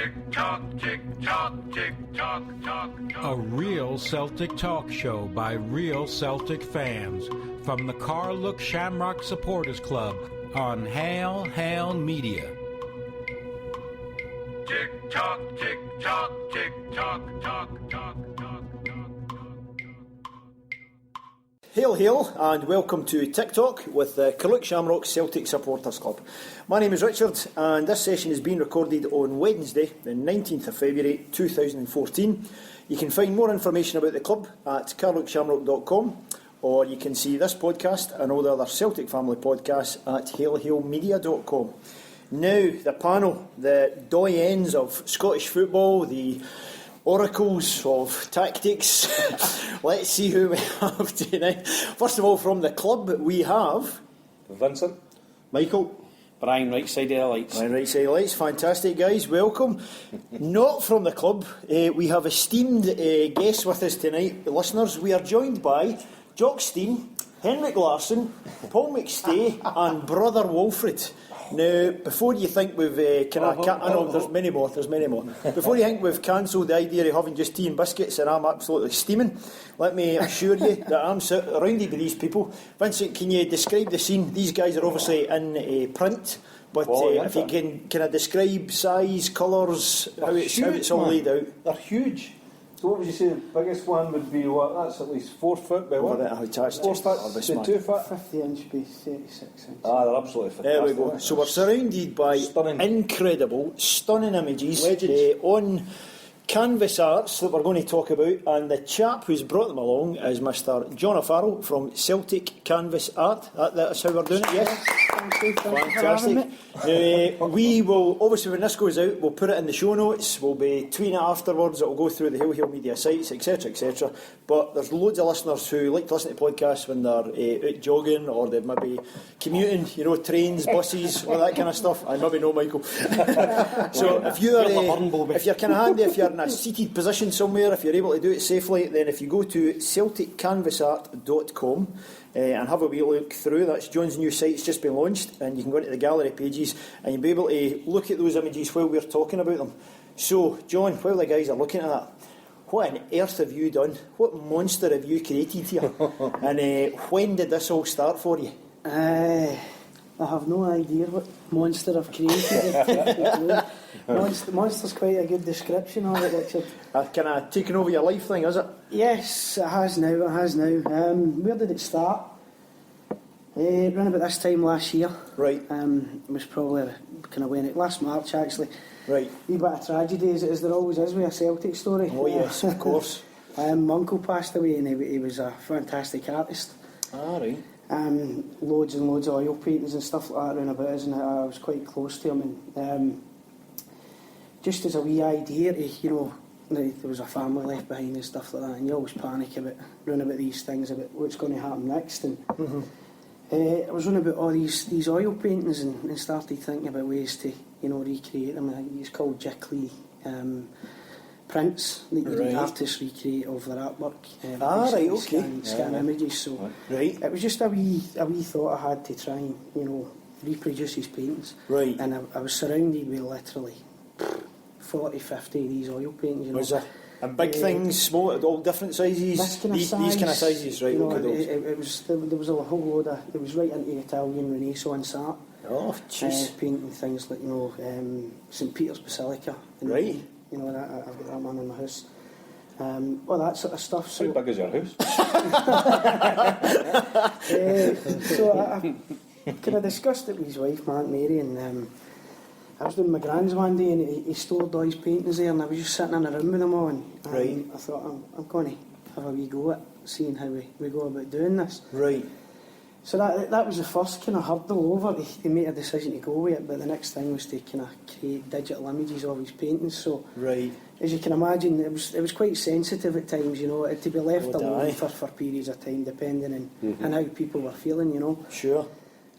Tic Talk, Tic Talk, Tic Talk, Talk. A real Celtic talk show by real Celtic fans from the Carluke Shamrock Supporters Club on Hail Hail Media. Tic Talk, Tic Talk, Tic Talk, Talk, Talk, Talk. Hail, hail, and welcome to Tic Talk with the Carluke Shamrock Celtic Supporters Club. My name is Richard, and this session is being recorded on Wednesday, the 19th of February 2014. You can find more information about the club at carlukeshamrock.com, or you can see this podcast and all the other Celtic family podcasts at hailhailmedia.com. Now, the panel, the doyens of Scottish football, the oracles of tactics. Let's see who we have tonight. First of all, from the club, we have Vincent, Michael, Brian, right side of the lights. Brian, right side of the lights. Fantastic, guys. Welcome. Not from the club. We have esteemed guests with us tonight, listeners. We are joined by Johnstone, Henrik Larsson, Paul McStay, and Brother Wolfred. Now, before you think we've I know there's many more. Before you think we've cancelled the idea of having just tea and biscuits and I'm absolutely steaming, let me assure you that I'm surrounded by these people. Vincent, can you describe the scene? These guys are obviously in print, but if you can I describe size, colours, how it's all laid out? They're huge. So what would you say the biggest one would be? What? That's at least 4 foot by what? 4 foot, 2 foot, 50 inch by 36 inches. They're absolutely fantastic. There we go. So we're surrounded by incredible, stunning images on canvas arts that we're going to talk about, and the chap who's brought them along is Mr. John O'Farrell from Celtic Canvas Art. That's how we're doing it, yes? Fantastic. We will, obviously when this goes out, we'll put it in the show notes, we'll be tweeting it afterwards, it will go through the Hail Hail Media sites, etc, etc. But there's loads of listeners who like to listen to podcasts when they're out jogging, or they're maybe commuting, trains, buses, all that kind of stuff. I maybe know Michael. So if you're kind of handy, if you're in a seated position somewhere, if you're able to do it safely, then if you go to CelticCanvasArt.com and have a wee look through, that's John's new site, it's just been launched, and you can go into the gallery pages and you'll be able to look at those images while we're talking about them. So, John, while the guys are looking at that, what on earth have you done? What monster have you created here? And when did this all start for you? I have no idea what monster I've created. Monster's quite a good description of it, Richard. Kind of taken over your life thing, is it? Yes, it has now. Where did it start? Around about this time last year. Right. It was probably kind of when last March actually. Right. Wee bit of tragedy as there always is with a Celtic story. Oh yes, of course. My uncle passed away, and he was a fantastic artist. Ah, right. Loads and loads of oil paintings and stuff like that around about us, and I was quite close to him. And just as a wee idea, there was a family left behind and stuff like that, and you always panic about these things, about what's going to happen next. And I was running about all these oil paintings and started thinking about ways to recreate them. It's called Jickley prints that artists recreate of their artwork. Scan images. So it was just a wee thought I had to try and reproduce his paintings. Right. And I was surrounded with literally 40, 50 of these oil paintings. Was there? And big things, small, all different sizes. These kind of sizes, right? There was a whole load of. It was right into Italian Renaissance art. Oh, jeez. Painting things like St Peter's Basilica. Right. I've got that man in my house. All that sort of stuff. How big is your house? So I kind of discussed it with his wife, my Aunt Mary, and I was doing my grand's one day, and he stored all his paintings there, and I was just sitting in a room with them all, and I thought, I'm going to have a wee go at seeing how we go about doing this. Right. So that was the first kind of hurdle over to make a decision to go with it, but the next thing was to kind of create digital images of his paintings. So as you can imagine, it was quite sensitive at times, to be left alone for periods of time, depending on how people were feeling, Sure.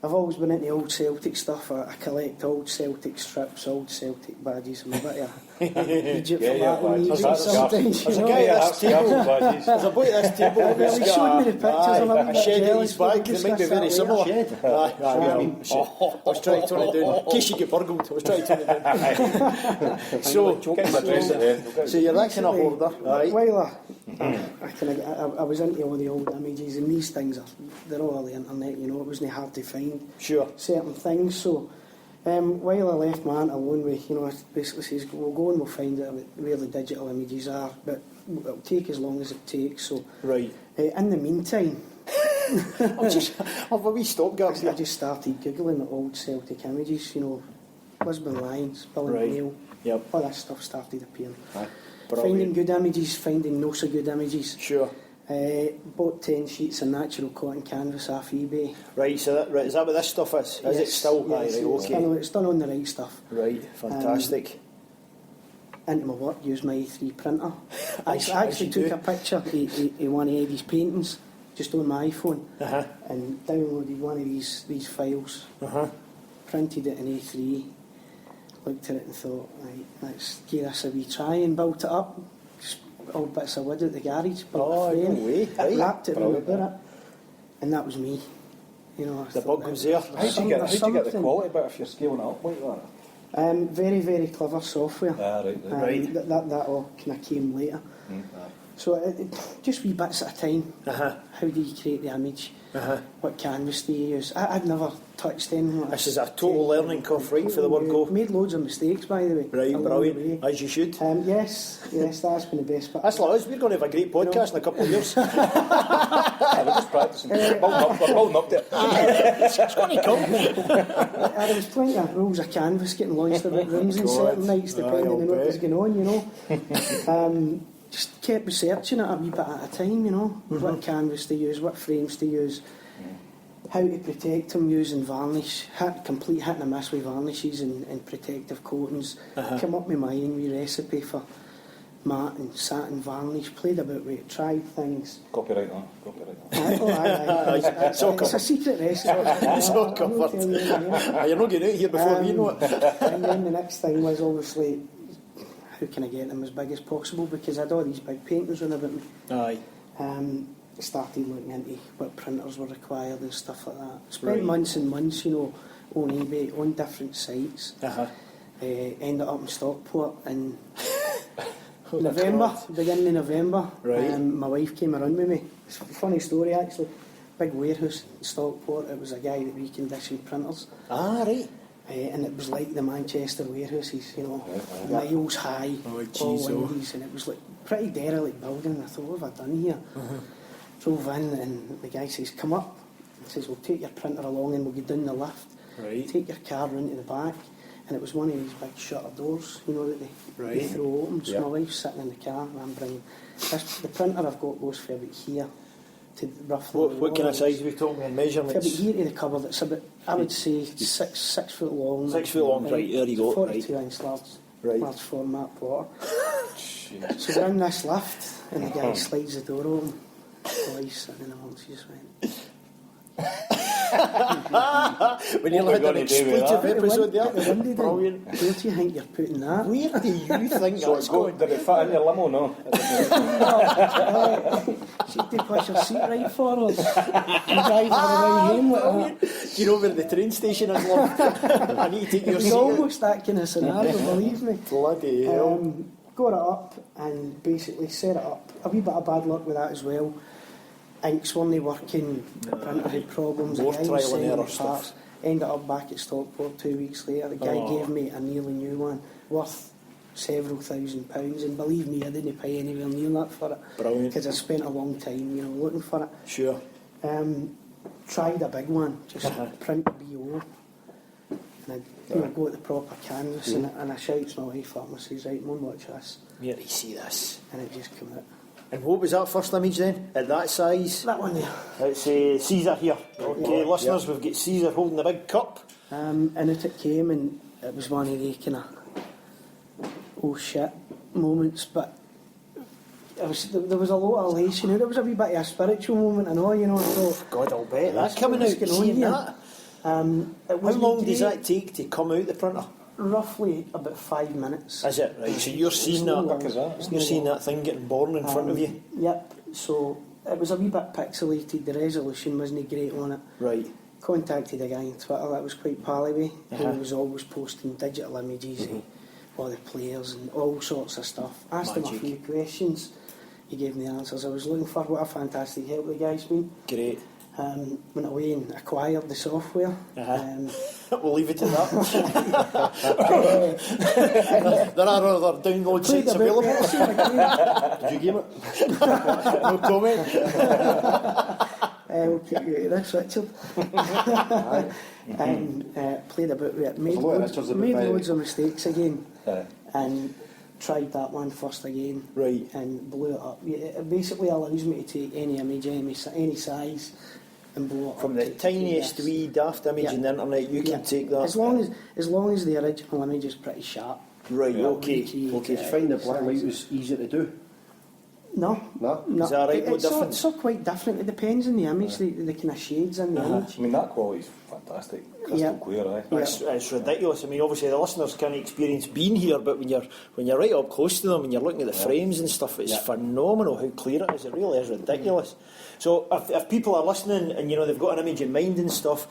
I've always been into old Celtic stuff. I collect old Celtic strips, old Celtic badges. I'm a bit of Egypt for that on eBay sometimes. There's a guy at this table. There's a boy at this table. Well, he showed me the pictures. I'm a a shed at his jealous. back. They might be very similar. I was trying to turn it down. In case you get burgled, I was trying to turn it down. So you're that kind of hoarder, right? Well, I was into all the old images, and these things they're all on the internet. You know, it wasn't hard to find certain things. So while I left my aunt alone with, you know, I basically says, we'll go and we'll find out where the digital images are, but it'll take as long as it takes. So in the meantime, I've a wee stopgap here. I just started googling old Celtic images. You know, Lisbon Lions, Bill and Neil, all that stuff started appearing. Finding good images, finding no so good images. Bought 10 sheets of natural cotton canvas off eBay. Right, so is that what this stuff is? Is it still? Yes, it's done on the right stuff. Right, fantastic. Into my work, used my A3 printer. I actually took a picture of one of Eddie's paintings just on my iPhone and downloaded one of these files, printed it in A3, looked at it and thought, right, let's give this a wee try, and built it up. Just old bits of wood at the garage, wrapped it around it, and that was me. You know, the bug was there. How did you get the quality bit if you're scaling it up like that? Very, very clever software. Right. That all kind of came later. So just wee bits at a time. How do you create the image? What canvas do you use? I'd never touched anything like this. Is a total learning curve, right, for the word go? Made loads of mistakes, by the way. Right, brilliant. As you should. Yes, that's been the best. But that's like us. We're going to have a great podcast in a couple of years. We're just practicing. We're building up to it. It's going to come. There was plenty of rolls of canvas getting launched about rooms in certain nights, depending on what was going on, you know. Just kept researching it a wee bit at a time, you know, what canvas to use, what frames to use, how to protect them using varnish, complete hit and miss with varnishes and protective coatings, come up with my own wee recipe for matte and satin varnish, played about with it, tried things. Copyright. It's a secret recipe. It's all covered. You're not getting out here before we know it. And then the next thing was obviously, how can I get them as big as possible, because I had all these big paintings on about me. Started looking into what printers were required and stuff like that. Spent months and months, you know, on eBay, on different sites. Ended up in Stockport in beginning of November. My wife came around with me. It's a funny story actually. Big warehouse in Stockport. It was a guy that reconditioned printers. And it was like the Manchester warehouses, you know, miles high, all windies, and it was like pretty derelict building. I thought, what have I done here? Drove in, and the guy says, come up. He says, we'll take your printer along and we'll get down the lift. Take your car into the back. And it was one of these big shutter doors, you know, that they throw open. So my wife's sitting in the car, and I'm bringing the printer I've got goes for about here to roughly. What kind of size are we talking in measurements? About here to the cupboard. It's about, I would say, 6 foot long. 6 foot long, right, there you go. 42-inch large format plotter. So we're in this lift, and the guy slides the door open. The wife's sitting in the hall, she just went. When you had an expletive episode there, brilliant. Where do you think you're putting that? Where do you think that's going? Did it fit in your limo? No. She had to push her seat right forward and drive her way home like that. Do you know where the train station is, love? I need to take your seat. It's almost that kind of scenario, believe me. Bloody hell. Got it up and basically set it up. A wee bit of bad luck with that as well. Inks weren't working, the printer had problems, more the guy trial and error parts. stuff. Ended up back at Stockport 2 weeks later. The guy gave me a nearly new one worth several £1,000s, and believe me, I didn't pay anywhere near that for it. Brilliant. Because I spent a long time, you know, looking for it. Sure. Tried a big one, just print BO, and I got the proper canvas, and I shouts my wife up and says, right, Mum, watch this. Yeah, you see this. And it just came out. And what was that first image then? At that size? That one there. It's Caesar here. Okay, listeners, we've got Caesar holding the big cup. And it came, and it was one of the kind of oh shit moments, but there was a lot of elation. There was a wee bit of a spiritual moment and all, you know. I thought, God, I'll bet. That's coming out, seeing that. How long does that take to come out the printer? Roughly about 5 minutes. Is it? Right, so you're seeing that, you're seeing that thing getting born in front of you? Yep, so it was a wee bit pixelated, the resolution wasn't great on it. Right. Contacted a guy on Twitter that was quite pally with, who was always posting digital images of all the players and all sorts of stuff. Asked him a few questions, he gave me the answers I was looking for. What a fantastic help the guy's been. Great. Went away and acquired the software. We'll leave it to that. There are other download sites available. Did you give it? No comment. We'll keep you out of this, Richard. And played about with it. Made loads of mistakes again. And tried that one first again. Right. And blew it up. It basically allows me to take any image, any size, and blow it From up the tiniest wee daft image on the internet, you can take that. As long as the original image is pretty sharp. Right, okay. Did you find the black and white was easy to do? No. Is that right? What difference? It's all quite different. It depends on the image, the kind of shades in the image. I mean, that quality's fantastic. Crystal clear, aye. It's ridiculous. I mean, obviously the listeners can't experience being here, but when you're right up close to them and you're looking at the frames and stuff, it's phenomenal how clear it is. It really is ridiculous. So if people are listening and they've got an image in mind and stuff,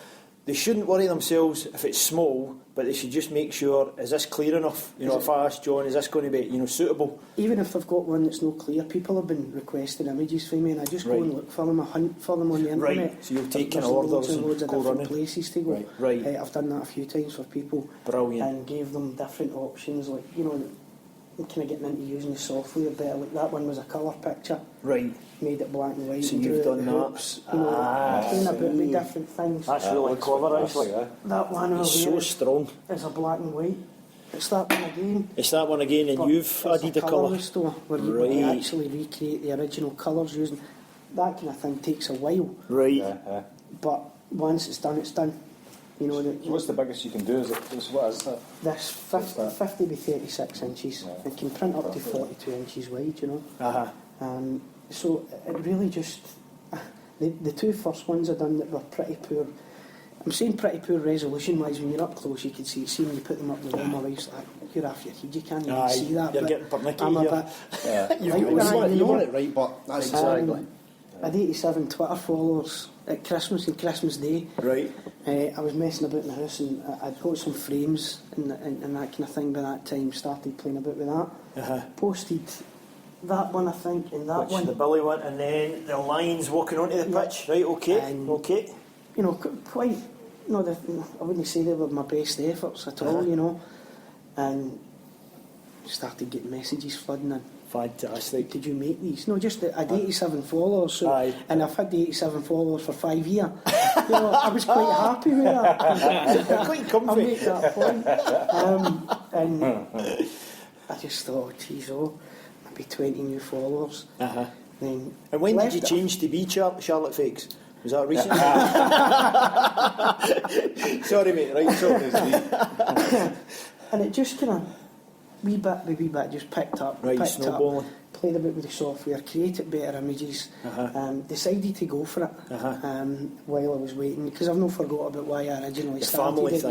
they shouldn't worry themselves if it's small, but they should just make sure, is this clear enough? If I ask John, is this going to be suitable? Even if they've got one that's not clear, people have been requesting images from me, and I just go and look for them, I hunt for them on the internet. Right, so you'll take kind of orders and loads of go different running. places to go. Right. I've done that a few times for people. Brilliant. And gave them different options, like, kind of getting into using the software better. Like that one was a colour picture. Right. Made it black and white. So and you've drew done it that. hoops, playing about with different things. That's really clever, actually. That one over It's so there strong. is a black and white. It's that one again. It's that one again, and But you've added a colour. Restore, where you actually recreate the original colours using that kind of thing. Takes a while. Right. But once it's done, it's done. So what's the biggest you can do? What is that? This 50 by 36 inches. It can print up to 42 inches wide, so it really just... The two first ones I done that were pretty poor. I'm saying pretty poor resolution-wise. When you're up close, you can see when you put them up the wall, my wife's like, you're off your head, you can't even see that. You're getting pernickety I'm a here. bit... You want it right, but that's exactly... I had 87 Twitter followers at Christmas and Christmas Day. Right. I was messing about in the house and I'd got some frames and that kind of thing by that time. Started playing about with that. Posted that one, I think, and that one. The Billy one, and then the lions walking onto the pitch. Right, okay. And, okay. Quite... I wouldn't say they were my best efforts at all, and started getting messages flooding in. Fantastic. Did you make these? No, just I had 87 followers, and I've had the 87 followers for 5 years. I was quite happy with that. Quite comfy. I'll make that point. And I just thought, geez, maybe 20 new followers. Then and when did you change to be Charlotte Fakes? Was that recent? Sorry, mate. Right, sorry. And it just kind of... wee bit just picked up, snowballing. Played a bit with the software, created better images, decided to go for it while I was waiting, because I've not forgot about why I originally started it,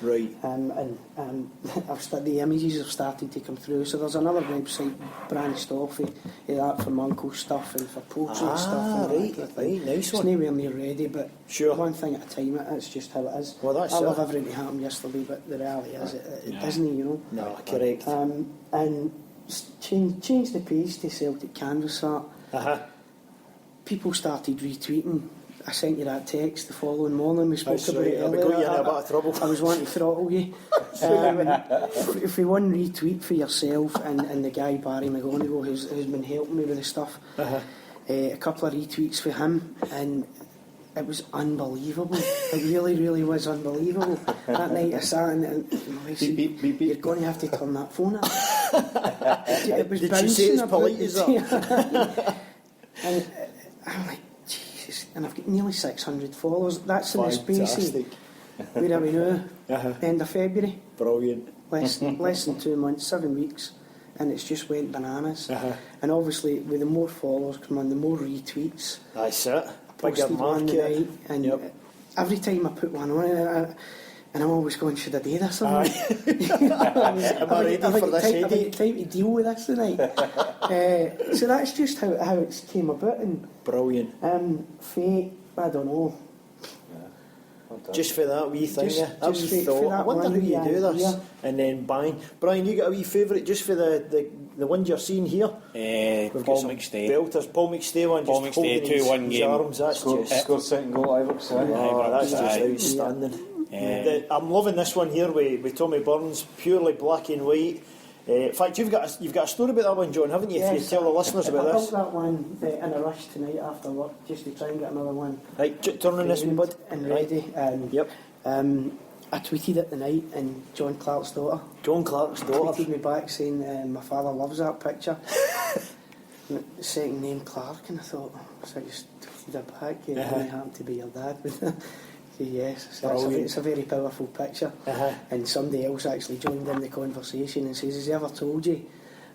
Right. And the images have started to come through, so there's another website branched off of that for my uncle's stuff and for portrait stuff. Right, nice one. It's nowhere near ready, but sure. One thing at a time, it's just how it is. Well, that's I love everything that happened yesterday, but the reality is it doesn't, No, correct. And change the page to Celtic Canvas Art. People started retweeting. I sent you that text the following morning. We spoke about it earlier. Got you in a bit of trouble. I was wanting to throttle you. If we one retweet for yourself and the guy Barry McGonigal who's been helping me with the stuff, a couple of retweets for him, and it was unbelievable. It really, really was unbelievable. That night I sat and I said, you're going to have to turn that phone up. It was Did you say it's polite as that? And I'm like, Jesus. And I've got nearly 600 followers. That's in the space of, where are we now? End of February. Brilliant. Less than 2 months, 7 weeks. And it's just went bananas. And obviously, with the more followers come on, the more retweets. That's it. Posted one night, and every time I put one on, and I'm always going, should I do this or not? Am I ready for this headache? Time to deal with this tonight. So that's just how it came about. And brilliant. Fate, I don't know. Just for that wee thing, Just that for wee thought. that I wonder one who you wee do this, idea. and then bang. Brian, you got a wee favourite just for the ones you're seeing here? We've got Paul some McStay. belters. Paul McStay one, Paul just McStay, holding 2-1 his game. arms. That's just Scored second goal, Ibrox. oh, that's just Aye. outstanding. I'm loving this one here with Tommy Burns, purely black and white. In fact, you've got a story about that one, John, haven't you? If you tell the listeners I about built this. that one in a rush tonight after work, just to try and get another one. Right, turn on this wee bud. And ready. Yep. I tweeted it the night, and John Clark's daughter John Clark's daughter. tweeted me back saying, my father loves that picture. And the second name Clark, and I thought, so I just tweeted it back, and it happened to be your dad. Yes, it's a very powerful picture. And somebody else actually joined in the conversation and says, has he ever told you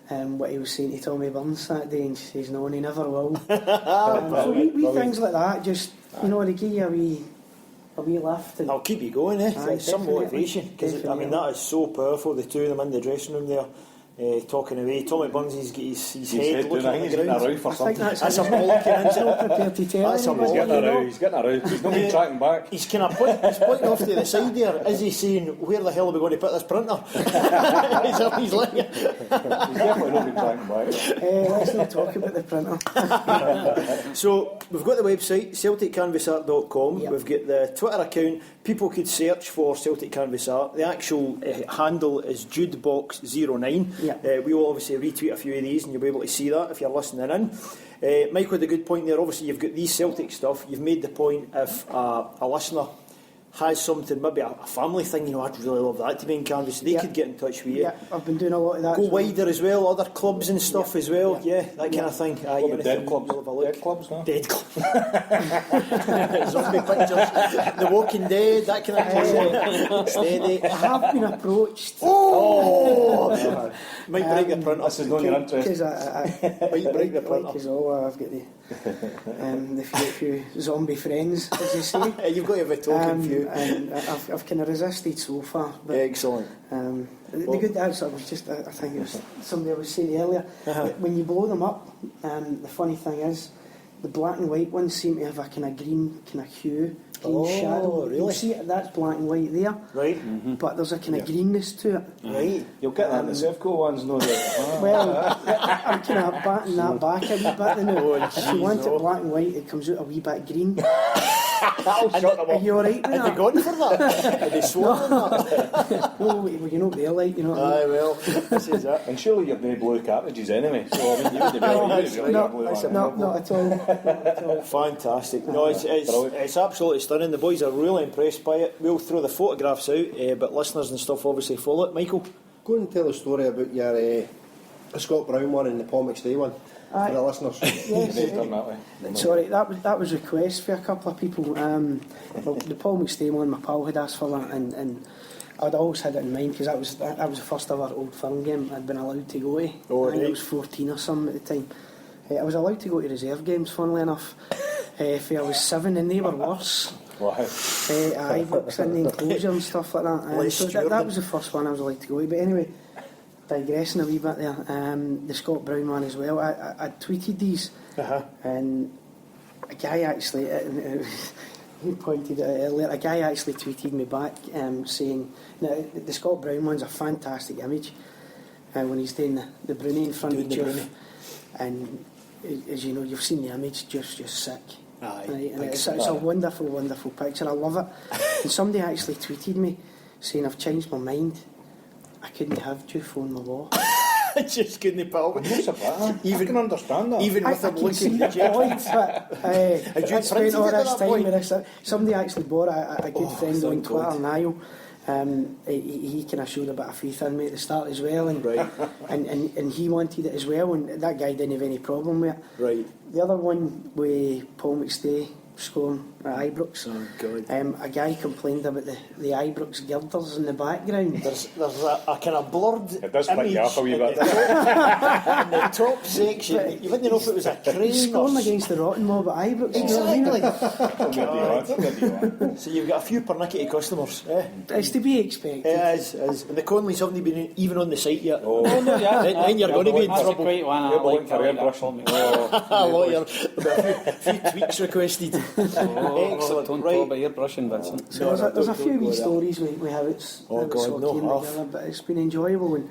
what he was saying to Tommy Burns that day? And she says, no, and he never will. So wee things like that, just, they give you a wee lift. And I'll keep you going, Aye, some definitely, motivation, because definitely. that is so powerful. The two of them in the dressing room there, talking away. Tommy Burns, he's got his head looking at the ground. roof or I think something. That's a bollock, isn't not it? prepared to tell That's a anybody, bollock. He's getting a row. He's not been tracking back. He's kind of pointing off to the side there. Is he saying, where the hell are we going to put this printer? Is that what he's like? He's definitely not been tracking back. Let's not talk about the printer. So we've got the website CelticCanvasArt.com. Yep. We've got the Twitter account. People could search for Celtic Canvas Art. The actual handle is JudeBox09. Yep. We will obviously retweet a few of these, and you'll be able to see that if you're listening in. Mike had a good point there. Obviously, you've got these Celtic stuff. You've made the point if a listener has something, maybe a family thing, I'd really love that to be in canvas. They could get in touch with you. Yeah, I've been doing a lot of that. Go wider as well, other clubs and stuff as well. Yeah, that kind of thing. What about dead clubs? We'll have a look. Dead clubs, no? Dead clubs. Zombie pictures. The Walking Dead, that kind of thing. Steady. I have been approached. Oh! Might break the printer. This is not your interest. Because Might break the printer. I've got the few zombie friends, as you say. You've got to have a token few. And I've kind of resisted so far. But, Excellent. the good answer was just, I think it was somebody was saying earlier, when you blow them up, the funny thing is, the black and white ones seem to have a kind of green kind of hue, green shadow. Really? You'll see it, that's black and white there, Right. but there's a kind of greenness to it. Right. You'll get that in the Sevco ones, no doubt. Well, I'm kind of batting that back a wee bit now. If you want it black and white, it comes out a wee bit green. That'll shut them Are up. you alright with Have they that? gone for that? Have they sworn on that? No, well, you know what they're like, you know what I mean? Aye, well, this is it. And surely you've no blue cartridges anyway, so I mean, you wouldn't be able to No, blue not one. at all. Not at all. Fantastic. No, it's absolutely stunning. The boys are really impressed by it. We'll throw the photographs out, but listeners and stuff obviously follow it. Michael? Go and tell a story about your the Scott Brown one and the Paul McStay one for the listeners. Yes, They've done that way. sorry, that was request for a couple of people. Well, the Paul McStay one, my pal had asked for that, and I'd always had it in mind because that was the first ever old firm game I'd been allowed to go to. Oh, I think I right. was 14 or something at the time. I was allowed to go to reserve games, funnily enough. If I was 7, and they were worse. Wow. Ibrox in the enclosure and stuff like that. Less So stewarding. that was the first one I was allowed to go to. But anyway, digressing a wee bit there, the Scott Brown one as well. I tweeted these, and a guy actually, he pointed it out earlier, a guy actually tweeted me back saying, now, the Scott Brown one's a fantastic image when he's doing the Bruni in front of the Chuff. And as you know, you've seen the image, just sick. Aye. Right? And it's a wonderful, wonderful picture. I love it. And somebody actually tweeted me saying, I've changed my mind. I couldn't have Chuff on my wall. I just couldn't put up What's about that? I can understand that. Even with I him can see looking the at point, but Had you I spent printed all it at this that time point? with this. Somebody actually bought a good friend on thank Twitter, God. Niall. He kind of showed a bit of faith in me at the start as well, and, Right. and he wanted it as well, and that guy didn't have any problem with it. Right. The other one with Paul McStay scoring at Ibrox. Oh, God. A guy complained about the Ibrox girders in the background. There's a kind of blurred It does flick you image off a wee in bit. in the top section. You wouldn't know if it was a crane He's or... scoring against the rotten mob at Ibrox. You know what I mean? Exactly. So you've got a few pernickety customers. It's to be expected. It is. And the Conleys haven't been even on the site yet. Oh. Then you're going to be in That's a trouble. great one. I We're like looking for airbrushing. A lawyer. A few tweaks requested. Excellent. Don't Right. talk about airbrushing, Vincent. So there's a few wee stories with how it's, Oh, how it's God, all no came half. together, but it's been enjoyable, and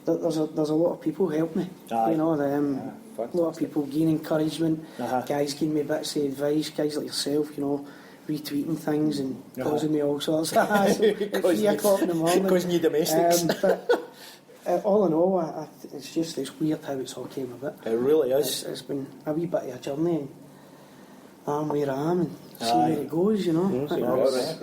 there's a lot of people help me. Aye. You know, a lot of people gain encouragement. Guys give me bits of advice. Guys like yourself, you know, retweeting things and causing me all sorts of at 3 o'clock in the morning. Causing you domestics. But all in all, it's weird how it's all came about. It really is. It's been a wee bit of a journey, and I'm where I am, and see where it goes, you know.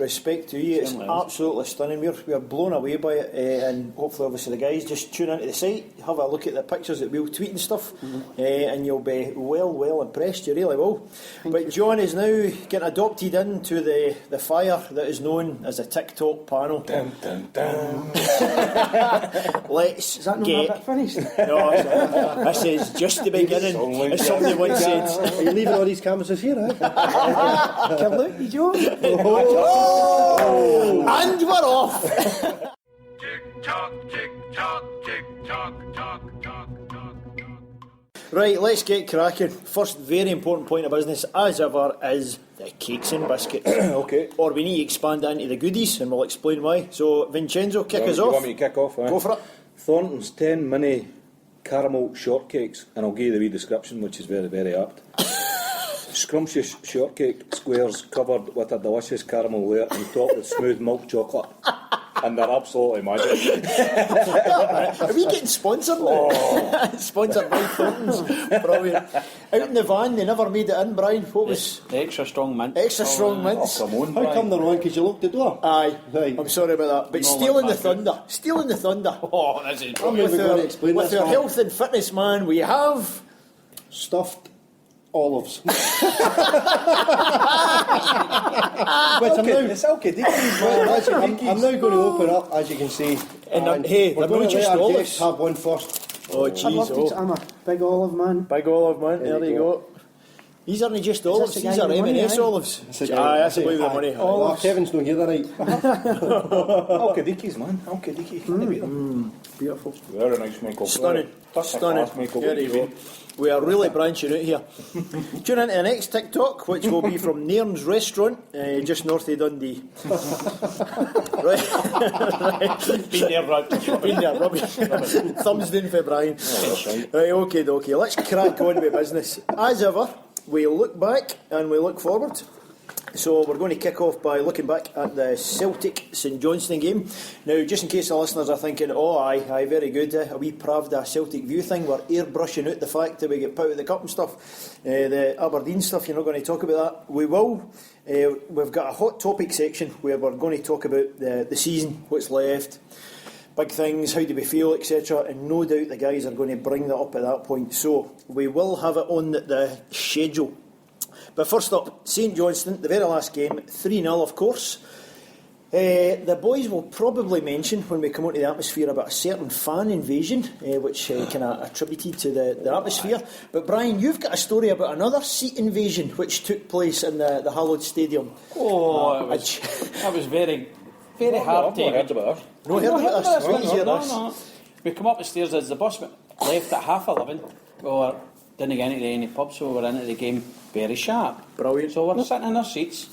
Respect to you, it's absolutely stunning. We're blown away by it, and hopefully, obviously, the guys just tune into the site, have a look at the pictures that we'll tweet and stuff, and you'll be well impressed. You really will. But John is now getting adopted into the fire that is known as the Tic Talk panel. Dun, dun, dun. Is that not a bit finished? No, this is just the beginning. As somebody once said. Are you leaving all these canvases here, Come look, you Joe. And we're off. Tick tock, tick tock, tick tock, tock, tock, tock, tock. Right, let's get cracking. First very important point of business, as ever, is the cakes and biscuits. Okay. Or we need to expand into the goodies, and we'll explain why. So, Vincenzo, kick us You off. want me to kick off? Go for it. Thornton's 10 mini caramel shortcakes, and I'll give you the wee description, which is very, very apt. Scrumptious shortcake squares covered with a delicious caramel layer and topped with smooth milk chocolate. And they're absolutely magic. Are we getting sponsored now? Sponsored by Thorntons. Brilliant. Out in the van, they never made it in, Brian. What was... The extra strong mint. Extra strong mints. Come on, How come they're on? Because you locked the door. Aye, Right. I'm sorry about that. But No, stealing the like back thunder. Stealing the thunder. Oh, that's it. I'm not even going to explain with this. our man. health and fitness man, we have... Stuffed olives. Which I'm now... Celtic I'm now going to open up, as you can see. And hey, we're they're going not to let just our olives. guests have one first. Oh, I jeez. love these. I'm a big olive man. Big olive, man. There There you you go. These aren't just olives, the these guy are with money, M&S aye? olives. That's the Aye, guy. that's the way with the Aye. money. Oh, Kevin's not here tonight. Alkadikis, man. Alkadiki. Can you beat them? Beautiful. Very nice, Michael. Stunning. That's a Stunning. class, Michael. There you go. We are really branching out here. Tune into the next TikTok, which will be from Nairn's Restaurant, just north of Dundee. Right. Been there, right? Been there, rubbish. Thumbs down for Brian. Right, okay. Let's crack on with business. As ever, we look back and we look forward. So we're going to kick off by looking back at the Celtic St Johnstone game. Now, just in case the listeners are thinking, oh aye, very good, a wee Pravda Celtic view thing, we're airbrushing out the fact that we get put out of the cup and stuff. The Aberdeen stuff, you're not going to talk about that. We will. We've got a hot topic section where we're going to talk about the season, what's left, big things, how do we feel, etc. And no doubt the guys are going to bring that up at that point. So we will have it on the schedule. But first up, St Johnstone, the very last game, 3-0 of course. The boys will probably mention when we come onto the atmosphere about a certain fan invasion, which kind of attributed to the atmosphere. But Brian, you've got a story about another seat invasion which took place in the hallowed stadium. Oh, it was very, very hard to... I've not heard about that. No, heard about this? Please hear this. No. We come up the stairs as the bus left at 11:30. We didn't get into any pub, so we were into the game very sharp. Brilliant. So we're sitting in our seats,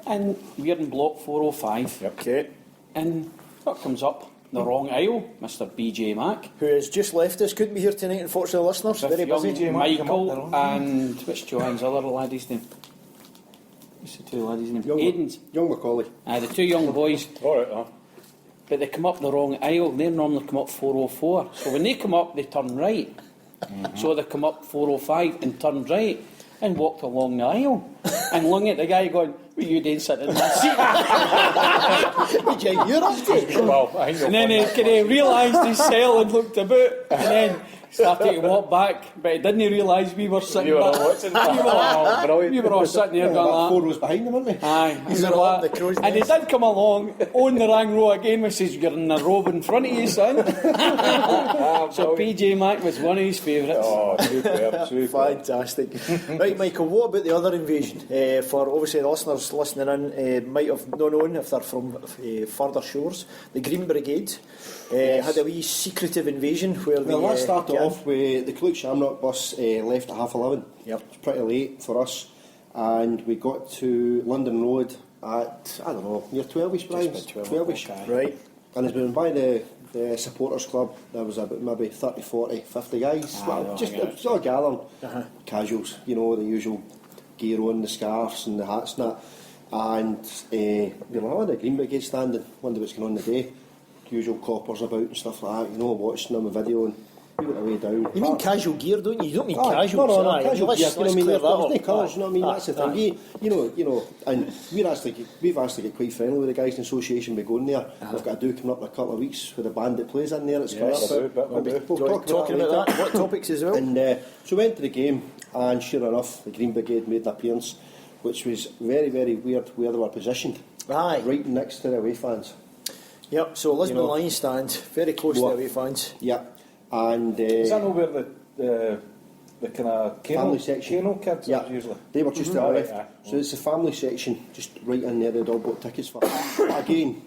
and we're in block 405. Yep. Okay. And what comes up? The wrong aisle, Mr. BJ Mack. Who has just left us, couldn't be here tonight, unfortunately, listeners. Very Young busy. Michael and what's Joanne's other laddie's name? What's the two ladies' name? Aiden's. Young Macaulay. The two young boys. All right, But they come up the wrong aisle. They normally come up 404. So when they come up, they turn right. So they come up 405 and turned right and walked along the aisle and looking at the guy going, "What are you doing sitting in that seat?" What you're up to? Well, I think And then he realised his cell and looked about, and then started to walk back, but he didn't realise we were sitting You were back. all watching. We were all sitting there About going 4 like rows behind them, weren't we? that. Aye, He's we were all up like- the crow's and he nest. did come along on the wrong row again. We says, "You're in the row in front of you, son." So PJ Mac was one of his favourites. Oh, superb, superb. Fantastic. Right, Michael, what about the other invasion? For obviously the listeners listening in might have not known if they're from further shores. The Green Brigade had a wee secretive invasion where Well, they that started get in. off with the Clute Shamrock bus left at 11:30. Yep. It was pretty late for us, and we got to London Road at, I don't know, near 12ish, Brian. Just about 12ish. Right. And it's been by the supporters club. There was about maybe 30, 40, 50 guys. It was all gathering. Casuals, you know, the usual gear on, the scarves and the hats and that. And we were on the Green Brigade standing, wonder what's going on the day. Usual coppers about and stuff like that, you know, watching them a video, and we went away down. You mean casual gear, don't you? You don't mean Aye, casuals. no, aye. casual Let's- gear, you know what I let's mean? clear There's that no up. colours, you know what I mean? Aye, That's the thing. aye. You know, and we've actually get quite friendly with the guys in association by going there. We've got a do coming up in a couple of weeks with a band that plays in there. It's Yes. coming up. We'll do. We'll talk Talking about about that. that, what topics as well? And so we went to the game, and sure enough, the Green Brigade made an appearance, which was very, very weird where they were positioned. Aye. Right next to the away fans. Yep, so Lisbon You know. Lions stand very close to the What? away fans. Yeah. And Is that not where the kind of family section. Kano kids Yeah. are usually? They were just to the Right, left. aye. So it's the family section, just right in there, they'd all bought tickets for. But again,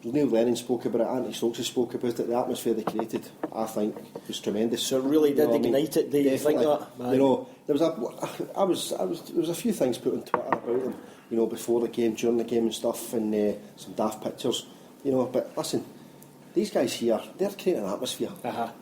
Neil Lennon spoke about it, Anthony Stokes has spoke about it, the atmosphere they created, I think, was tremendous. So it really did what I mean? ignite it, do you think Definitely. that? Aye. You know, there was a few things put on Twitter about them, you know, before the game, during the game and stuff, and some daft pictures, you know, but listen, these guys here, they're creating an atmosphere,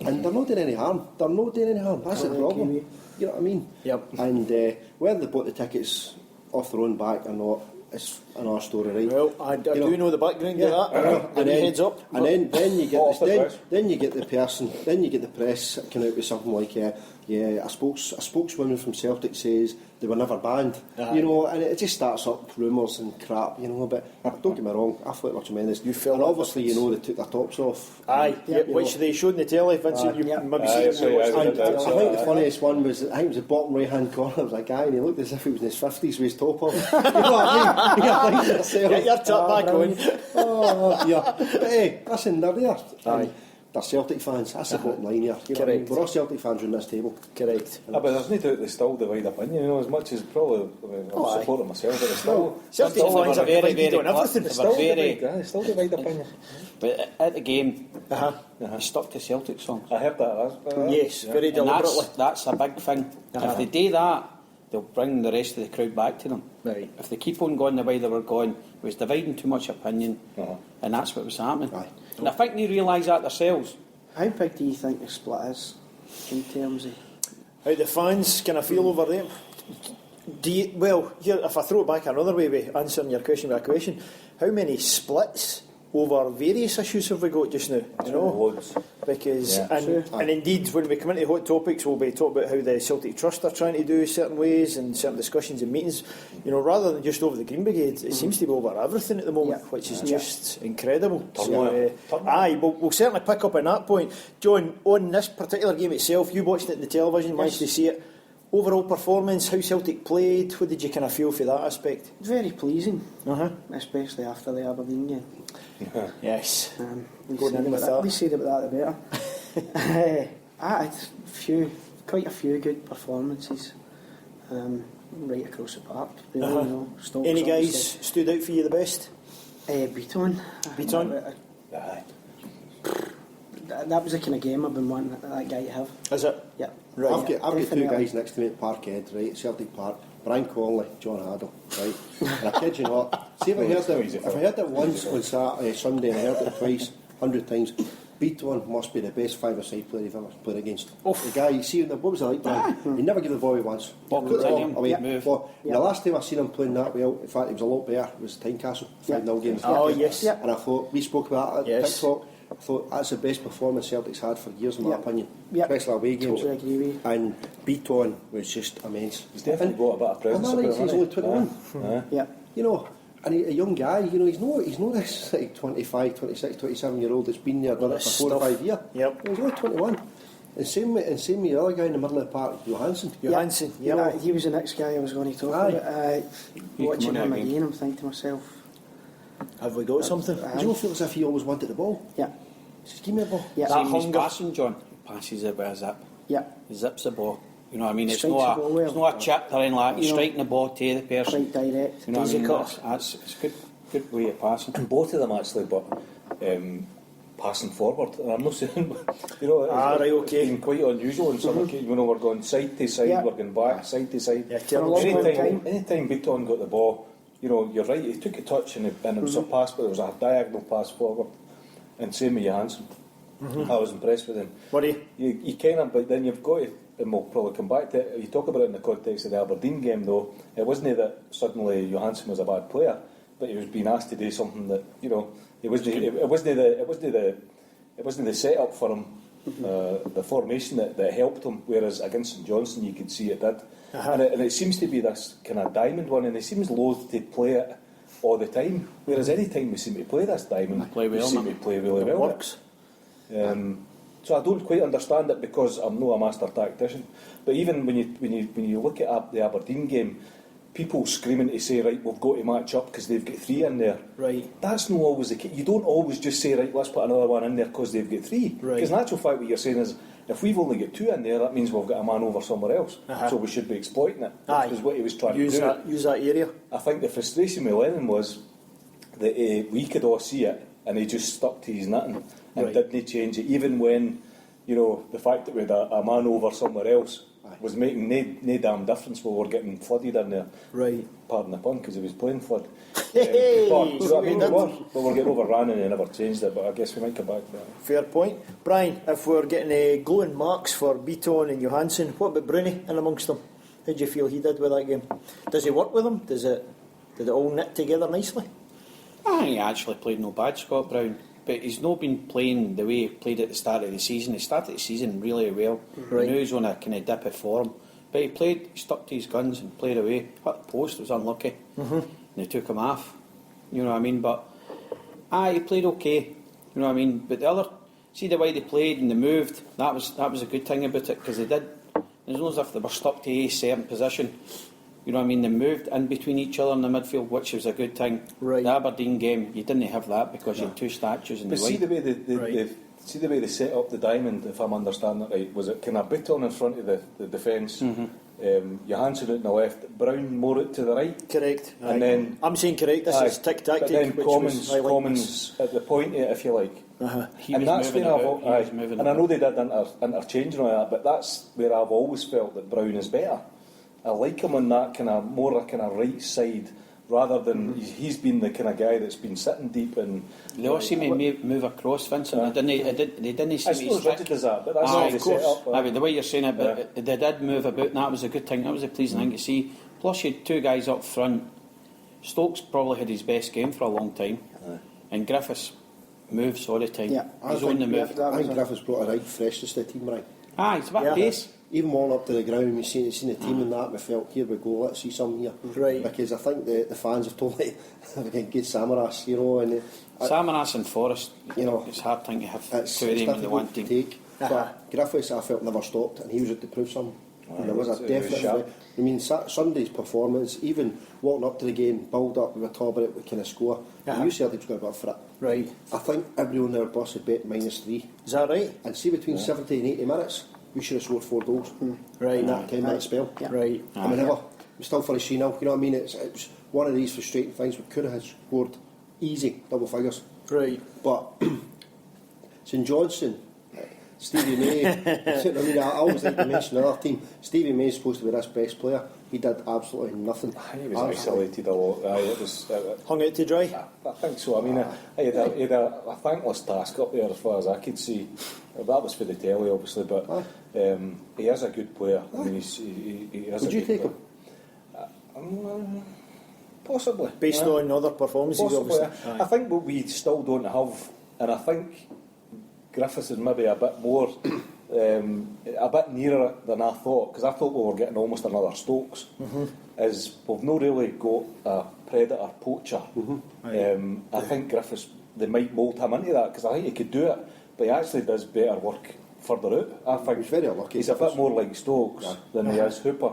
and they're not doing any harm. They're not doing any harm. That's the Completely problem. agree. You know what I mean? Yep. And whether they bought the tickets off their own back or not, it's another story, right? Well, I do know the background Yeah, of that. and Give me then, heads up. and then you get Off the press. then you get the person, then you get the press coming out with something like, a spokeswoman from Celtic says they were never banned, you know, and it just starts up rumours and crap, you know. But don't get me wrong, I thought they were tremendous. You felt and it, obviously, you know, they took their tops off. Aye, You which know. they showed in the telly, Vincent. You maybe Aye, seen so it. yeah, watched I it. did that. I think the funniest one was, I think it was the bottom right hand corner. There was a guy and he looked as if he was in his 50s with his top on. You know what I mean? You're thinking to yourself, Get your tap back on. Oh, yeah. But hey, listen, they're there. And they're Celtic fans. That's the bottom line here. You know what I mean? Correct. We're all Celtic fans around this table. Correct. But there's no doubt they still divide opinion, you know, as much as probably I'm supporting myself, but they still... Celtic Still, fans they are were very, divided very on everything. they Still were very. divide, they still divide opinion. But at the game, they stuck to Celtic songs. I heard that. Yes, very And deliberately. that's a big thing. If they do that, they'll bring the rest of the crowd back to them. Right. If they keep on going the way they were going, it was dividing too much opinion, and that's what was happening. Aye. And I think they realise that themselves. How big do you think the split is in terms of? How the fans kind of feel over there? Well, here, if I throw it back another way, with answering your question with a question, how many splits over various issues have we got just now? You know, Loads. because Yeah. and indeed, when we come into hot topics, we'll be talking about how the Celtic Trust are trying to do certain ways and certain discussions and meetings. You know, rather than just over the Green Brigade, it seems to be over everything at the moment, which is just incredible. So, aye, we'll certainly pick up on that point, John. On this particular game itself, you watched it on the television, managed to see it. Overall performance, how Celtic played, what did you kind of feel for that aspect? Very pleasing, especially after the Aberdeen game. Yes. Least said about that, least said about that, the better. I had quite a few good performances, right across the park. Really, you know, Stokes, Any guys obviously. stood out for you the best? Beaton. Beaton? Aye. That was the kind of game I've been wanting that guy to have. Is it? Yeah. Right. I've got two definitely. guys next to me at Parkhead, right, Celtic Park. Brian Conley, John Haddle, right? And I kid you not, see if I heard it once on Sunday and I heard it twice, 100 times, Beaton must be the best 5-a-side player you've ever played against. The guy, you see, what was it like, Brian? He never gave the ball once. Ball Put the ball continuum, away. move. Well, the last time I seen him playing that well, in fact, it was a lot better, it was Tynecastle, 5-0 game. Oh, yes. And I thought, we spoke about it at Yes. Tic Talk, I thought that's the best performance Celtic's had for years, in my opinion, Yep. especially away games. Totally agree with you. And Beaton was just immense. He's definitely brought a bit of presence. Am I right? about him, He's hasn't only he? 21. Yeah. You know, and a young guy, you know, he's not this like 25, 26, 27-year-old that's been there, done it for 4 or 5 years. Yep. He's only 21. And same with the other guy in the middle of the park, Johansson. Johansson, Yeah, he was the next guy I was going to talk about. Watching him again, I'm thinking to myself, have we got something? Do you not feel as if he always wanted the ball? Yeah. Just give me a ball. Yeah. Same as passing, John. He passes it with a zip. Yeah. He zips the ball. You know what I mean? It's Strikes not the ball well. it's not a chip or anything like that. You're striking the ball to the person. Quite direct. You know what I Easy mean? cut. It's good way of passing. And both of them actually, but passing forward. And I'm not saying, you know, right, okay. it's been quite unusual in some occasions. You know, we're going side to side, Yeah. we're going back, side to side. Yeah, tell For a long them. Anytime Beaton got the ball, you know, you're right, he took a touch and it was a pass, but it was a diagonal pass forward. And same with Johansson. I was impressed with him. What do you? You kind of, but then you've got to, and we'll probably come back to it, you talk about it in the context of the Aberdeen game though, it wasn't that suddenly Johansson was a bad player, but he was being asked to do something that, you know, it wasn't the setup for him, the formation that helped him, whereas against St Johnstone you could see it did. And it seems to be this kind of diamond one, and he seems loath to play it all the time, whereas any time we seem to play this diamond, Play well, we seem to play really well. Works. So I don't quite understand it because I'm not a master tactician. But even when you look at the Aberdeen game, people screaming to say, right, we've got to match up because they've got 3 in there. Right. That's not always the case. You don't always just say, right, let's put another one in there because they've got 3. Right. Because in actual fact, what you're saying is, if we've only got 2 in there, that means we've got a man over somewhere else. So we should be exploiting it. Which is what he was trying to do. Use that area. I think the frustration with Lennon was that we could all see it and he just stuck to his knitting and didn't change it, even when, you know, the fact that we had a man over somewhere else was making no damn difference when we were getting flooded in there. Right. Pardon the pun, because he was playing flood. Hey, But, do you know what I mean? But we're getting overrun and he never changed it, but I guess we might come back to that. Fair point. Brian, if we're getting glowing marks for Beaton and Johansson, what about Bruni in amongst them? How do you feel he did with that game? Does he work with them? Did it all knit together nicely? I think he actually played no bad, Scott Brown. But he's not been playing the way he played at the start of the season. He started the season really well. Right. I knew he was on a kind of dip of form. But he stuck to his guns and played away. Hit the post, was unlucky. And they took him off. You know what I mean? But he played okay. You know what I mean? But the other, see the way they played and they moved, that was a good thing about it, because they did. It's not as if they were stuck to a certain position. You know what I mean? They moved in between each other in the midfield, which was a good thing. Right. The Aberdeen game, you didn't have that because you had 2 statues in But the see white. the way they set up the diamond, if I'm understanding it right, was it kind of Beaton in front of the defence, Johansson out on the left, Brown more out to the right? Correct. And then I'm saying correct. This is Tic Talk. But then Commons at the point, if you like. He And was that's moving where about, he was moving and I know about. they did interchange and all that, but that's where I've always felt that Brown is better. I like him on that kind of more kind of right side, rather than he's been the kind of guy that's been sitting deep and. They all seem to move across, Vincent. They didn't seem It's to not as stick. rigid as that, but that's how they set up. The way you're saying it, but they did move about, and that was a good thing. That was a pleasing thing to see. Plus, you had 2 guys up front. Stokes probably had his best game for a long time, and Griffiths moves all the time. Yeah, He's on the move. I think Griffiths brought a right freshness to the team, right? It's a bit of pace. Even walking up to the ground, we seen the team and that, we felt, here we go, let's see something here. Right. Because I think the fans have told me we can get Samaras, you know, and Samaras and Forrest, you know, it's a hard thing to have it's 2 of them in the one difficult team. to take. But Griffiths, I felt, never stopped, and he was out to prove something. And there was a definite. sharp. I mean, Sunday's performance, even walking up to the game, build up, we were talking about it, we kind of score. You said he was going to be up for it. Right. I think everyone in our bus had bet -3. Is that right? And see, between 70 and 80 minutes, we should have scored 4 goals. Right. In that 10-minute spell. Right. I mean, we still for a 3-0, you know what I mean? It was one of these frustrating things. We could have scored easy, double figures. Right. But St Johnstone, Stevie May, I mean, I always like to mention another team. Stevie May is supposed to be this best player. He did absolutely nothing. He was isolated a lot. It was. Hung out to dry? I think so. I mean, he had a thankless task up there as far as I could see. That was for the telly, obviously, but he is a good player. I mean, he is. Would you take him? Possibly. Based on other performances, Possibly. obviously. I think what we still don't have, and I think Griffiths is maybe a bit more, a bit nearer it than I thought, because I thought we were getting almost another Stokes, is we've not really got a predator poacher. I think Griffiths, they might mould him into that, because I think he could do it, but he actually does better work further out. I think He's very unlucky. he's a bit more like Stokes than he is Hooper.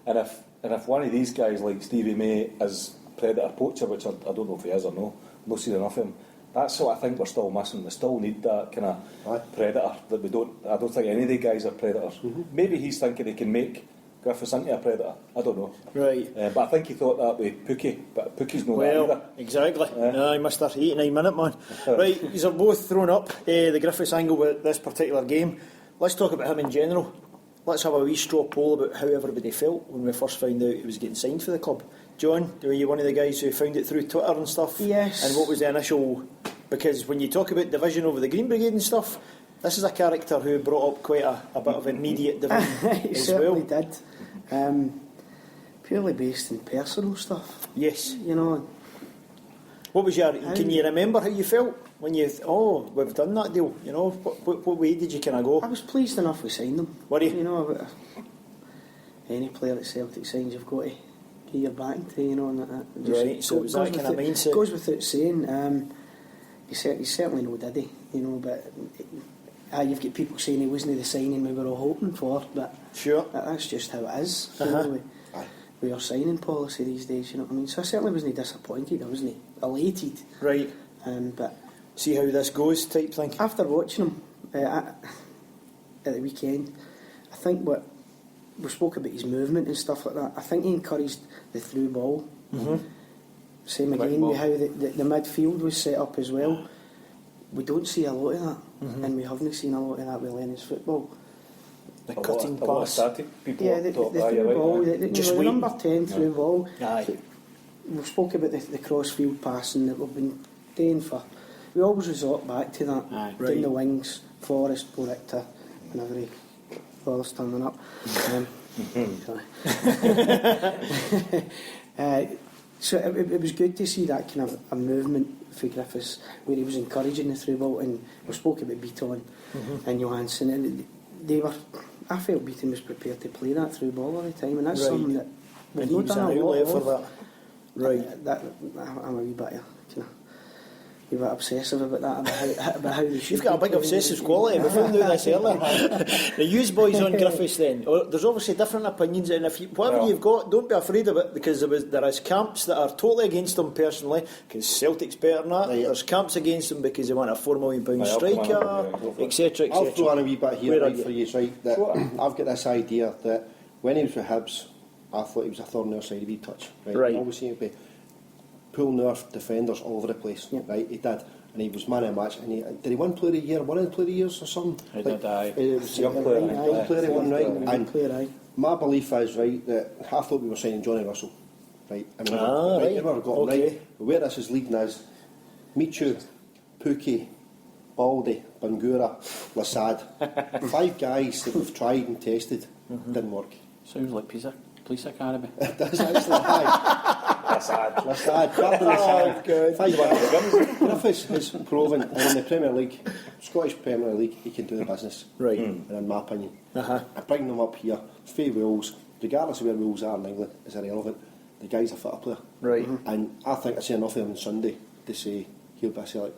And if one of these guys like Stevie May is predator poacher, which I don't know if he is or no, I'm not seen enough of him. That's what I think we're still missing. We still need that kind of predator that we don't. I don't think any of the guys are predators. Maybe he's thinking he can make Griffiths into a predator. I don't know. Right. But I think he thought that with Pookie, but Pookie's not Well, that either. exactly. Aye, Mr. 89-minute man. Right, these are both thrown up the Griffiths angle with this particular game. Let's talk about him in general. Let's have a wee straw poll about how everybody felt when we first found out he was getting signed for the club. John, were you one of the guys who found it through Twitter and stuff? Yes. And what was the initial... Because when you talk about division over the Green Brigade and stuff, this is a character who brought up quite a bit of immediate division He as certainly well. did. Purely based in personal stuff. Yes. You know, What was your... Can you remember how you felt when you... we've done that deal. You know, what way did you kind of go? I was pleased enough we signed him. Were you? You know, any player that Celtic signs, you've got to get your back to, you know, and that. Just Right, so it was that kind of mindset. Goes without saying. He's certainly no daddy, you know, but you've got people saying he wasn't the signing we were all hoping for, but Sure. that's just how it is. You know, with our signing policy these days, you know what I mean? So I certainly wasn't disappointed, I wasn't elated. Right. But See how this goes type thing. after watching him at the weekend, I think what we spoke about his movement and stuff like that. I think he encouraged the through ball. Same again with how the midfield was set up as well. We don't see a lot of that, and we haven't seen a lot of that with Lennon's football. The cutting A lot of pass. static people Yeah, the thought, through you're right, ball, yeah. Just the waiting. number 10 through ball. Aye. We spoke about the cross-field passing that we've been doing for... We always resort back to that. Aye. Down Right. the wings, Forrest, Boricta, whenever he Forrest turning up. Sorry. So it was good to see that kind of a movement for Griffiths where he was encouraging the through ball, and we spoke about Beaton and Johansson, and I felt Beaton was prepared to play that through ball all the time, and that's Right. something that we've And he not was done an a lot outlet for of. that. Right. I'm a wee bit obsessive about that, about how they should. You've got a big be playing. obsessive quality. We found out this earlier. The use boys on Griffiths then. There's obviously different opinions, and if whatever you've got, don't be afraid of it, because there is camps that are totally against them personally, because Celtic's better than that. Right. There's camps against them because they want a £4 million Right, I'll come striker, on, go for it. etc. I'll throw in a wee bit here Where are right you? for you, right? That I've got this idea that when he was with Hibs, I thought he was a third on the outside of touch. Right. I always seemed to be pulling our defenders all over the place. Yep. Right, he did. And he was man of the match. And did he win Player of the Year? One of the Player of the Years or something? He did, aye. It was Young player, I think. Young player, he won, right? Young player, aye. My belief is, right, that I thought we were signing Johnny Russell. Right? I mean, right. never got him Okay. right. But where this is leading is Michu, Pookie, Baldy, Bangura, Lasad. 5 guys that we've tried and tested, didn't work. Sounds like police academy. It does actually, aye. Lasad, Captain Lasad. good. 5 guys. Griffiths has proven, and in the Premier League, Scottish Premier League, he can do the business. Right. And in my opinion. Uh-huh. I bring them up here, Faye Wills, regardless of where Wills are in England, is irrelevant. The guy's a fitter player. Right. And I think I see enough of him on Sunday to say he'll be a Celtic.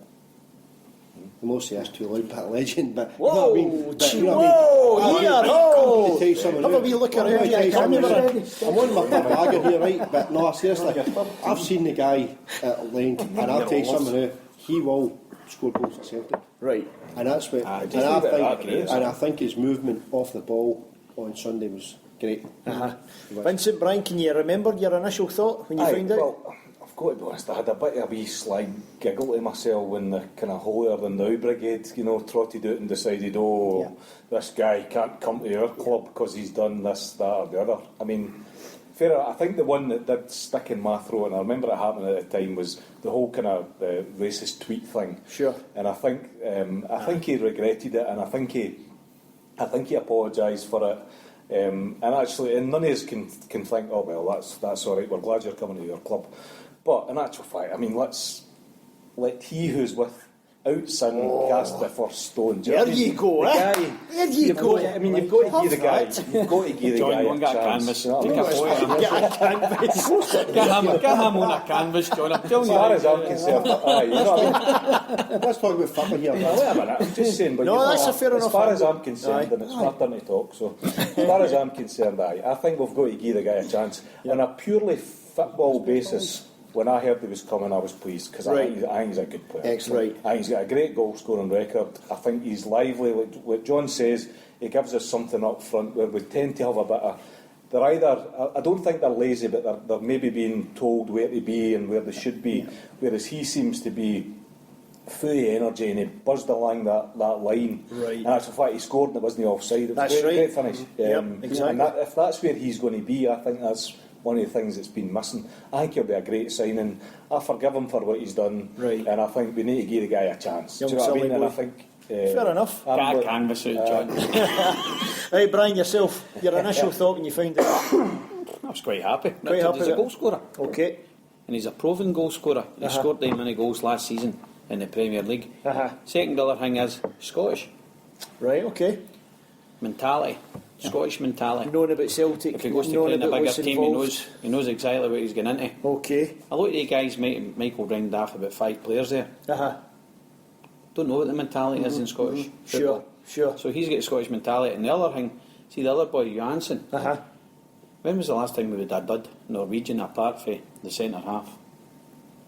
The most he is too loud, but a legend. But you know what I mean? But, you know what I mean? Whoa, here, I'm oh! going to tell you something Have now. a wee look I'm around going to tell you your something camera. now. I'm on my bagger here, right? But no, seriously, I've seen the guy at length, and I'll tell you something now. He will score goals for Celtic. Right. And that's what, Just and leave it at that, Grace. I think his movement off the ball on Sunday was great. Uh-huh. Vincent, Brian, can you remember your initial thought when you found out? Well, I've got to be honest, I had a bit of a wee sly giggle to myself when the kind of holier than thou brigade, trotted out and decided, this guy can't come to our club because he's done this, that or the other. I mean, fair, I think the one that did stick in my throat, and I remember it happening at the time, was the whole kind of racist tweet thing. Sure. And I think he regretted it, and I think he apologised for it. And none of us can think, oh well, that's all right. We're glad you're coming to your club. But in actual fact, I mean, let he who's with out sin, cast before stone. There you go, the eh? guy, There you you've go. Got to, I mean, you've got to give the guy. You've got to give the John, guy go and a get a chance. canvas. You know what I Take mean? a photo. Get a canvas. Get him on a canvas, John. I'm telling As you. far as I'm concerned, aye, you know what I mean? Let's talk about football here. Now, wait a minute, I'm just saying. But No, you know, that's a fair as enough far as angle. I'm concerned, Aye. and it's my turn to talk, so as far as I'm concerned, I think we've got to give the guy a chance. On a purely football basis, when I heard he was coming, I was pleased, because Right. I think he's a good player. Excellent. I think he's got a great goal scoring record. I think he's lively. Like what John says, he gives us something up front where we tend to have a bit of. They're either, I don't think they're lazy, but they're maybe being told where to be and where they should be, whereas he seems to be full of energy and he buzzed along that line. Right. And that's the fact he scored and it wasn't offside. It was That's a great, right. great finish. Yep, exactly. And if that's where he's going to be, I think that's one of the things that's been missing. I think he'll be a great signing. I forgive him for what he's done. Right. And I think we need to give the guy a chance. Young Do you know what I mean? silly And I boy. think... Fair enough. I'm Get a with- canvas out, John. Hey, Brian, yourself, your initial thought when you found it. I was quite happy. Quite Richard happy is with a it. goal scorer. Okay. And he's a proven goal scorer. He scored that many goals last season in the Premier League. Second other thing is Scottish Right, okay. mentality. Scottish mentality. Knowing about Celtic, If he goes to knowing play in a about bigger what's team, involved. he knows exactly what he's going into. Okay. A lot of the guys, Michael round off about 5 players there. Don't know what the mentality is in Scottish football. Sure. So he's got a Scottish mentality. And the other thing, see the other boy, Johnstone. When was the last time we would have done Norwegian apart from the centre half?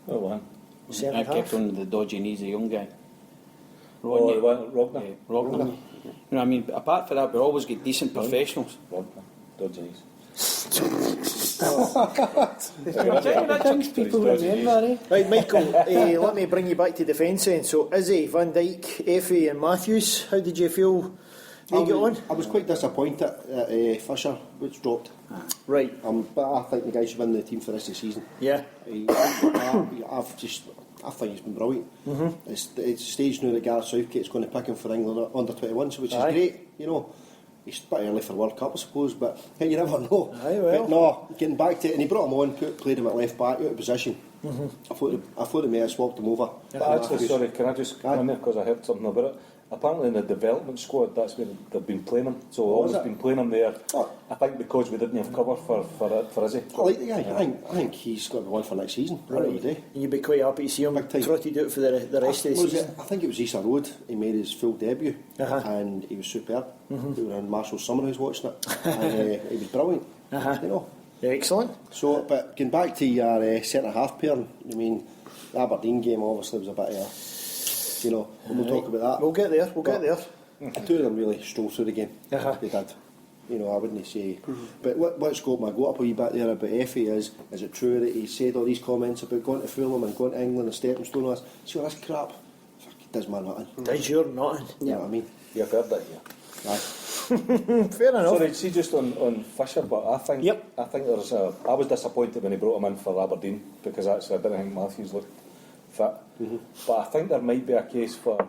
Oh, one. Centre I kept half. on the dodgy knees, a young guy. Oh, the one, Rogner. Yeah, Rogner. You know what I mean? Apart from that, we always get decent professionals. Rogner. Dodges. People remember, eh? Right, Michael, let me bring you back to defence then. So, Izzy, Van Dijk, Effie and Matthews, how did you feel they got on? I was quite disappointed that Fisher was dropped. Right. But I think the guy should win the team for the rest of the season. Yeah. I think he's been brilliant. It's a stage now that Gareth Southgate's going to pick him for England under 21, which is Aye. great. You know, he's a bit early for World Cup, I suppose, but hey, you never know. Aye, well. But no, getting back to it, and he brought him on, played him at left back, out of position. I thought he may have swapped him over. But actually, sorry, can I just come in there because I heard something about it? Apparently in the development squad, that's where they've been playing him. So Oh, always is it? been playing him there. Oh. I think because we didn't have cover for Izzy. I like the guy. I think he's got to be one for next season. Right. Right. And you'd be quite happy to see him Big time. trotted out for the rest of the season. I think it was Easter Road. He made his full debut, and he was superb. We were in Marshall's Summerhouse watching it, and he was brilliant. You know. Excellent. So, but going back to your centre half pair, I mean, the Aberdeen game obviously was a bit of, you know, we'll talk about that. We'll get there. We'll get there. The two of them really strolled through the game. They did. You know, I wouldn't say. But what's got my goat up a wee bit there about Effie is it true that he said all these comments about going to Fulham and going to England and stepping stone and all this? See all this crap? Fuck, it does man nothing. Does your nothing. You know what I mean? You've heard that, yeah. Aye. Fair enough. Sorry, see just on Fisher, but I think there's I was disappointed when he brought him in for Aberdeen because actually I didn't think Matthews looked fit. But I think there might be a case for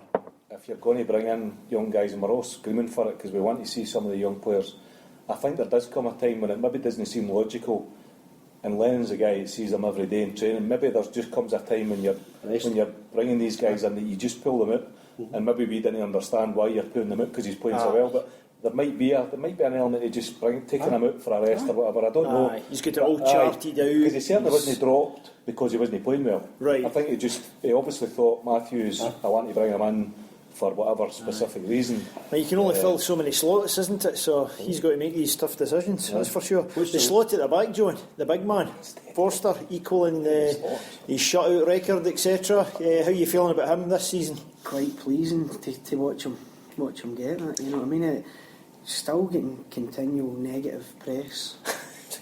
if you're going to bring in young guys, and we're all screaming for it because we want to see some of the young players. I think there does come a time when it maybe doesn't seem logical. And Lennon's a guy that sees them every day in training. Maybe there just comes a time when you're bringing these guys in that you just pull them out, and maybe we didn't understand why you're pulling them out because he's playing so well. But there might be an element of just taking him out for a rest or whatever. I don't know. He's got it all charted out. Because he certainly wasn't dropped because he wasn't playing well. Right. I think he obviously thought Matthews. I want to bring him in for whatever specific reason. Well, you can only fill so many slots, isn't it? So he's got to make these tough decisions, that's for sure. The slot at the back, John, the big man, Forster, equaling his shutout record, etc. How are you feeling about him this season? Quite pleasing to watch him get that. You know what I mean? Still getting continual negative press.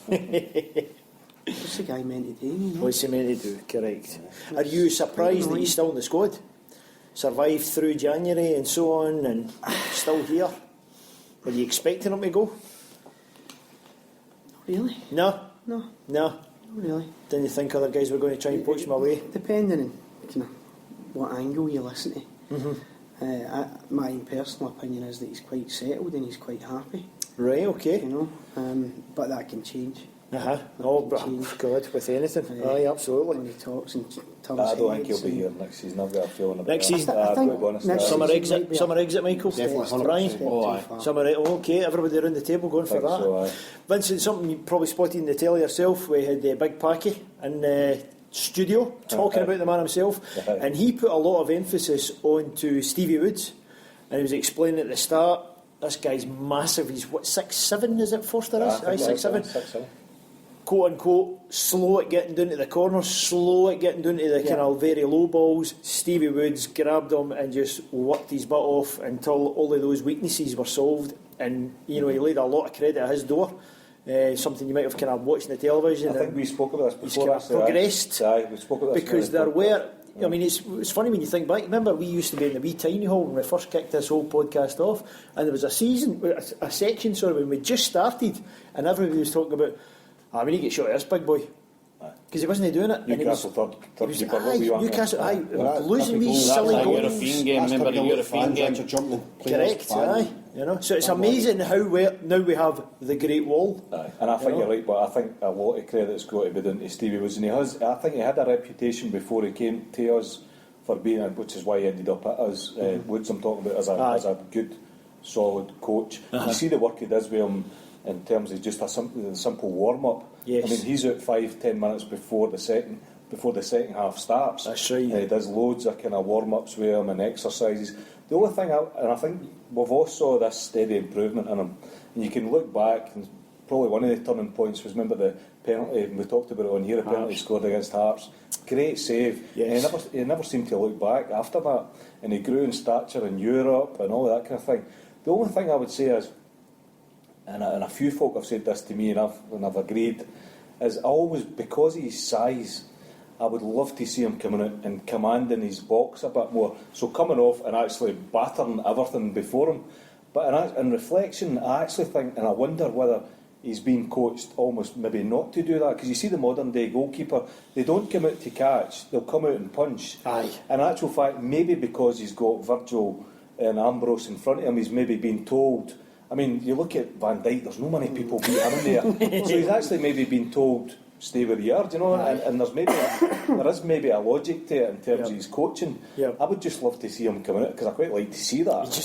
What's the guy meant to do? You know? What's he meant to do? Correct. Are you surprised that he's still in the squad? Survived through January and so on, and still here? Were you expecting him to go? Not really. No. No. Not really. Didn't you think other guys were going to try and poach him away? Depending on kind of what angle you listen to. My personal opinion is that he's quite settled and he's quite happy. Right, okay. You know, but that can change. Oh, but God, with anything. Aye, absolutely. When he talks and turns I don't think heads he'll be and- here next season. I've got a feeling about Next that. season? I think to be honest, next Summer season exit, might be summer exit, Michael. Definitely, Brian. 100%. Oh, aye. Summer exit. Okay, everybody around the table going for think that. so, aye. Vincent, something you probably spotted in the telly yourself. We had Big Packy in the studio talking about the man himself, and he put a lot of emphasis onto Stevie Woods, and he was explaining at the start. This guy's massive. He's what, 6'7", is it, Forster is? Aye, 6'7". 6'7". Quote unquote, slow at getting down to the corners, slow at getting down to the kind of very low balls. Stevie Woods grabbed him and just worked his butt off until all of those weaknesses were solved. And he laid a lot of credit at his door. Something you might have kind of watched on the television. I think we spoke about this He's before. kind of progressed. Aye, we spoke about this because very there were. I mean, it's funny when you think back. Remember, we used to be in the wee tiny hall when we first kicked this whole podcast off, and there was a section, when we just started, and everybody was talking about, we need to get shot of this big boy. Because he wasn't doing it. Newcastle third keeper, what we want. Newcastle, losing Typical. these silly That's a goals. European game, remember the European game? Correct, So it's amazing how now we have the Great Wall. Aye. And I think you're right, but I think a lot of credit's got to be down to Stevie Woods, and I think he had a reputation before he came to us for being, which is why he ended up at us. Woods, I'm talking about as a good, solid coach. You see the work he does with him in terms of just a simple warm up. Yes. I mean, he's out 5-10 minutes before the second half starts. That's right. And he does loads of kind of warm ups with him and exercises. The only thing, I think we've all saw this steady improvement in him, and you can look back, and probably one of the turning points was, remember the penalty, and we talked about it on here, the penalty scored against Hearts. Great save. Yes. And he never seemed to look back after that, and he grew in stature in Europe and all that kind of thing. The only thing I would say is, and a few folk have said this to me and I've agreed, is always, because of his size, I would love to see him coming out and commanding his box a bit more. So coming off and actually battering everything before him. But in reflection, I actually think, and I wonder whether he's been coached almost maybe not to do that, because you see the modern day goalkeeper, they don't come out to catch, they'll come out and punch. Aye. In actual fact, maybe because he's got Virgil and Ambrose in front of him, he's maybe been told. I mean, you look at Van Dijk, there's no many people beat him in there. So he's actually maybe been told, stay where you are, do you know? And there is maybe a logic to it in terms of his coaching. Yep. I would just love to see him coming out, because I quite like to see that.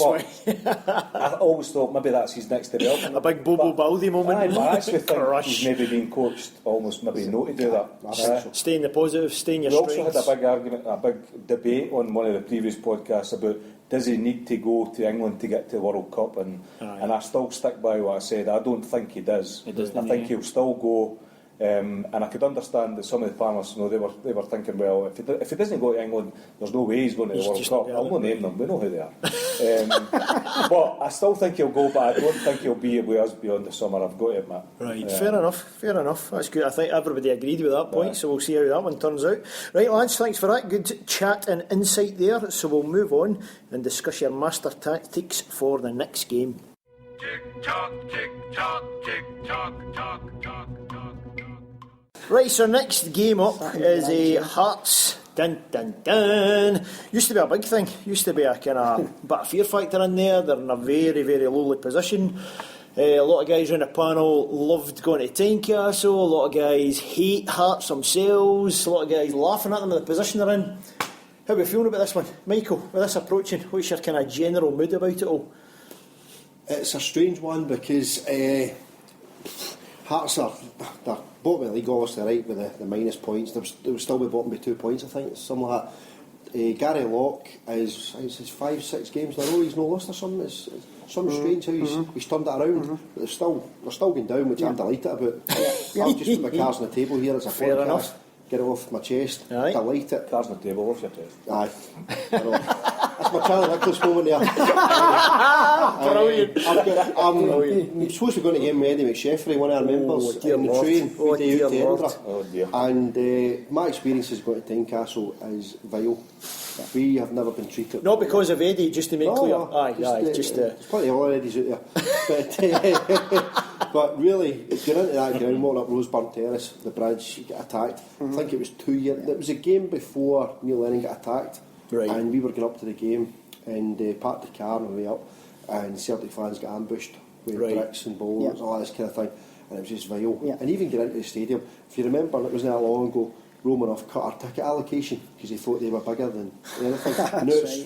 But I always thought maybe that's his next development. A big Bobo Baldi moment. But I actually think Crush. he's maybe been coached almost maybe not to do that. Stay in the positive, stay in your We also strengths. had a big argument, a big debate on one of the previous podcasts about, does he need to go to England to get to the World Cup? And I still stick by what I said. I don't think he does. I think he'll still go. And I could understand that some of the panellists, they were thinking, well, if he doesn't go to England, there's no way he's going to the World Cup. I'll not name them, we know who they are. But I still think he'll go, but I don't think he'll be with us beyond the summer, I've got to admit. Right, fair enough. That's good. I think everybody agreed with that point, so we'll see how that one turns out. Right, lads, thanks for that. Good chat and insight there. So we'll move on and discuss your master tactics for the next game. Tick tock, tick tock, tick tock, tock, tock, tock. Right, so next game up is a Hearts. Dun dun dun. Used to be a big thing. Used to be a kind of bit of fear factor in there. They're in a very, very lowly position. A lot of guys around the panel loved going to Tynecastle. A lot of guys hate Hearts themselves. A lot of guys laughing at them in the position they're in. How are we feeling about this one, Michael? With this approaching, what's your kind of general mood about it all? It's a strange one because Hearts are they're bottom of the league, obviously, right, with the minus points. They will still be bottom by 2 points, I think, something like that. Gary Locke is 5-6 games in a row he's no lost or something. It's something strange how he's turned it around. But they're still going down, which I'm delighted about. I'll just put my cards on the table here as a Fair podcast. enough. Get it off my chest. Aye. Delighted. Cards on the table, off your chest. Aye. I know. That's my Charlie Nicholas moment there. Brilliant. I'm supposed to be going to game with Eddie McSheffrey, one of our members, dear in the Lord. train. Oh, We day out to dear Lord. Edinburgh. Oh dear. And my experiences going to Tynecastle is vile. We have never been treated. Not because of Eddie, just to make clear. There's plenty of already out there. But really, going into that ground, walking up Roseburn Terrace, the bridge, you get attacked. I think it was 2 years. It was a game before Neil Lennon got attacked. Right. And we were going up to the game and parked the car on the way up, and Celtic fans got ambushed with bricks and balls and all this kind of thing. and it was just vile. Yeah. And even getting into the stadium, if you remember, it wasn't that long ago, Romanoff cut our ticket allocation because he thought they were bigger than anything.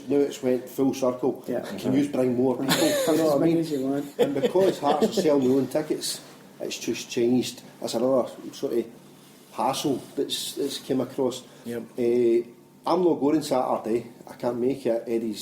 now it's went full circle. Yeah. Can you bring more people? You know what I mean? And because Hearts are selling their own tickets, it's just changed. That's another sort of hassle that's came across. Yep. I'm not going Saturday. I can't make it.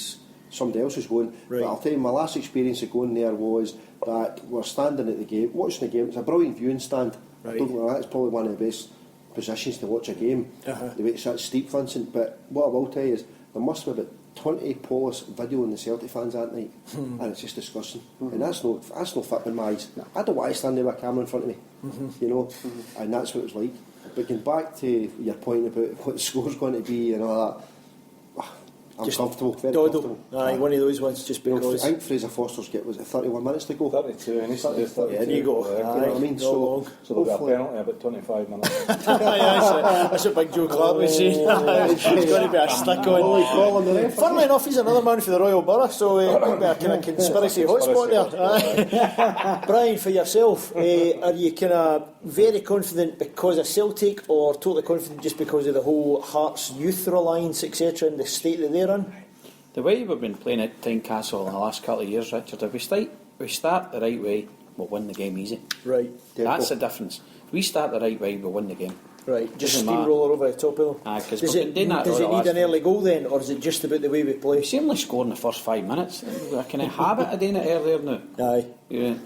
Somebody else is going. Right. But I'll tell you, my last experience of going there was that we're standing at the game, watching the game. It's a brilliant viewing stand. Right. Don't know, that's probably one of the best positions to watch a game. The way it's that steep, Vincent. But what I will tell you is there must be about 20 Polish video in the Celtic fans that night, and it's just disgusting. And that's no fit in my eyes. I don't want to stand there with a camera in front of me, you know. And that's what it was like. But getting back to your point about what the score's going to be and all that, I'm Just comfortable, very Doddle. comfortable. Aye, one of those ones just You know, because. I think Fraser Forster's get, was it 31 minutes to go? 32, and he's to do 32. Yeah, there you go. You know what I mean? Not long. So there'll be a hopefully- penalty about 25 minutes. That's a big Joe Clark was saying. There's going to be a stick on. Funnily enough, he's another man for the Royal Borough, so it might be a kind of conspiracy hotspot there. Aye. Brian, for yourself, are you kind of very confident because of Celtic, or totally confident just because of the whole Hearts Youth Alliance, etc., and the state that they're in? The way we've been playing at Tynecastle in the last couple of years, Richard, if we start the right way, we'll win the game easy. Right. That's the difference. If we start the right way, we'll win the game. Right, just Doesn't matter. steamroller over the top of them. Aye, 'cause Does we've it, been doing that does over it the need last an early goal then, or is it just about the way we play? We seem like scoring the first 5 minutes. I kind of habit of doing it earlier now. Aye.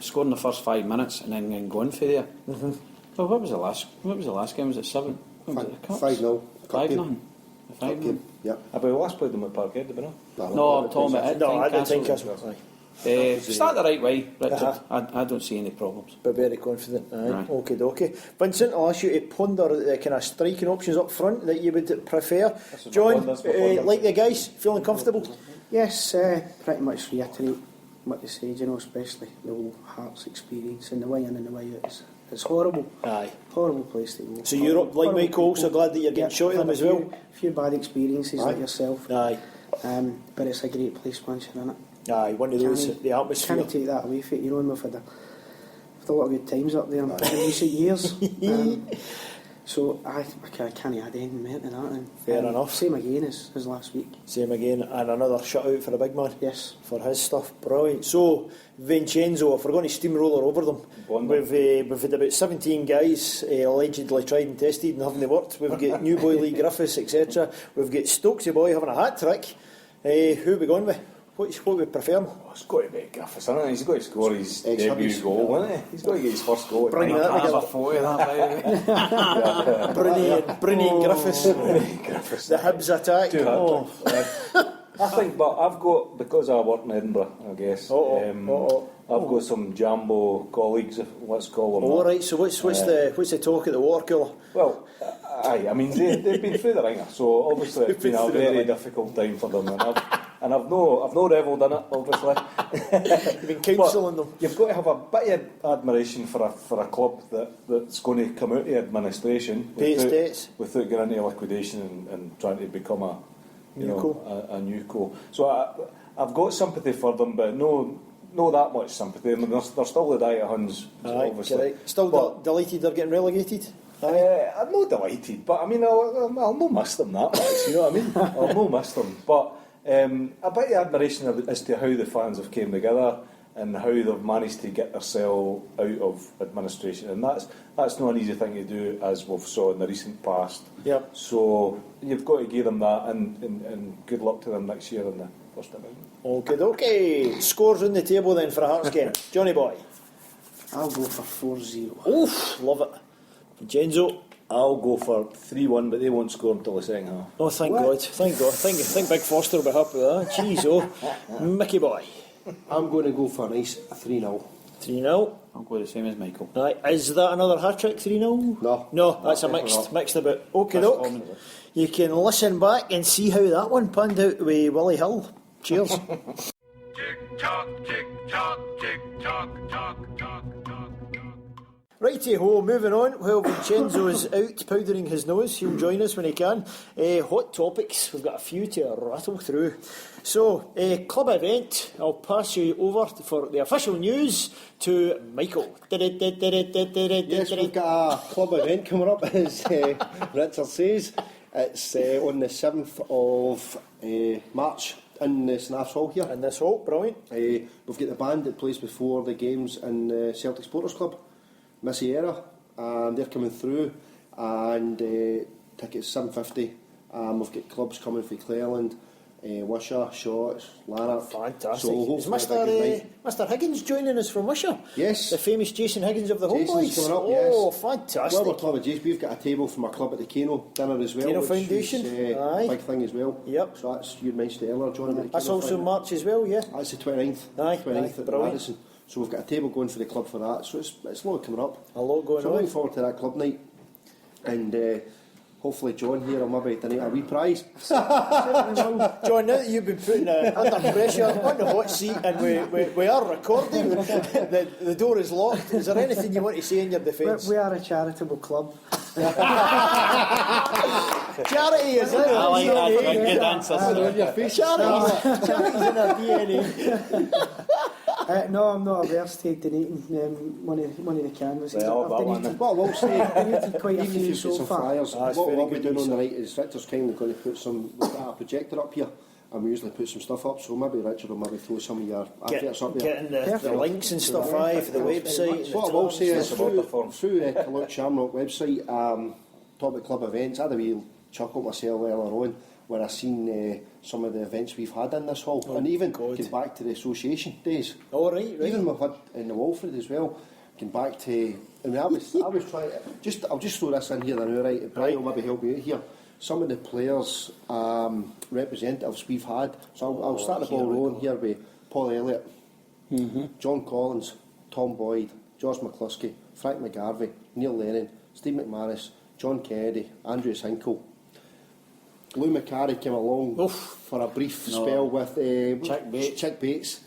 Scoring the first 5 minutes and then going for there. Well, what was the last game? Was it 7? What was it, the Cups? 5-0. 5-0. 5-0. Yeah. But we last played them at Parkhead, did we not? No, I'm talking about it. No, I don't think Tynecastle. that's right. Start the right way, Richard. Uh-huh. I don't see any problems. But very confident. Aye. Right. Okay. Vincent, I'll ask you to ponder the kind of striking options up front that you would prefer. John, like the guys, feeling comfortable? Yes, pretty much reiterate what they say, you know, especially the whole Hearts experience and the way in and the way out. It's horrible. Aye. Horrible place to go. So you're up, like Mike, also glad that you're getting shot at them as well? A few bad experiences like yourself. Aye. But it's a great place once you're in it. Aye, one of those, the atmosphere. Can't take that away from it, you know, and we've had a lot of good times up there in recent years. So I can't add anything more to that. And, Fair enough. Same again as last week. Same again, and another shutout for the big man. Yes. For his stuff, brilliant. So, Vincenzo, if we're going to steamroller over them, we've had about 17 guys allegedly tried and tested and haven't they worked. We've got New Boy Lee Griffiths, etc. We've got Stokesy Boy having a hat trick. Who are we going with? What we prefer? It's got to be Griffiths, isn't it? He's got to score his debut Ex-Hibbies. goal, isn't he? He's got to get his first goal. Bring that I have together. a photo of that, by the way. Bruni and Griffiths. The Hibs attack. Two hat-tricks. I think, but I've got, because I work in Edinburgh, I guess, I've got some Jambo colleagues, let's call them. All right. So what's the talk at the water cooler? Well, aye, I mean they've been through the ringer, so obviously it's been a very difficult time for them, and I've no revelled in it, obviously. You've been counselling them. You've got to have a bit of admiration for a club that's going to come out of administration without getting into liquidation and trying to become a new co. So I've got sympathy for them, but no that much sympathy. I mean, they're still the Diet Huns, obviously. Right. Still delighted they're getting relegated? I'm not delighted, but I mean, I'll not miss them that much, you know what I mean? I'll not miss them, but a bit of admiration as to how the fans have came together and how they've managed to get themselves out of administration, and that's not an easy thing to do, as we've saw in the recent past. Yep. So you've got to give them that, and good luck to them next year in the first division. Okay. Scores on the table then for a Hearts game. Johnny Boy. I'll go for 4-0. Oof, love it. Vincenzo. I'll go for 3-1, but they won't score until the second half. Oh, thank God. Think Big Foster will be happy with that. Jeez, Mickey Boy. I'm going to go for a nice 3-0. 3-0. I'll go the same as Michael. Right, is that another hat-trick, 3-0? No. That's a mixed a bit. Okay, doc. You can listen back and see how that one panned out with Willie Hill. Cheers. Tick tock, tick tock, tick tock, tock, tock, tock, tock. Righty-ho, moving on. While Vincenzo's out powdering his nose, he'll join us when he can. Hot topics, we've got a few to rattle through. So, club event, I'll pass you over for the official news to Michael. Yes, we've got a club event coming up, as Richard says. It's on the 7th of March in the Snaffs Hall here. In this hall, brilliant. We've got the band that plays before the games in the Celtic Supporters Club, Missy Era, and they're coming through, and tickets $7.50. We've got clubs coming from Cleveland, Wishaw, Shorts, Lanark. Fantastic. So Is Mr. Higgins joining us from Wishaw? Yes. The famous Jason Higgins of the Jason's Homeboys. coming up, Oh, yes. fantastic. Well, we're Club of Jason. We've got a table from our club at the Kano dinner as well. Kano which Foundation. is, Aye. a big thing as well. Yep. So that's, you mentioned it earlier, John, about the That's Kano also thing. March as well, yeah? That's the 29th. Aye, 29th aye, at brilliant. Madison. So we've got a table going for the club for that. So it's a lot coming up. A lot going so I'm on. looking forward to that club night. And hopefully John here will maybe donate a wee prize. John, now that you've been put under pressure on the hot seat and we are recording, the door is locked. Is there anything you want to say in your defence? We are a charitable club. Charity is in it. I like that. Good answer. Charity's in our DNA. No, I'm not averse to donating one of the canvases. Well, I've that one, donated, What I will say, donated quite a even if few you've got so some far. flyers, That's what very we'll be good doing on news. the night is Victor's kindly going to put some, we've got a projector up here, and we usually put some stuff up, so maybe Richard will maybe throw some of your adverts up there. Getting the links and stuff, aye, for the website. and What I the will say is That's a water form. through the Kaluk Shamrock website, Topic Club events, I had a wee chuckle myself earlier on when I seen some of the events we've had in this hall, and even God. going back to the association days. All right, right. Even we've had in the Walford as well. Going back to, I mean, I was trying to I'll just throw this in here now, right? Brian will maybe help me out here. Some of the players, representatives we've had. So I'll start the ball rolling here with Paul Elliott, John Collins, Tom Boyd, Josh McCluskey, Frank McGarvey, Neil Lennon, Steve McManus, John Kennedy, Andrew Hinkle. Lou McCarry came along for a brief spell with Chick Bates.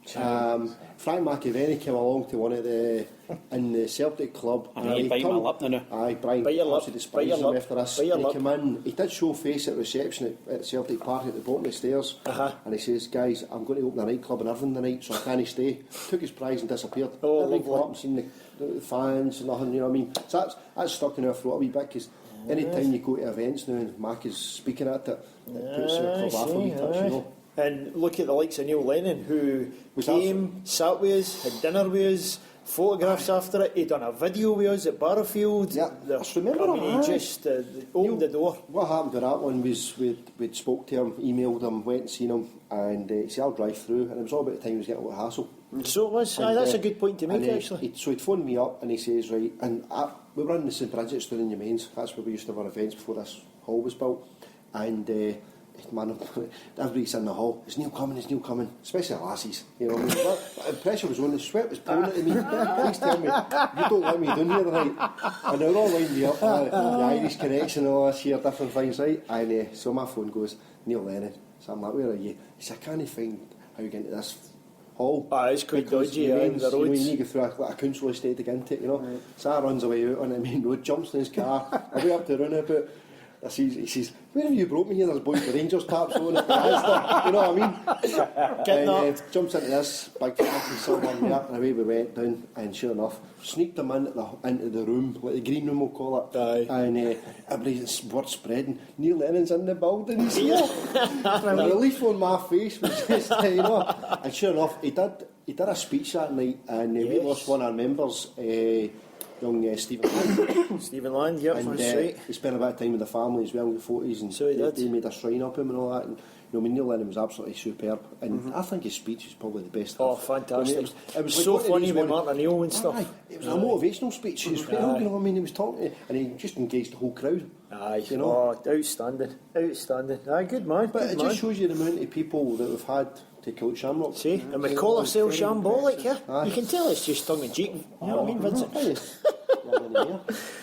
Frank McAvenny came along to one of the in the Celtic club. And he bite my lip now. Aye, Brian Bite your lip, absolutely bite your despised him lip, after this. bite your He lip. came in, he did show face at reception at Celtic Park at the bottom of the stairs, and he says, "Guys, I'm going to open a nightclub in Irvine tonight, so I can't stay." Took his prize and disappeared. Oh, Didn't go lovely. up and seen the fans and nothing, you know what I mean? So that's stuck in our throat a wee bit, because any time you go to events now and Mac is speaking at it, it puts your club off a wee touch, you know. And look at the likes of Neil Lennon, who Was came, sat with us, had dinner with us, photographs after it. He'd done a video with us at Barrowfield. Yeah, I just remember I mean, him, he aye. just opened the door. What happened to that one was we'd spoke to him, emailed him, went and seen him, and he said, "I'll drive through," and it was all about the time he was getting a lot of hassle. So it was. Aye, And, that's a good point to make, and, actually. So he'd phoned me up and he says, right, and we were in the St Bridget's down in Yemains. That's where we used to have our events before this hall was built. And man, everybody's in the hall. Is Neil coming? Is Neil coming? Especially the lassies. You know, the pressure was on. The sweat was pouring at me. Please tell me you don't let me down here tonight. And they were all lined me up. The Irish connection and all this here, different things, right? And so my phone goes, Neil Lennon. So I'm like, where are you? He said, I can't find how you get into this hall. It's quite Because dodgy, the the mains, you know, roads. you need to go through a council estate to get into it, you know. So I runs away out on the main road, jumps in his car, away up the roundabout. He says, where have you brought me here? There's a boy with Rangers taps on it. You know what I mean? Getting Jumps into this big fancy silver mirror, and away we went down, and sure enough, sneaked him into the room, like the green room we'll call it. Aye. And everybody's word spreading. Neil Lennon's in the building, he's here. The relief on my face was just, you know. And sure enough, he did a speech that night, and we Yes. lost one of our members, young Stephen Land. Stephen Land, yep, And that's right. he spent a bit of time with the family as well, with the photos, and So he did. they made a shrine up him and all that. And you know, I mean, Neil Lennon was absolutely superb, and I think his speech was probably the best. Oh, I've- fantastic. I mean, it was like So one of funny these with one- Martin O'Neill and stuff. Aye, it was a motivational speech as well, you know what I mean? He was talking, and he just engaged the whole crowd. Aye, you know. oh, outstanding. Aye, good man, But good it man. just shows you the amount of people that we've had to kill Shamrock. See, and we call ourselves shambolic, yeah? You can tell it's just tongue in cheek. You know what I mean, Vincent?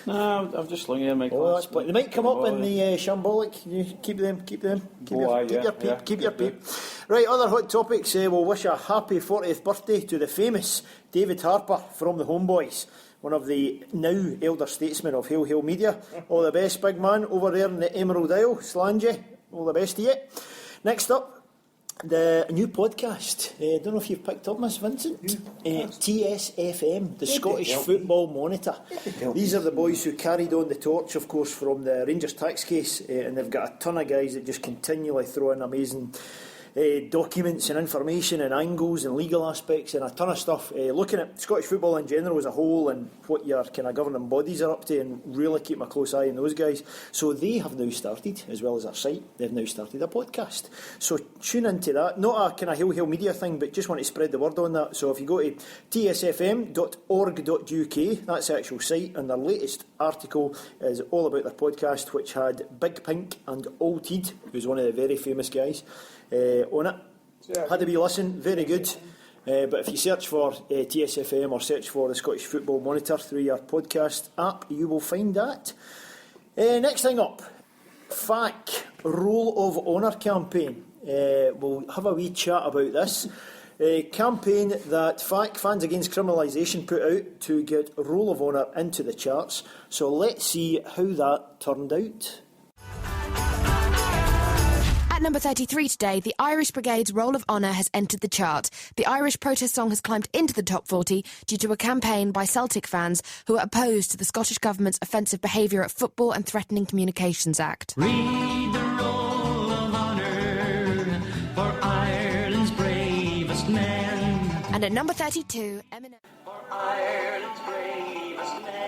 No, I'm just looking at my Oh, glass. that's plenty. They might come up in the shambolic. You keep them. Keep Oh, your peep. Keep your peep. Right, other hot topics. We'll wish a happy 40th birthday to the famous David Harper from the Homeboys. one of the now elder statesmen of Hail Hail Media. All the best, big man, over there in the Emerald Isle, Slangy. All the best to you. Next up, the new podcast. I don't know if you've picked up, Miss Vincent. TSFM, the Scottish Football Monitor. These are the boys who carried on the torch, of course, from the Rangers tax case, and they've got a ton of guys that just continually throw in amazing documents and information and angles and legal aspects and a ton of stuff, looking at Scottish football in general as a whole and what your kind of governing bodies are up to, and really keep a close eye on those guys. So they have now started, as well as our site, they've now started a podcast. So tune into that. Not a kind of Hail Media thing, but just want to spread the word on that. So if you go to tsfm.org.uk, that's the actual site, and their latest article is all about their podcast, which had Big Pink and Old Teed, who's one of the very famous guys, on it. Had a wee listen, very good. But if you search for TSFM or search for the Scottish Football Monitor through your podcast app, you will find that. Next thing up, FAC Roll of Honour campaign. We'll have a wee chat about this. A campaign that FAC, Fans Against Criminalisation, put out to get Roll of Honour into the charts. So let's see how that turned out. At number 33 today, the Irish Brigade's Roll of Honour has entered the chart. The Irish protest song has climbed into the top 40 due to a campaign by Celtic fans who are opposed to the Scottish Government's offensive behaviour at football and Threatening Communications Act. Read the Roll of Honour for Ireland's bravest men. And at number 32, Eminem. For Ireland's bravest men.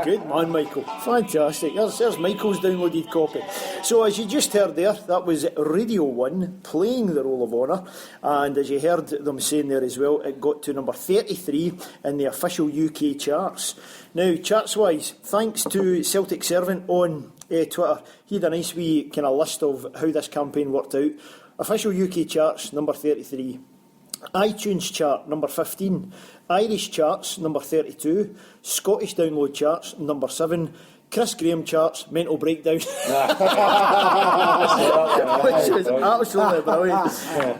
Good man, Michael. Fantastic. There's Michael's downloaded copy. So as you just heard there, that was Radio 1 playing the Roll of Honour, and as you heard them saying there as well, it got to number 33 in the official UK charts. Now, charts-wise, thanks to Celtic Servant on Twitter, he had a nice wee kind of list of how this campaign worked out. Official UK charts, number 33. iTunes chart, number 15. Irish charts, number 32. Scottish download charts, number 7. Chris Graham charts, Mental Breakdown. Which is absolutely brilliant.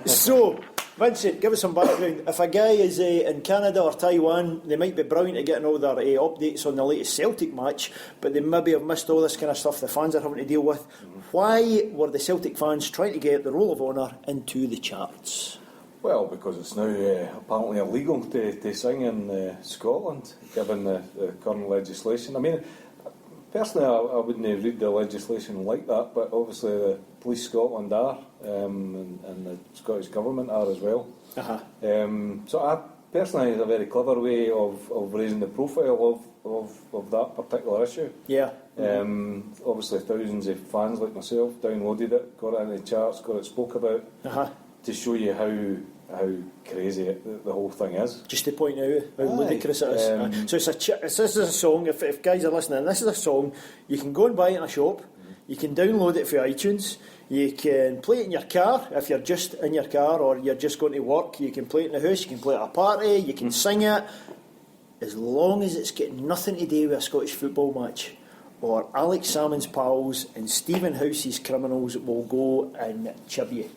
So, Vincent, give us some background. If a guy is in Canada or Taiwan, they might be brilliant at getting all their updates on the latest Celtic match, but they maybe have missed all this kind of stuff the fans are having to deal with. Why were the Celtic fans trying to get the Roll of Honour into the charts? Well, because it's now apparently illegal to sing in Scotland, given the current legislation. I mean, personally, I wouldn't read the legislation like that, but obviously the Police Scotland are, and the Scottish Government are as well. So I personally, it's a very clever way of raising the profile of that particular issue. Yeah. Obviously, thousands of fans like myself downloaded it, got it in the charts, got it spoke about. To show you how crazy the whole thing is. Just to point out how ludicrous it is. So this is a song, if guys are listening, this is a song, you can go and buy it in a shop, you can download it for iTunes, you can play it in your car, if you're just in your car or you're just going to work, you can play it in the house, you can play it at a party, you can sing it, as long as it's got nothing to do with a Scottish football match. Or Alex Salmon's pals and Stephen House's criminals will go and chib you.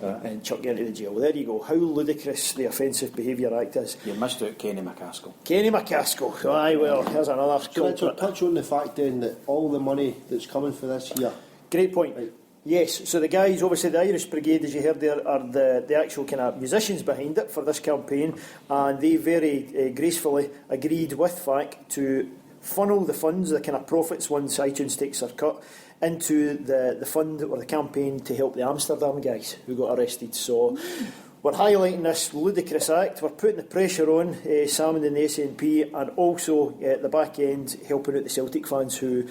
And chuck you into the jail. There you go. How ludicrous the Offensive Behaviour Act is. You missed out Kenny McCaskill. Kenny McCaskill. Aye, well, here's another culprit. Touch on the fact then that all the money that's coming for this year. Great point. Right. Yes, so the guys, obviously the Irish Brigade, as you heard there, are the actual kind of musicians behind it for this campaign, and they very gracefully agreed with FAC to funnel the funds, the kind of profits once iTunes takes their cut, into the fund or the campaign to help the Amsterdam guys who got arrested. So we're highlighting this ludicrous act, we're putting the pressure on Salmon and the SNP, and also at the back end helping out the Celtic fans who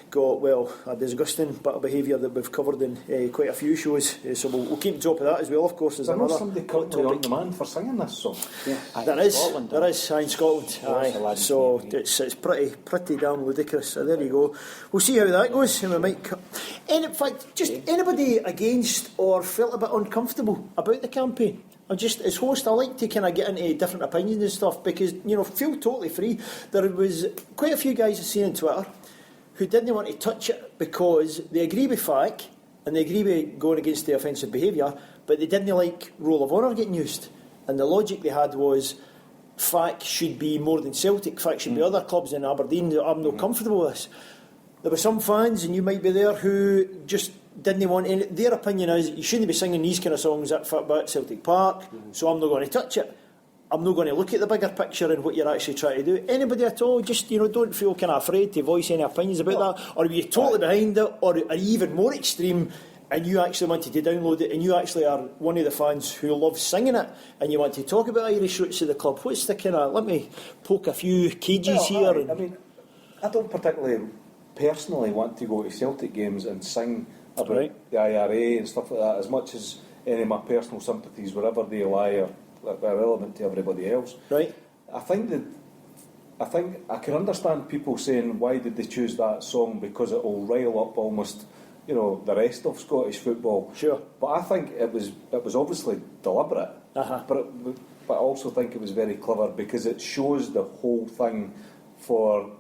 got, well, a disgusting bit of behaviour that we've covered in quite a few shows. So we'll keep on top of that as well, of course. There's another somebody currently on demand for singing this song. Yeah. There is in Scotland. Aye. So it's pretty damn ludicrous. So there you go. We'll see how that goes. And we might and in fact, just anybody against or felt a bit uncomfortable about the campaign. As host, I like to kind of get into different opinions and stuff, because, feel totally free. There was quite a few guys I've seen on Twitter who didn't want to touch it because they agree with FAC and they agree with going against the offensive behaviour, but they didn't like Roll of Honour getting used. And the logic they had was, FAC should be more than Celtic, FAC should be other clubs in Aberdeen. I'm not comfortable with this. There were some fans, and you might be there, who just didn't want any. Their opinion is you shouldn't be singing these kind of songs at Celtic Park, so I'm not going to touch it. I'm not going to look at the bigger picture and what you're actually trying to do. Anybody at all, just don't feel kind of afraid to voice any opinions about that, or are you totally behind it, or are you even more extreme and you actually wanted to download it, and you actually are one of the fans who loves singing it, and you want to talk about Irish roots of the club? What's the kind of? Let me poke a few cages here. I mean, I don't particularly personally want to go to Celtic games and sing about the IRA and stuff like that, as much as any of my personal sympathies, wherever they lie, are relevant to everybody else. Right. I think I can understand people saying, why did they choose that song, because it will rile up almost, the rest of Scottish football. Sure. But I think it was obviously deliberate. But I also think it was very clever, because it shows the whole thing for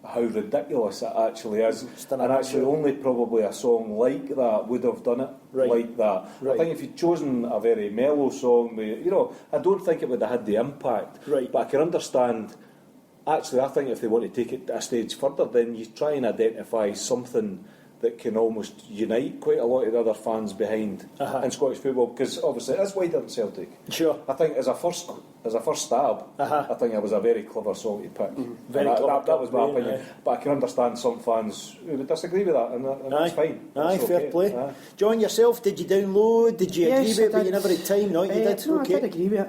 how ridiculous it actually is, and actually only probably a song like that would have done it like that. I think if you'd chosen a very mellow song, I don't think it would have had the impact. But I can understand. Actually, I think if they want to take it a stage further, then you try and identify something that can almost unite quite a lot of the other fans behind in Scottish football, because obviously it is wider than Celtic. Sure. I think as a first stab, I think it was a very clever song to pick. Very clever. That was my play, opinion. But I can understand some fans who would disagree with that, and that's fine. That's fair okay. play. John, yourself, did you download? Did you agree with it? But you never had time. No, you did. No, okay. I did agree with it.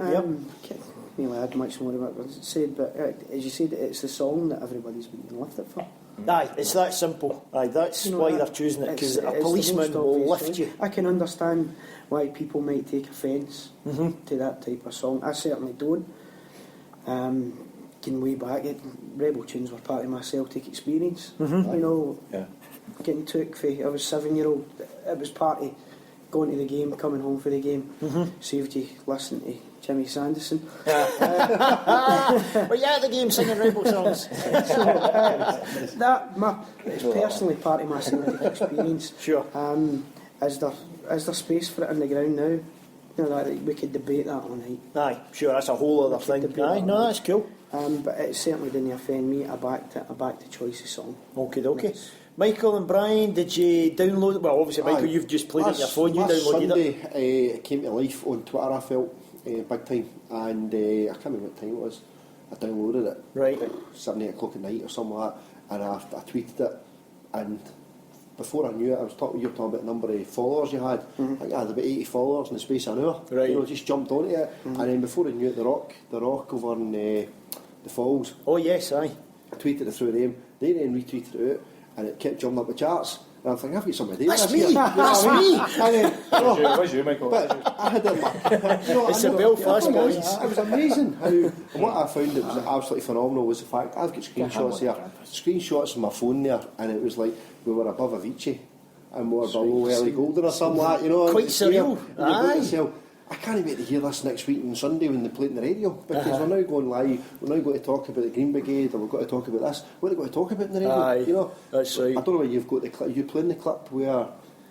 I had much more about what it said, but as you said, it's the song that everybody's been lifted for. Aye, it's that simple. Aye, that's why they're choosing it, because a policeman will lift you. I can understand why people might take offence to that type of song. I certainly don't. Getting way back, Rebel tunes were part of my Celtic experience. Getting took for, I was 7-year-old, it was part of going to the game, coming home for the game, saved you listening to Jimmy Sanderson. But yeah, the game singing Rebel songs. It's personally part of my Celtic experience. Sure. Is there space for it in the ground now? We could debate that all night. Aye, sure, that's a whole other thing. Aye, no, that's cool. But it certainly didn't offend me. I backed the choice of song. Okay. Michael and Brian, did you download it? Well, obviously, Michael, you've just played it on your phone. You downloaded Sunday, it. Came to life on Twitter, I felt, big time. And I can't remember what time it was. I downloaded it. Right. 7, 8 o'clock at night or something like that. And I tweeted it. And before I knew it, you were talking about the number of followers you had. I think I had about 80 followers in the space of an hour. Right. Just jumped onto it. And then before I knew it, the Rock over in the Falls. Oh, yes, aye. I tweeted it through them. They then retweeted it out. And it kept jumping up the charts. And I'm thinking, I've got somebody there. That's me! That's me! And then, Where's you, Michael? But I had it. It's a Belfast boys. It was amazing how. And what I found that was absolutely phenomenal was the fact I've got screenshots here. Screenshots on my phone there. And it was like we were above Avicii. And we were below Ellie Golden or something like that. Quite surreal. Aye. I can't wait to hear this next week on Sunday when they play it on the radio, because we're now going live. We're now going to talk about the Green Brigade, and we've got to talk about this. What are we going to talk about in the radio? Aye, that's right. I don't know whether you've got the clip. You playing the clip where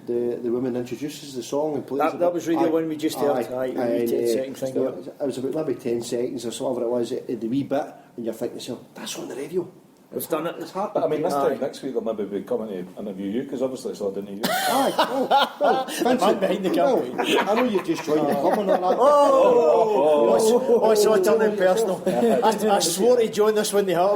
the woman introduces the song and plays that was really one we just heard. Aye, 10-second thing. It was about maybe 10 seconds or so, whatever it was, the wee bit, and you're thinking to yourself, that's on the radio. We've done it. It's happened. But I mean, this time next week they'll maybe be coming to interview you, because obviously it's all done to you. Aye, well, Man behind the camera. I know you've just joined the club and all that. So I turned it personal. I swore to join this when they have.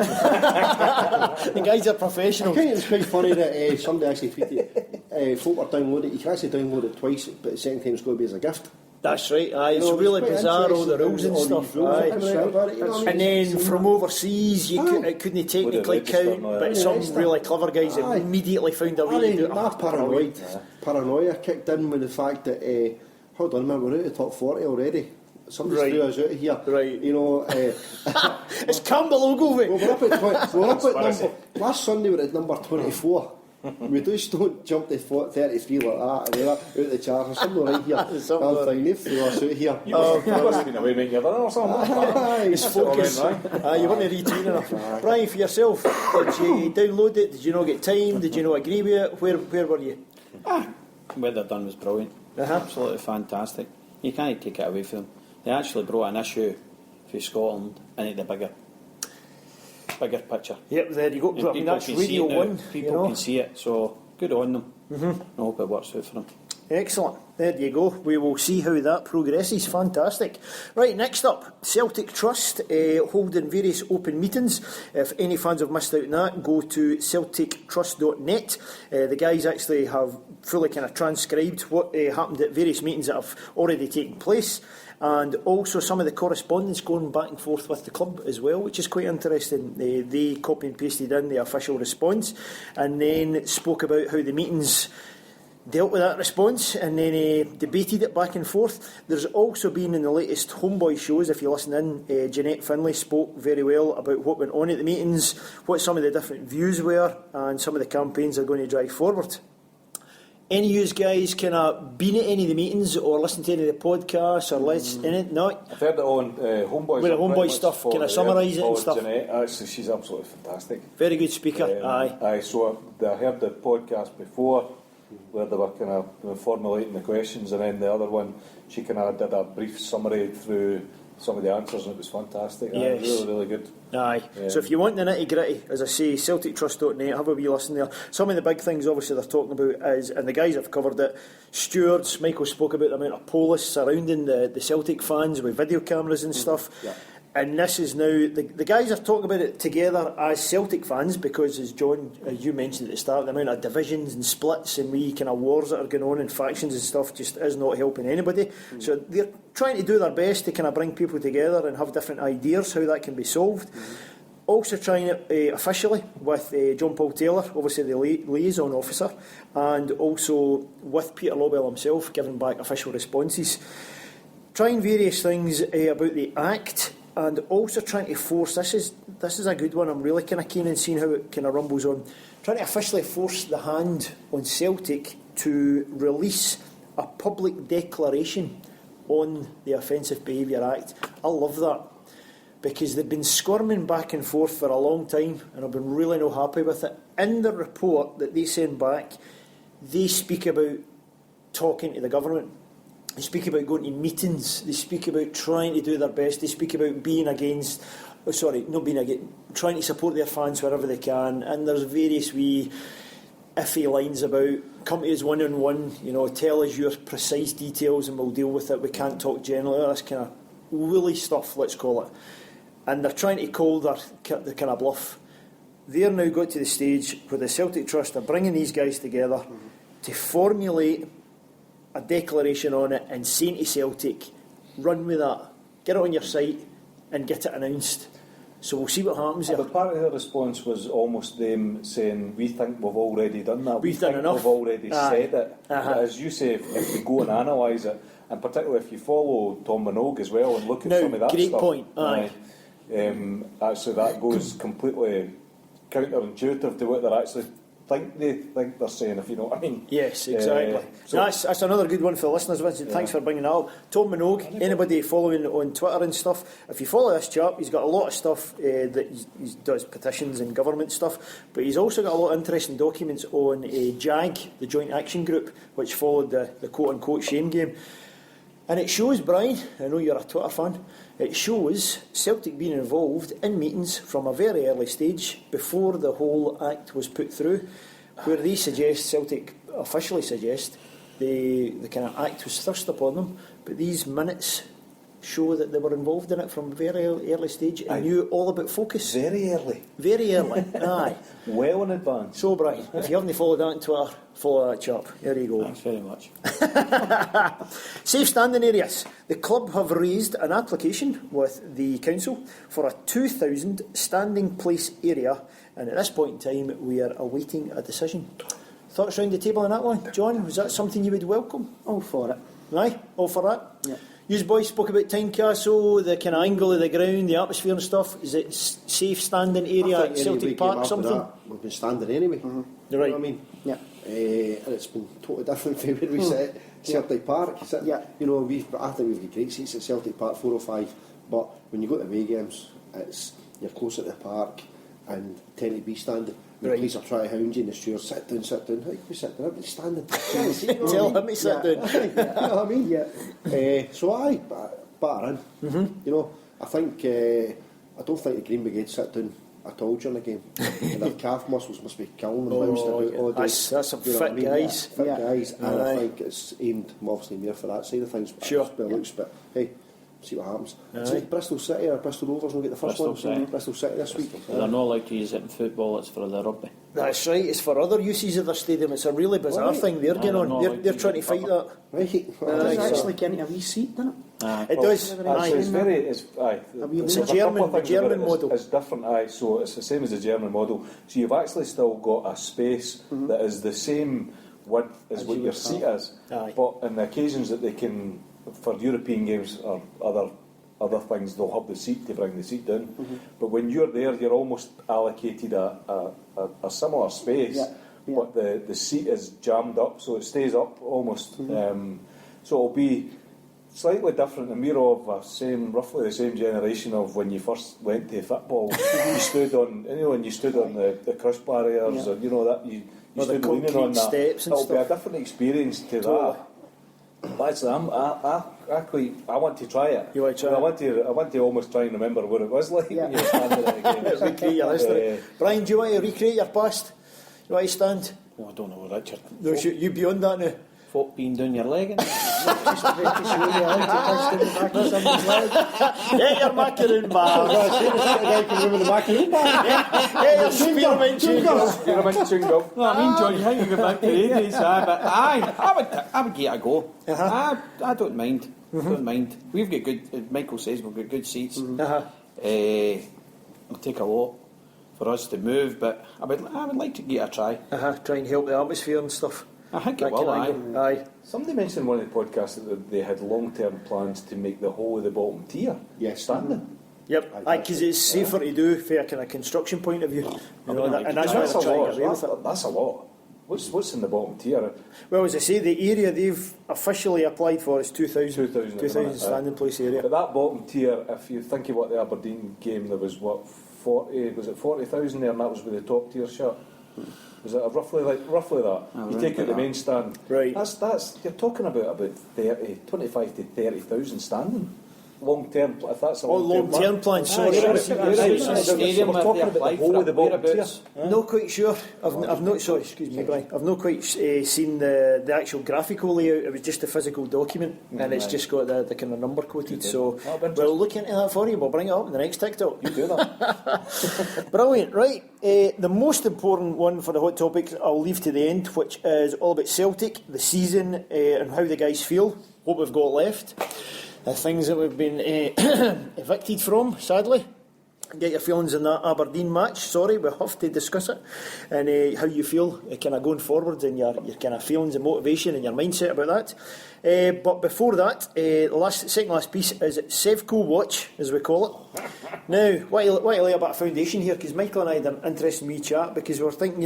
The guys are professionals. I think it's quite funny that somebody actually tweeted folk are downloading it. You can actually download it twice, but the second time it's going to be as a gift. That's right, aye. It's really bizarre, all the rules and stuff. Aye. And then from overseas, it couldn't technically count, but some really clever guys immediately found a way to do it. My paranoia kicked in with the fact that, hold on a minute, we're out of the top 40 already. Somebody threw us out of here. Right. It's Campbell logo, mate. We're up at number. Last Sunday we were at number 24. We just don't jump to 33 like that and out of the charts or something right here. I'm thinking they threw us out here. You must have been away making your dinner or something. It's focus. You want to retweet enough. Brian, for yourself, did you download it? Did you not get time? Did you not agree with it? Where were you? What they've done was brilliant. Absolutely fantastic. You can't take it away from them. They actually brought an issue for Scotland into the bigger picture. Yep, there you go. And I mean, that's people can see Radio it now. 1. People you know. can see it, so good on them. I hope it works out for them. Excellent. There you go. We will see how that progresses. Fantastic. Right, next up, Celtic Trust holding various open meetings. If any fans have missed out on that, go to celtictrust.net. The guys actually have fully kind of transcribed what happened at various meetings that have already taken place, and also some of the correspondence going back and forth with the club as well, which is quite interesting. They copy and pasted in the official response and then spoke about how the meetings dealt with that response and then debated it back and forth. There's also been in the latest Homeboy shows, if you listen in, Jeanette Finlay spoke very well about what went on at the meetings, what some of the different views were, and some of the campaigns they're going to drive forward. Any of you guys kind of been at any of the meetings or listened to any of the podcasts or listened in it? No? I've heard it on Homeboys. With the Homeboy stuff, can I summarise it and stuff? Jeanette, actually, she's absolutely fantastic. Very good speaker, aye. So I heard the podcast before where they were kind of formulating the questions, and then the other one, she kind of did a brief summary through some of the answers, and it was fantastic. Yes. Really, really good. Aye. So if you want the nitty gritty, as I say, CelticTrust.net, have a wee listen there. Some of the big things obviously they're talking about is, and the guys have covered it, stewards. Michael spoke about the amount of police surrounding the Celtic fans with video cameras and stuff. Yeah. And this is now, the guys are talking about it together as Celtic fans because, as John, as you mentioned at the start, the amount of divisions and splits and wee kind of wars that are going on and factions and stuff just is not helping anybody. So they're trying to do their best to kind of bring people together and have different ideas how that can be solved. Also trying it officially with John Paul Taylor, obviously the liaison officer, and also with Peter Lobell himself, giving back official responses. Trying various things about the Act, and also trying to force, this is a good one, I'm really kind of keen on seeing how it kind of rumbles on, trying to officially force the hand on Celtic to release a public declaration on the Offensive Behaviour Act. I love that, because they've been squirming back and forth for a long time, and I've been really not happy with it. In the report that they send back, they speak about talking to the government. They speak about going to meetings. They speak about trying to do their best. They speak about being against, trying to support their fans wherever they can. And there's various wee iffy lines about come to us one-on-one, tell us your precise details and we'll deal with it. We can't talk generally. That's kind of woolly stuff, let's call it. And they're trying to call the kind of bluff. They're now got to the stage where the Celtic Trust are bringing these guys together to formulate a declaration on it and saying to Celtic, run with that, get it on your site and get it announced. So we'll see what happens there. But part of their response was almost them saying, we think we've already done that. We've done enough. We've already said it. But as you say, if we go and analyse it, and particularly if you follow Tom Minogue as well and look at some of that great stuff. Point. Actually that goes completely counterintuitive to what they're actually think they're saying, if you know what I mean. Yes, exactly. That's another good one for the listeners, Vincent. Thanks for bringing that up. Tom Minogue, anybody following on Twitter and stuff, if you follow this chap, he's got a lot of stuff that he does petitions and government stuff, but he's also got a lot of interesting documents on JAG, the Joint Action Group, which followed the quote-unquote shame game. And it shows, Brian, I know you're a Twitter fan, it shows Celtic being involved in meetings from a very early stage before the whole Act was put through, where they suggest, Celtic officially suggest, the kind of Act was thrust upon them, but these minutes show that they were involved in it from a very early stage and knew all about focus. Very early. Very early, aye. Well in advance. So, Brian, if you haven't followed that on Twitter, follow that chap. There you go. Thanks very much. Safe standing areas. The club have raised an application with the council for a 2,000 standing place area, and at this point in time we are awaiting a decision. Thoughts round the table on that one? John, was that something you would welcome? All for it. Aye, all for that? Yeah. You boys spoke about Tynecastle, the kind of angle of the ground, the atmosphere and stuff. Is it safe standing area at Celtic Park, something? We've been standing anyway. You're right. You know what I mean? Yeah. And it's been totally different from where we sit. Celtic Park. Yeah. You know, I think we've got great seats at Celtic Park, 4 or 5. But when you go to away games, you're closer to the park and tend to be standing. The police are trying to hound you in the stewards, sit down. How can we sit down? Everybody's standing. Tell him to sit down. You know what I mean? Yeah. So batter in. You know, I think I don't think the Green Brigade sit down at all during the game. And their calf muscles must be killing them bouncing about all day. That's some fit guys. Fit guys, and I think it's aimed obviously more for that side of things. Sure. But hey, see what happens. See, Bristol City or Bristol Rovers will get the first one. Bristol City this week. They're not allowed to use it in football, it's for the rugby. That's right, it's for other uses of their stadium. It's a really bizarre thing they're going on. They're trying to fight that. Right. It does actually get into a wee seat, doesn't it? It does. It's a German model. It's different, so it's the same as the German model. So you've actually still got a space that is the same width as what your seat is. But on the occasions that they can, for European games or other things, they'll have the seat to bring the seat down. But when you're there, you're almost allocated a similar space, but the seat is jammed up, so it stays up almost. So it'll be slightly different, and we're of roughly the same generation of when you first went to football. You stood on, when you stood on the crush barriers, or that you stood leaning on that. Steps and It'll stuff. be a different experience to that. But actually, I want to try it. You want to try I want to almost try and remember what it was like when you were standing at the game. Recreate your history. Brian, do you want to recreate your past? You want to stand? Oh, I don't know, Richard. No, you beyond that now. Folk being down your leg. Get your macaroon bag. Get your spearmint chewing gum. No, I mean, John, how you go back to the 80s, but I would give it a go. I don't mind. Don't mind. We've got good, Michael says we've got good seats. It'll take a lot for us to move, but I would like to give it a try. Try and help the atmosphere and stuff. I think it will, aye. Somebody mentioned in one of the podcasts that they had long-term plans to make the whole of the bottom tier standing. Yep, because it's safer to do from a kind of construction point of view. And that's why That's they're a trying lot. to get away with it. That's a lot. What's in the bottom tier? Well, as I say, the area they've officially applied for is 2,000 2,000 standing place area. But that bottom tier, if you think of what the Aberdeen game, there was 40,000 there, and that was with the top tier shut. Was it roughly that? You take out the main stand. Right. That's you're talking about 25 to 30,000 standing. Long term, if that's a long-term plan. Sorry, We're talking about the whole of the bottom tier. Not quite sure. I've not. Sorry, excuse me, Brian. I've not quite seen the actual graphical layout. It was just a physical document, and it's just got the kind of number quoted. So we'll look into that for you. We'll bring it up in the next TikTok. You do that. Brilliant. Right. The most important one for the hot topics I'll leave to the end, which is all about Celtic, the season, and how the guys feel. What we've got left. The things that we've been evicted from, sadly. Get your feelings on that Aberdeen match. Sorry, we have to discuss it. And how you feel kind of going forward, and your kind of feelings and motivation and your mindset about that. But before that, the second last piece is SevcoWatch, as we call it. Now, why lay a bit of foundation here? Because Michael and I had an interesting wee chat, because we were thinking,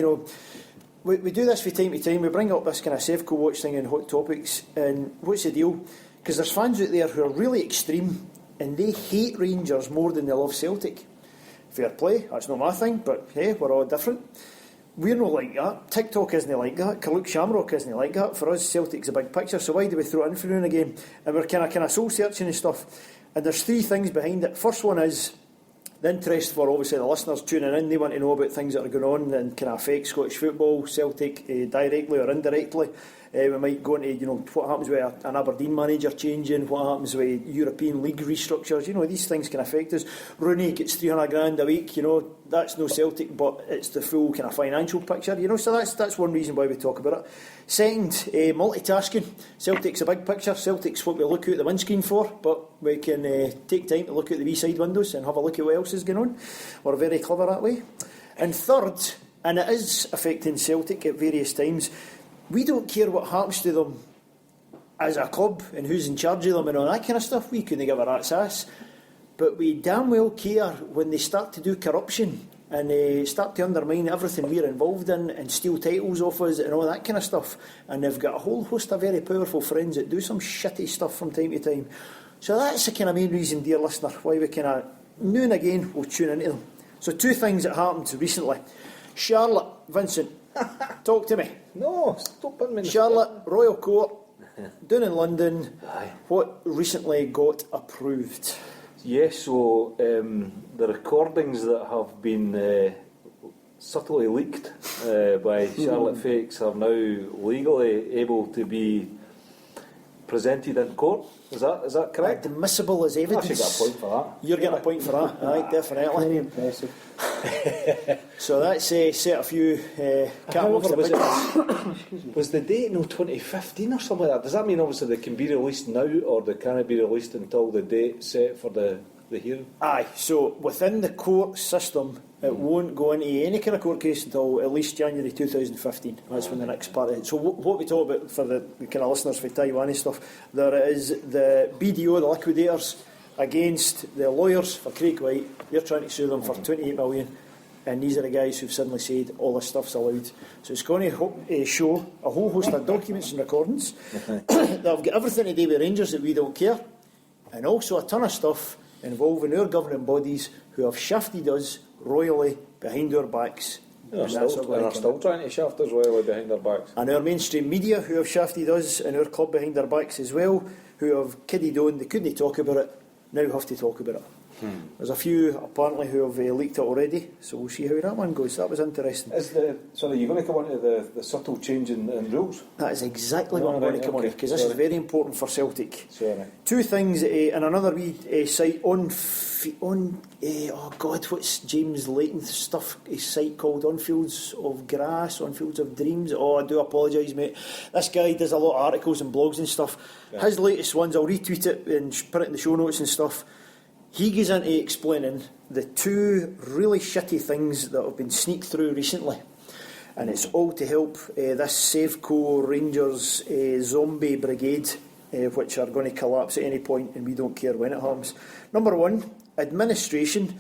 we do this from time to time. We bring up this kind of SevcoWatch thing in hot topics, and what's the deal? Because there's fans out there who are really extreme, and they hate Rangers more than they love Celtic. Fair play, that's not my thing, but hey, we're all different. We're not like that. Tic Talk isn't like that. Luke Shamrock isn't like that. For us, Celtic's a big picture, so why do we throw it in for now and again? And we're kind of soul searching and stuff. And there's three things behind it. First one is the interest for obviously the listeners tuning in. They want to know about things that are going on and can affect Scottish football, Celtic, directly or indirectly. We might go into, what happens with an Aberdeen manager changing, what happens with European league restructures. These things can affect us. Rooney gets 300 grand a week, that's no Celtic, but it's the full kind of financial picture, so that's one reason why we talk about it. Second, multitasking. Celtic's a big picture. Celtic's what we look out the windscreen for, but we can take time to look out the wee side windows and have a look at what else is going on. We're very clever that way. And third, and it is affecting Celtic at various times, we don't care what happens to them as a club and who's in charge of them and all that kind of stuff. We couldn't give a rat's ass. But we damn well care when they start to do corruption and start to undermine everything we're involved in and steal titles off us and all that kind of stuff. And they've got a whole host of very powerful friends that do some shitty stuff from time to time. So that's the kind of main reason, dear listener, why we kind of, now and again, will tune into them. So two things that happened recently. Charlotte, Vincent, talk to me. No, stop putting me in the Charlotte, Royal Court, down in London, Aye. what recently got approved? Yes, so the recordings that have been subtly leaked by Charlotte Pics are now legally able to be presented in court. Is that correct? Admissible as I evidence. should get a point for that. You're getting a point for that, aye, definitely. Very impressive. So that's set a few cat amongst However, the pigs. was the date 2015 or something like that? Does that mean obviously they can be released now, or they can't be released until the date set for the hearing? Aye, so within the court system, it won't go into any kind of court case until at least January 2015. That's when the next part of it. So what we talk about for the kind of listeners for Taiwan and stuff, there is the BDO, the liquidators, against the lawyers for Craig White. They're trying to sue them for 28 million. And these are the guys who've suddenly said all this stuff's allowed. So it's going to show a whole host of documents and recordings that have got everything to do with Rangers that we don't care, and also a ton of stuff involving our governing bodies who have shafted us royally behind our backs. And are still trying to shaft us royally behind our backs. And our mainstream media who have shafted us and our club behind our backs as well, who have kidded on, they couldn't talk about it, now have to talk about it. There's a few apparently who have leaked it already, so we'll see how that one goes. That was interesting. Sorry, you're going to come on to the subtle change in rules? That is exactly what I'm going to come on to, because this is very important for Celtic. Sorry. Two things, and another wee site oh God, what's James Layton's stuff? His site called On Fields of Grass, On Fields of Dreams. Oh, I do apologise, mate. This guy does a lot of articles and blogs and stuff. Yeah. His latest ones, I'll retweet it and put it in the show notes and stuff. He goes into explaining the two really shitty things that have been sneaked through recently. And it's all to help this Sevco Rangers zombie brigade, which are going to collapse at any point, and we don't care when it happens. Number one, administration.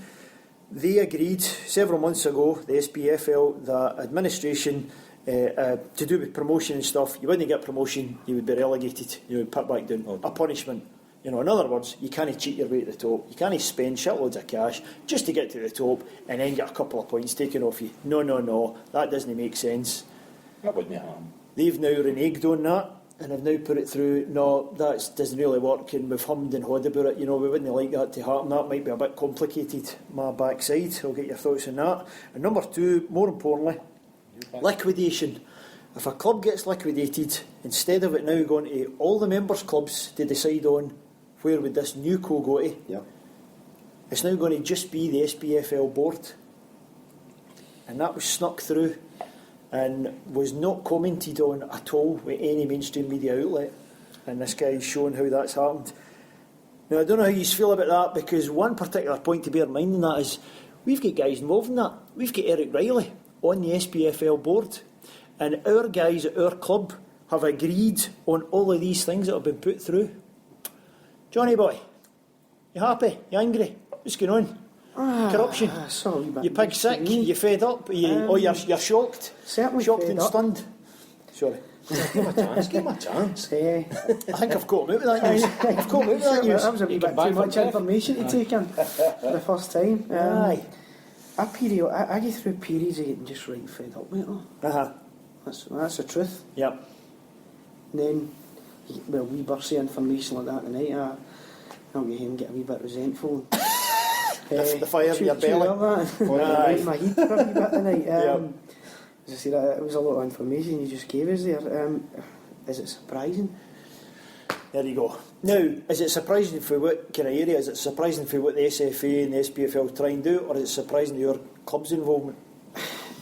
They agreed several months ago, the SPFL, that administration, to do with promotion and stuff, you wouldn't get promotion, you would be relegated, you would put back down. A punishment. You know, in other words, you can't cheat your way to the top. You can't spend shitloads of cash just to get to the top and then get a couple of points taken off you. No. That doesn't make sense. That wouldn't harm. They've now reneged on that and have now put it through. No, that doesn't really work, and we've hummed and hawed about it. You know, we wouldn't like that to happen. That might be a bit complicated. My backside. I'll get your thoughts on that. And number two, more importantly, liquidation. If a club gets liquidated, instead of it now going to all the members' clubs to decide on where would this new co go to, it's now going to just be the SPFL board. And that was snuck through and was not commented on at all with any mainstream media outlet. And this guy's showing how that's happened. Now, I don't know how you feel about that, because one particular point to bear in mind in that is we've got guys involved in that. We've got Eric Riley on the SPFL board. And our guys at our club have agreed on all of these things that have been put through. Johnny boy, you happy? You angry? What's going on? Corruption. You pig sick? You fed up? You're shocked? Certainly shocked fed and up. stunned? Sorry. Give him a chance. I think I've caught him out with that news. I've caught him out with that news. That was a wee bit too much information to take in for the first time. Aye. I go through periods of getting just right fed up, mate. That's the truth. Yep. And then, we bursty information like that tonight. I'll get him get a wee bit resentful. The fire in your belly. Right my heat for a wee bit tonight. As I said, it was a lot of information you just gave us there. Is it surprising? There you go. Now, is it surprising for what kind of area? Is it surprising for what the SFA and the SPFL try and do, or is it surprising to your club's involvement?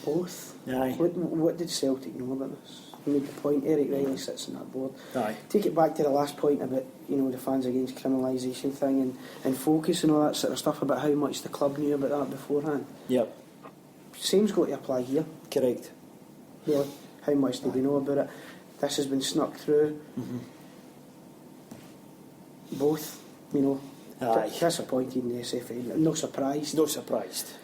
Both. Aye. What did Celtic know about this? I made the point, Eric Riley sits on that board. Aye. Take it back to the last point about, the fans against criminalisation thing and focus and all that sort of stuff about how much the club knew about that beforehand. Yep. Same's got to apply here. Correct. Really. How much do we know about it? This has been snuck through. Mm-hmm. Both, Aye. disappointed in the SFA. No surprised. No surprised.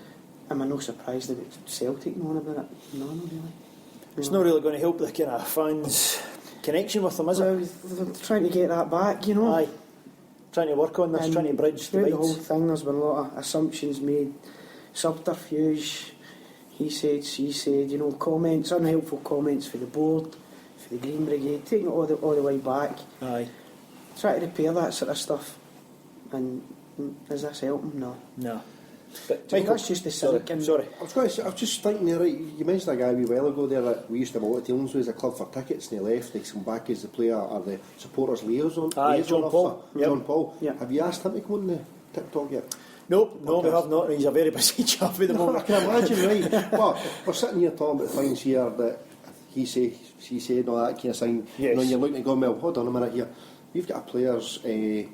Am I no surprised about Celtic knowing about it? No, not really. It's not really going to help the kind of fans' connection with them, is it? They're trying to get that back, Aye. Trying to work on this, trying to bridge the throughout the divides. whole thing, there's been a lot of assumptions made, subterfuge, he said, she said, comments, unhelpful comments for the board, for the Green Brigade, taking it all the way back. Aye. Try to repair that sort of stuff. And is this helping? No. No. But Mike, that's just the cynic. Sorry. I was just thinking there, right, you mentioned a guy a wee while ago there that we used to have a lot of dealings with as a club for tickets, and he left, he's come back as the player or the supporters liaison. Aye, John Paul. Yep. John Paul. Yep. Have you asked him to come on the Tic Talk yet? No, we have not. He's a very busy chap at the No, I moment. can imagine, right? But we're sitting here talking about things here that he said, she said, all that kind of thing. Yes. You know, and you're looking at going, well, hold on a minute here. You've got a players, a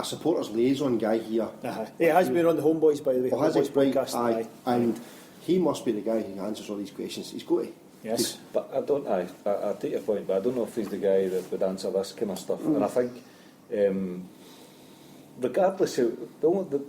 supporters liaison guy here. He has been on the Homeboys, by the way. Oh, has he? Homeboys podcast. Aye. And he must be the guy who answers all these questions. He's got to. Yes. But I don't. I take your point, but I don't know if he's the guy that would answer this kind of stuff. And I think, regardless of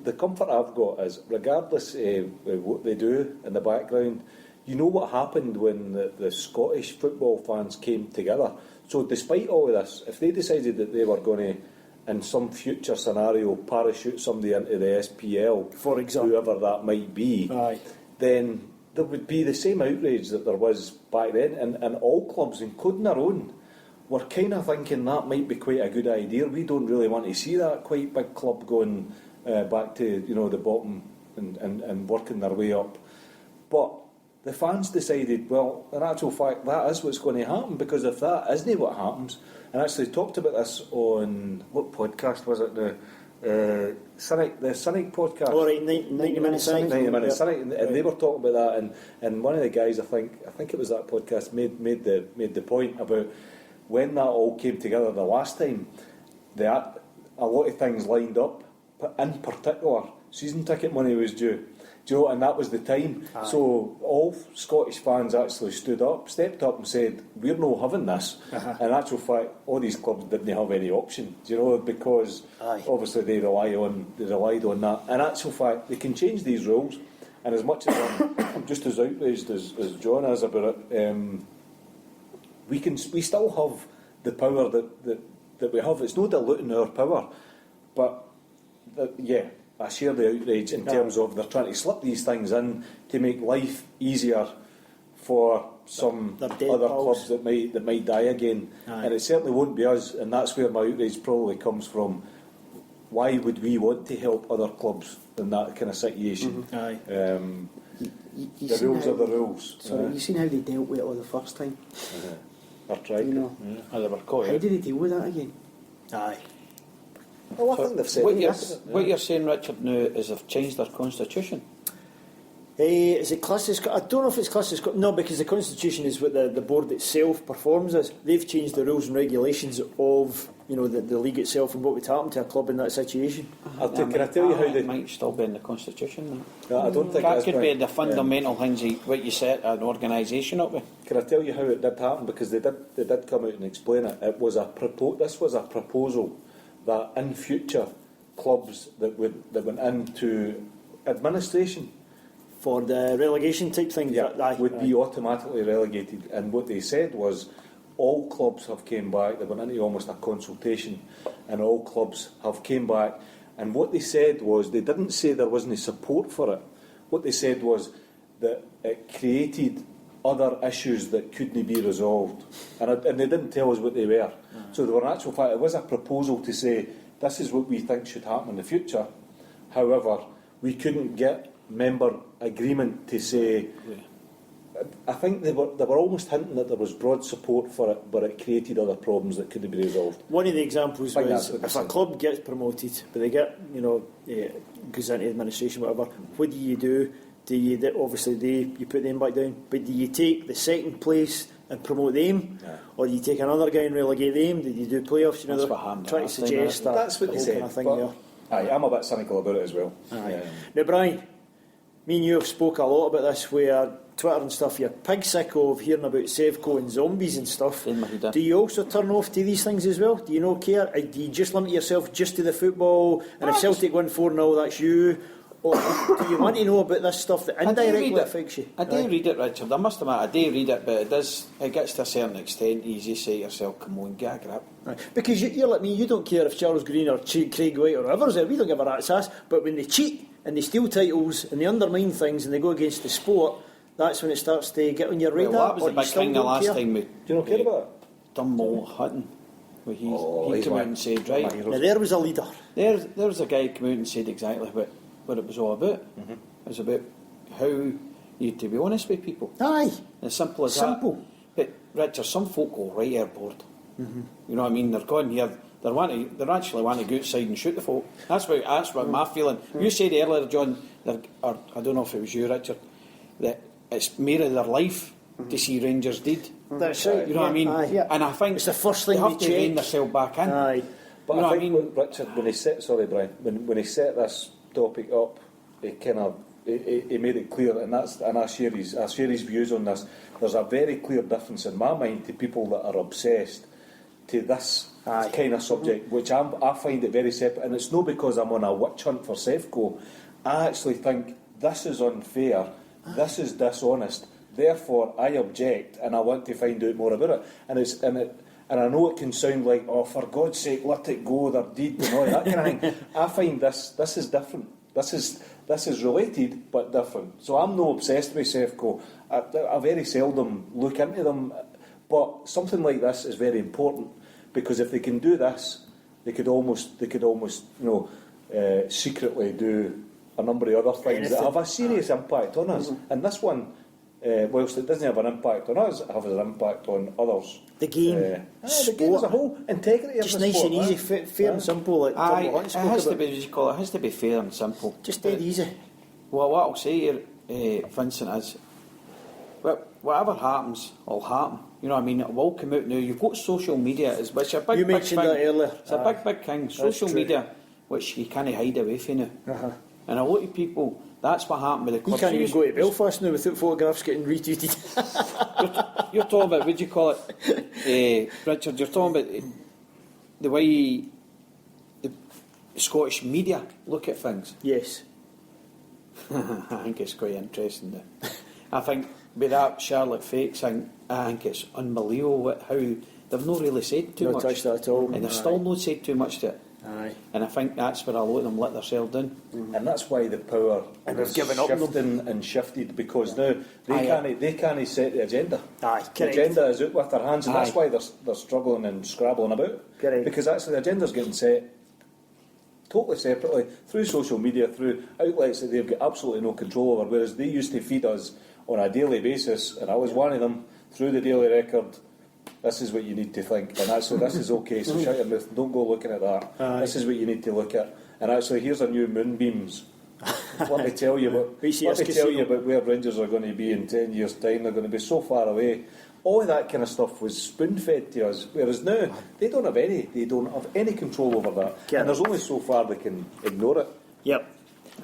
the comfort I've got is, regardless of what they do in the background, you know what happened when the Scottish football fans came together. So despite all of this, if they decided that they were going to, in some future scenario, parachute somebody into the SPL, for example, whoever that might be, aye, then there would be the same outrage that there was back then, and all clubs, including our own, were kind of thinking that might be quite a good idea. We don't really want to see that quite big club going back to the bottom and working their way up. But the fans decided, well, in actual fact, that is what's going to happen, because if that isn't what happens, and actually talked about this on, what podcast was it, the Cynic podcast? All right, 90 Minute Cynic. 90 Minute Yeah. Cynic, and they were talking about that, and one of the guys, I think it was that podcast, made the point about when that all came together the last time, that a lot of things lined up, but in particular, season ticket money was due. Do you know, and that was the time. Aye. So all Scottish fans actually stepped up and said, we're not having this. In actual fact, all these clubs didn't have any option, do you know, because obviously they relied on that. In actual fact, they can change these rules, and as much as I'm just as outraged as John is about it, we still have the power that we have. It's no diluting our power, but I share the outrage in terms of they're trying to slip these things in to make life easier for some other clubs that might die again. And it certainly won't be us, and that's where my outrage probably comes from. Why would we want to help other clubs in that kind of situation? The rules are the rules. So you seen how they dealt with it all the first time? That's right. You know, They were caught. how did they deal with that again? Aye. Well, I think they've said what you're saying, Richard, now is they've changed their constitution. Is it classed as... I don't know if it's classed as... No, because the Constitution is what the board itself performs as. They've changed the rules and regulations of the league itself and what would happen to a club in that situation. Can I tell you how it they... might still be in the constitution. I don't think that that's could be right. the fundamental things what you set an organisation up with. Can I tell you how it did happen? Because they did come out and explain it. This was a proposal that in future clubs that went into administration For the relegation type thing? would be automatically relegated. And what they said was all clubs have came back. They went into almost a consultation, and all clubs have came back. And what they said was, they didn't say there wasn't support for it. What they said was that it created other issues that couldn't be resolved, and they didn't tell us what they were. So they were, in actual fact, it was a proposal to say this is what we think should happen in the future. However, we couldn't get member agreement to say. I think they were almost hinting that there was broad support for it, but it created other problems that couldn't be resolved. One of the examples I think was that's what if they a said. club gets promoted, but they get goes into administration, whatever. What do? Obviously you put them back down, but do you take the second place and promote them, or do you take another guy and relegate them? Did you do playoffs? That's what happened try to last time, suggest that. That's what they whole said. kind of thing But there. I'm a bit cynical about it as well. Now, Brian, me and you have spoke a lot about this, where Twitter and stuff, you're pig sick of hearing about Sevco and zombies and stuff. Do you also turn off to these things as well? Do you not care? Do you just limit yourself just to the football, and if Celtic win 4-0, that's you? Or do you want to know about this stuff that indirectly affects you? I do read it, Richard. I must admit, I do read it, but it gets to a certain extent. You just say to yourself, come on, get a grip. Right. Because you're like me, you don't care if Charles Green or Craig White or whoever's there, we don't give a rat's ass, but when they cheat and they steal titles and they undermine things and they go against the sport, that's when it starts to get on your radar? Well, that was or the you big still thing the don't last care? time we Do you not care about it? Dunmore Hutton, where he he's came out my- and said, my right, hero. Now, there was a leader. there was a guy came out and said exactly what it was all about. Mm-hmm. It was about how you had to be honest with people. Aye. As simple as Simple. that. But Richard, some folk go right airboard. You know what I mean? They're going here. They're actually want to go outside and shoot the folk. That's what my feeling. You said earlier, John, or I don't know if it was you, Richard, that it's more of their life to see Rangers dead. That's right. You know what I mean? Aye. And I think It's the first thing they have they to rein check. themselves back in. Aye. But You know I what I think mean? Richard, when he set, sorry Brian, when he set this topic up, he kind of he made it clear, and I share his views on this. There's a very clear difference in my mind to people that are obsessed to this kind of subject, which I find it very separate, and it's not because I'm on a witch hunt for Sevco. I actually think this is unfair, this is dishonest, therefore I object and I want to find out more about it. And I know it can sound like, oh, for God's sake, let it go, they're dead and all that kind of thing. I find this is different. This is related but different. So I'm not obsessed with Sevco. I very seldom look into them, but something like this is very important, because if they can do this, they could almost secretly do a number of other things that have a serious impact on us. And this one, whilst it doesn't have an impact on us, it has an impact on others. The game, the game as a whole, integrity just of the nice sport, and easy, fair and simple. Like Aye, Tom Hunt it spoke has to about. be. What do you call it? It has to be fair and simple. Just dead easy. Well, what I'll say here, Vincent, is whatever happens, will happen. You know what I mean? It will come out now. You've got social media, which is a big, You big mentioned thing. that earlier. It's a big thing. Social true. media, which you can't hide away from now. And a lot of people, that's what happened with the You clubs. can't even go to Belfast now without photographs getting retweeted. You're talking about, what do you call it, Richard? You're talking about the way the Scottish media look at things. Yes. I think it's quite interesting. I think with that Charlotte Fakes thing, I think it's unbelievable how they've not really said too Not much. touched that at all. And they've still not said too much to it. Aye. And I think that's where a lot of them let themselves down. And that's why the power And they've is given up on shifting and shifted, because now they can't set the agenda. Aye, The correct. agenda is out with their hands, and that's Aye. why they're struggling and scrabbling about. Correct. Because actually the agenda's getting set totally separately through social media, through outlets that they've got absolutely no control over, whereas they used to feed us on a daily basis, and I was one of them, through the Daily Record. This is what you need to think, and actually this is okay, so shut your mouth, don't go looking at that. Aye. This is what you need to look at, and actually here's a new Moonbeams. Let me tell you about where Rangers are going to be in 10 years' time. They're going to be so far away. All of that kind of stuff was spoon-fed to us, whereas now they don't have any control over that, and there's only so far they can ignore it. Yep,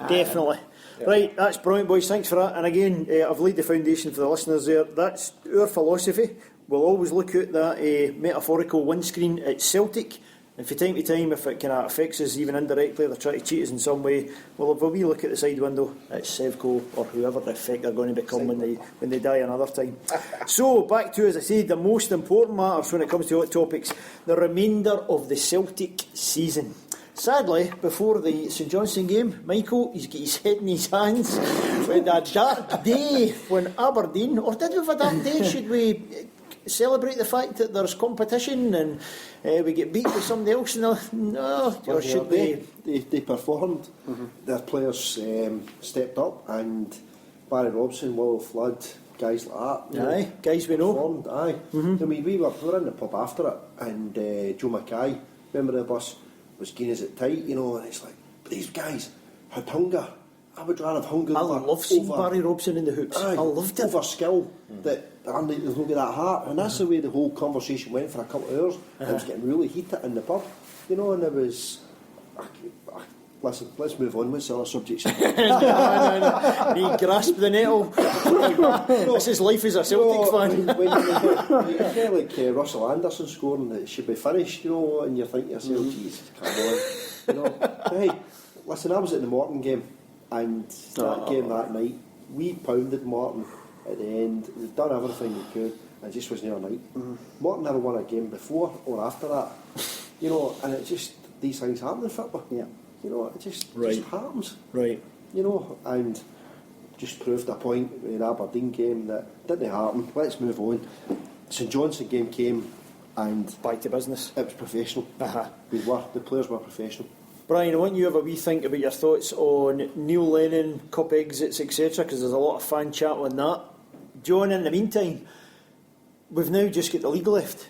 definitely. Right, that's brilliant, boys. Thanks for that. And again, I've laid the foundation for the listeners there. That's our philosophy. We'll always look at that metaphorical windscreen at Celtic. And from time to time, if it kind of affects us even indirectly, they're trying to cheat us in some way, well, if we look at the side window, it's Sevco or whoever the effect they're going to become when they die another time. So, back to, as I said, the most important matters when it comes to hot topics, the remainder of the Celtic season. Sadly, before the St Johnstone game, Michael, he's got his head in his hands with a dark day when Aberdeen, or did we have a dark day? Should we celebrate the fact that there's competition and we get beat by somebody else? No, or should we? They performed. Their players stepped up, and Barry Robson, Will Flood, guys like that. Aye, guys we know. Performed, aye. I mean, we were in the pub after it, and Joe Mackay, member of the bus, was keen as it tight, you know, and it's like, but these guys had hunger. I would rather have hunger. I love seeing over Barry Robson in the hoops. Aye, I loved it. Over skill that there's no get that heart, and that's the way the whole conversation went for a couple of hours. It was getting really heated in the pub, you know, and it was. Listen, let's move on with some other subjects. no. He grasped the nettle. This is life as a Celtic fan. When you get like Russell Anderson scoring, it should be finished, you know, and you think to yourself, Jesus, come on, you know. Hey, listen, I was at the Morton game, and that game that night, we pounded Morton at the end. We'd done everything we could, and it just wasn't our night. Morton never won a game before or after that, you know, and it just, these things happen in football. Yeah. You know, it just happens. Right. You know, and just proved a point in the Aberdeen game that didn't happen. Let's move on. St Johnstone game came and Back to business. it was professional. Uh-huh. The players were professional. Brian, I want you to have a wee think about your thoughts on Neil Lennon, cup exits, etc., because there's a lot of fan chat on that. John, in the meantime, we've now just got the league left.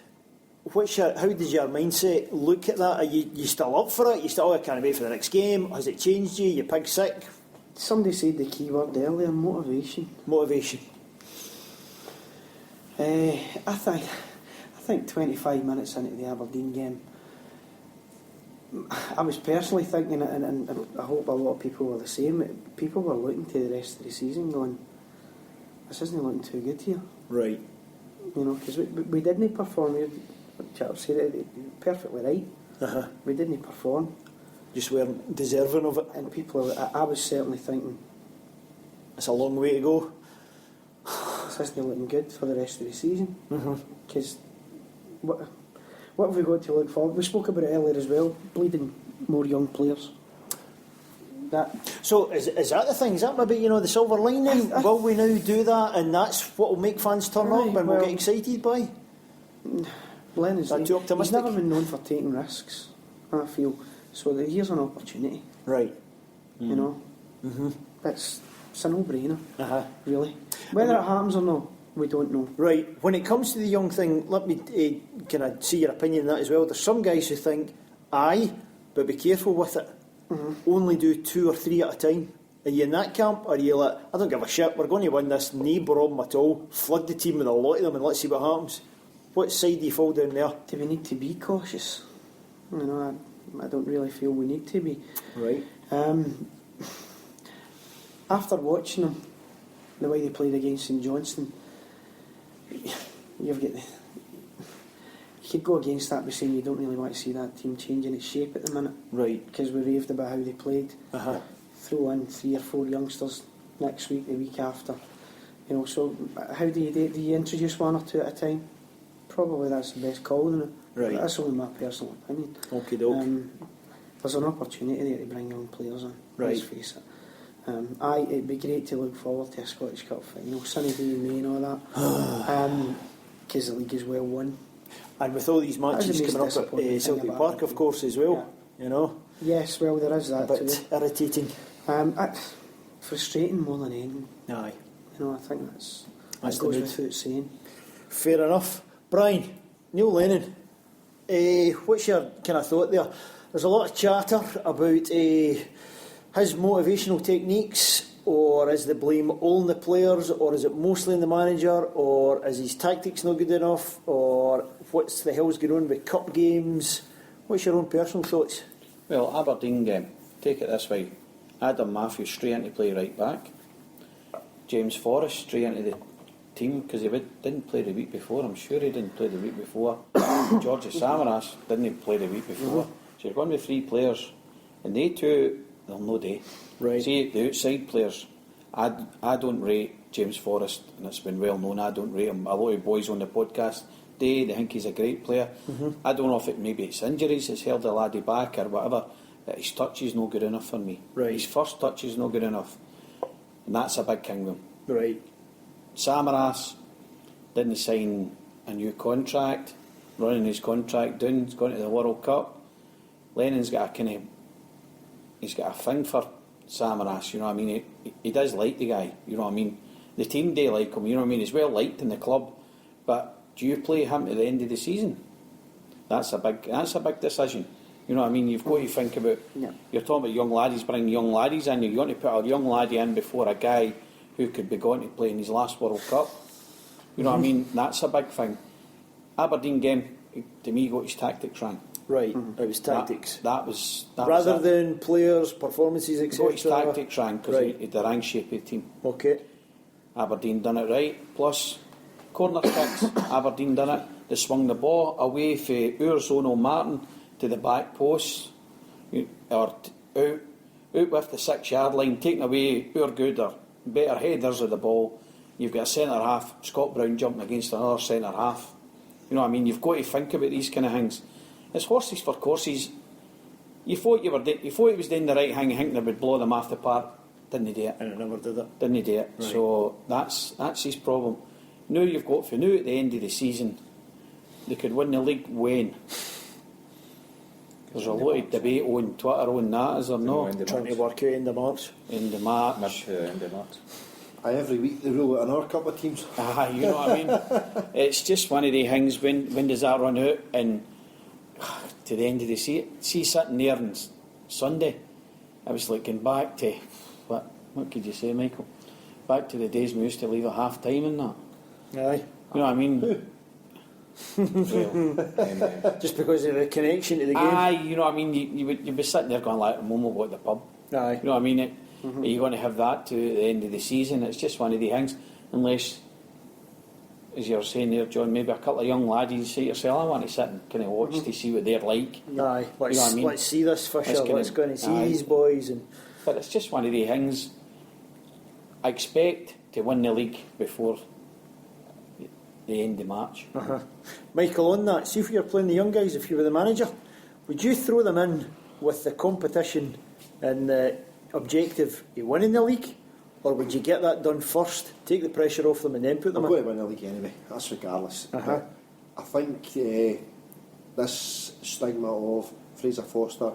How does your mindset look at that? Are you still up for it? You still, I can't wait for the next game? Has it changed you? You pig sick? Somebody said the key word earlier, motivation. Motivation. I think 25 minutes into the Aberdeen game, I was personally thinking, and I hope a lot of people were the same, people were looking to the rest of the season going, this isn't looking too good here. Right. You know, because we didn't perform. Chaps said it perfectly right. Uh-huh. We didn't perform. Just weren't deserving of it. And people, I was certainly thinking, It's a long way to go. this isn't looking good for the rest of the season. Mm-hmm. Because what have we got to look forward? We spoke about it earlier as well. Bleeding more young players. So is that the thing? Is that maybe, the silver lining? Will we now do that, and that's what will make fans turn Right, up and we'll get excited by? Lennon's Is that too optimistic? He's never been known for taking risks, I feel. So here's an opportunity. Right. You know? Mm-hmm. It's a no-brainer, Uh-huh. really. Whether it happens or not, we don't know. Right. When it comes to the young thing, let me can I see your opinion on that as well? There's some guys who think, aye, but be careful with it. Mm-hmm. Only do 2 or 3 at a time. Are you in that camp? Or are you like, I don't give a shit, we're going to win this, no problem at all, flood the team with a lot of them and let's see what happens? What side do you fall down there? Do we need to be cautious? I don't really feel we need to be. Right. After watching them, the way they played against St Johnstone, you could go against that by saying you don't really want to see that team changing its shape at the minute. Right. Because we raved about how they played. Uh-huh. Throw in 3 or 4 youngsters next week, the week after. So how do you introduce 1 or 2 at a time? Probably that's the best call, isn't it? Right. That's only my personal opinion. Okie doke. There's an opportunity there to bring young players in. Right. Let's face it. It'd be great to look forward to a Scottish Cup final, sunny day in May and all that. Because the league is well won. And with all these matches coming up at Celtic Park, of course, as well. Yeah. Yes, well, there is that a bit too. irritating. Frustrating more than anything. Aye. I think that That's goes the mood. without saying. Fair enough. Brian, Neil Lennon, what's your kind of thought there? There's a lot of chatter about his motivational techniques, or is the blame all on the players, or is it mostly on the manager, or is his tactics not good enough, or what's the hell's going on with cup games? What's your own personal thoughts? Well, Aberdeen game, take it this way. Adam Matthews straight into play right back. James Forrest straight into the team, because he didn't play the week before. I'm sure he didn't play the week before. George Samaras didn't play the week before. So you're going with 3 players, and they two, they'll no day. Right. See, the outside players, I don't rate James Forrest, and it's been well known, I don't rate him. A lot of boys on the podcast, they think he's a great player. I don't know if maybe it's injuries that's held the laddie back or whatever, but his touch is no good enough for me. Right. His first touch is no good enough, and that's a big kingdom. Right. Samaras didn't sign a new contract, running his contract down, he's gone to the World Cup. Lennon's got he's got a thing for Samaras, you know what I mean? He does like the guy, you know what I mean? The team do like him, you know what I mean? He's well liked in the club, but do you play him to the end of the season? That's a big decision. You know what I mean? You've got to think about. Yeah. You're talking about young laddies, bring young laddies in. You want to put a young laddie in before a guy who could be going to play in his last World Cup. You know what I mean? That's a big thing. Aberdeen game, to me, got his tactics wrong. Right. It was tactics. That was rather it. than players, performances, He etc. got his tactics wrong because Right. he the rank shape of the team. Okay. Aberdeen done it right. Plus, corner kicks, Aberdeen done it. They swung the ball away from our zone on Martin to the back post, or out with the 6-yard line, taking away our good or better headers of the ball. You've got a centre half, Scott Brown jumping against another centre half. You know what I mean? You've got to think about these kind of things. It's horses for courses. You thought he was doing the right thing, thinking they would blow them off the park. Didn't do it. And it never did it. Didn't do it. Right. So that's his problem. Now you've got for now at the end of the season, they could win the league when. There's a lot of debate on Twitter on that, is there not? Trying to work out in the March. In the March. End of March. Every week they rule it in our couple of teams. You know what I mean? It's just one of the things, when does that run out? And to the end of the season, see sitting there on Sunday, I was like going back to, what could you say, Michael? Back to the days we used to leave at half time and that. Aye. You know what I mean? Just because of the connection to the game. Aye, you know what I mean? You'd be sitting there going like, at the moment, what, the pub? Aye. You know what I mean? Are you going to have that to the end of the season? It's just one of the things, unless, as you're saying there, John, maybe a couple of young lads, you say to yourself, I want to sit and kind of watch to see what they're like. Aye, You know what I mean? let's see this for It's sure. kinda- Let's go and see aye. these boys. And But it's just one of the things. I expect to win the league before the end of March. Michael, on that, see if you're playing the young guys, if you were the manager, would you throw them in with the competition and the objective of winning the league? Or would you get that done first, take the pressure off them and then put them I'm in? going to win the league anyway, that's regardless. Uh-huh. I think this stigma of Fraser Foster,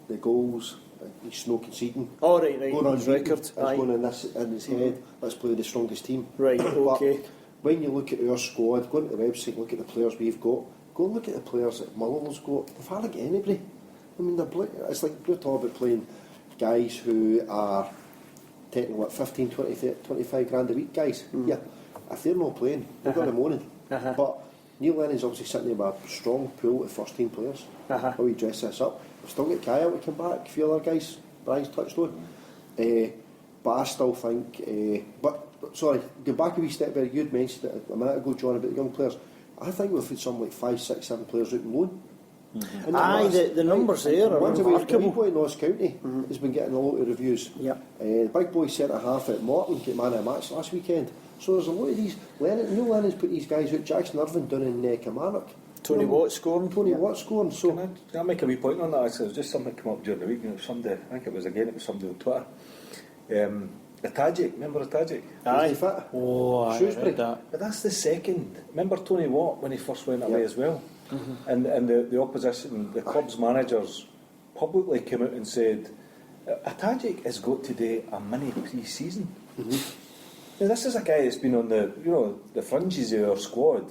the goals, he's no conceding. Oh, right, Going on record. It's Aye. going in his head, let's play the strongest team. Right, But okay. when you look at our squad, go into the website and look at the players we've got, go and look at the players that Muller's got. They've hardly got anybody. I mean, it's like we're talking about playing guys who are taking, 15, 20, 30, 25 grand a week, guys. Yeah, if they're not playing, they're going to moaning. But Neil Lennon's obviously sitting there with a strong pool of first team players. How we dress this up. We've still got Kyle to come back, a few other guys Brian's touched on. But I still think, sorry, go back a wee step there. You'd mentioned it a minute ago, John, about the young players. I think we've had some like 5, 6, 7 players out on loan. Aye, the numbers there are One's away remarkable. boy in Ross County has been getting a lot of reviews. Yeah. The big boy centre half at Morton get man of the match last weekend. So there's a lot of these. Neil Lennon's put these guys out. Jackson Irvine down in Kilmarnock. Tony Watt scoring. Tony Watt scoring. So Can I make a wee point on that? Actually, it was just something that came up during the week. You know, somebody, I think it was somebody on Twitter. The Tajik, remember the Tajik? Aye. fit. Oh, I Shrewsbury. read that. But that's the second. Remember Tony Watt when he first went away as well? And the opposition, the club's managers publicly came out and said, a Tajik has got today a mini pre-season. Now, this is a guy that's been on the fringes of our squad.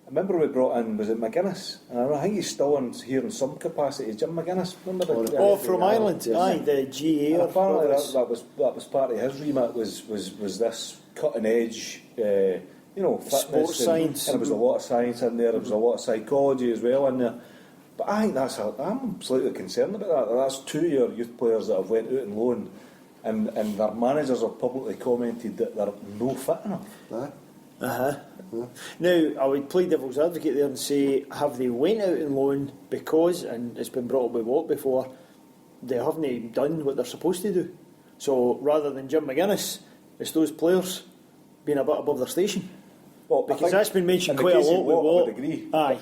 I remember we brought in, was it McGuinness? And I think he's still here in some capacity. Jim McGuinness, remember the Oh, from Ireland. Yes. Aye, the GA. And apparently or that was part of his remit was this cutting edge, fitness Sports science. and there was a lot of science in there. There was a lot of psychology as well in there. But I think I'm slightly concerned about that. That's 2 of your youth players that have went out on loan, and their managers have publicly commented that they're no fit enough. Now, I would play devil's advocate there and say, have they went out on loan because, and it's been brought up by Watt before, they haven't done what they're supposed to do? So rather than Jim McGuinness, it's those players being a bit above their station. Well, Because that's been mentioned in the quite a case of lot with Watt, I Watt. would agree. Aye.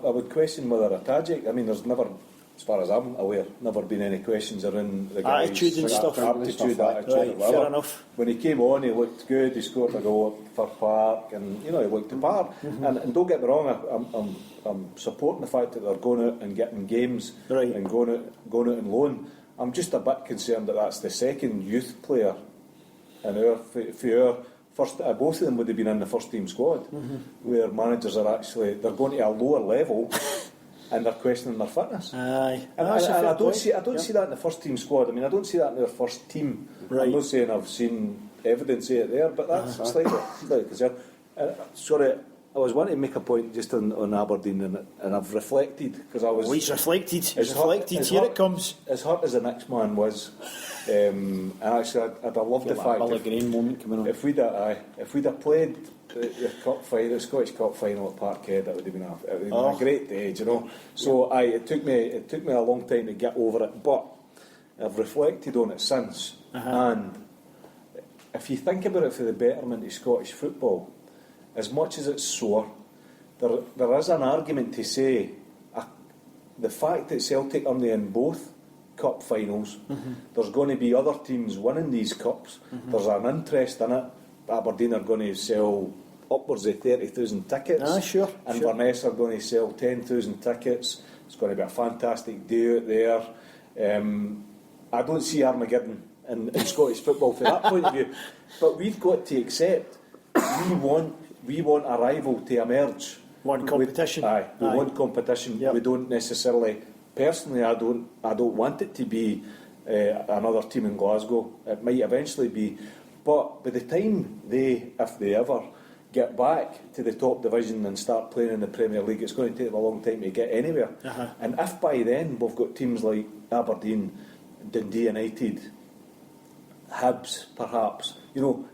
I would question whether a Tajik. I mean, there's never, as far as I'm aware, never been any questions around the guy's Attitude and stuff. aptitude, Right, attitude, or whatever. fair enough. When he came on, he looked good. He scored a goal for Park, and he looked the part. And don't get me wrong, I'm supporting the fact that they're going out and getting games Right. and going out on loan. I'm just a bit concerned that that's the second youth player in our first. Both of them would have been in the first team squad, where managers are actually they're going to a lower level and they're questioning their fitness. Aye. And That's a fair I don't point. see that in the first team squad. I mean, I don't see that in their first team. Right. I'm not saying I've seen evidence of it there, but that's slightly concerned. Sorry, I was wanting to make a point just on Aberdeen, and I've reflected because I was. Oh, he's reflected. He's As hurt- reflected. as Here hurt- it comes. As hurt as the next man was, and actually I'd have loved the fact Billy Green moment coming on. if we'd have played the cup final, the Scottish Cup final at Parkhead, that would have been a great day, you know. So it took me a long time to get over it, but I've reflected on it since, and if you think about it for the betterment of Scottish football, as much as it's sore, there is an argument to say the fact that Celtic are in both cup finals. There's going to be other teams winning these cups. There's an interest in it. Aberdeen are going to sell upwards of 30,000 tickets. Sure. And Inverness are going to sell 10,000 tickets. It's going to be a fantastic day out there. I don't see Armageddon in Scottish football from that point of view. But we've got to accept we want a rival to emerge. Want competition. We want competition. Yep. We don't necessarily. Personally, I don't want it to be another team in Glasgow. It might eventually be, but by the time if they ever get back to the top division and start playing in the Premier League, it's going to take them a long time to get anywhere. And if by then we've got teams like Aberdeen, Dundee United, Hibs, perhaps,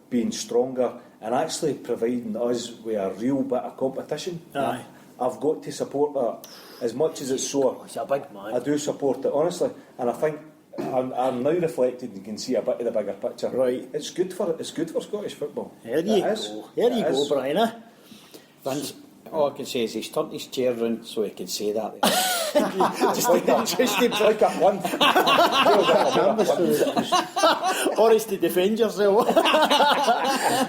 being stronger and actually providing us with a real bit of competition, I've got to support that. As much as it's sore, it's a big man. I do support it, honestly. And I think I'm now reflected and can see a bit of the bigger picture. Right. It's good for Scottish football. There you go, Brian. Vince, all I can say is he's turned his chair round so he can say that. Just like a one. Or is to defend yourself.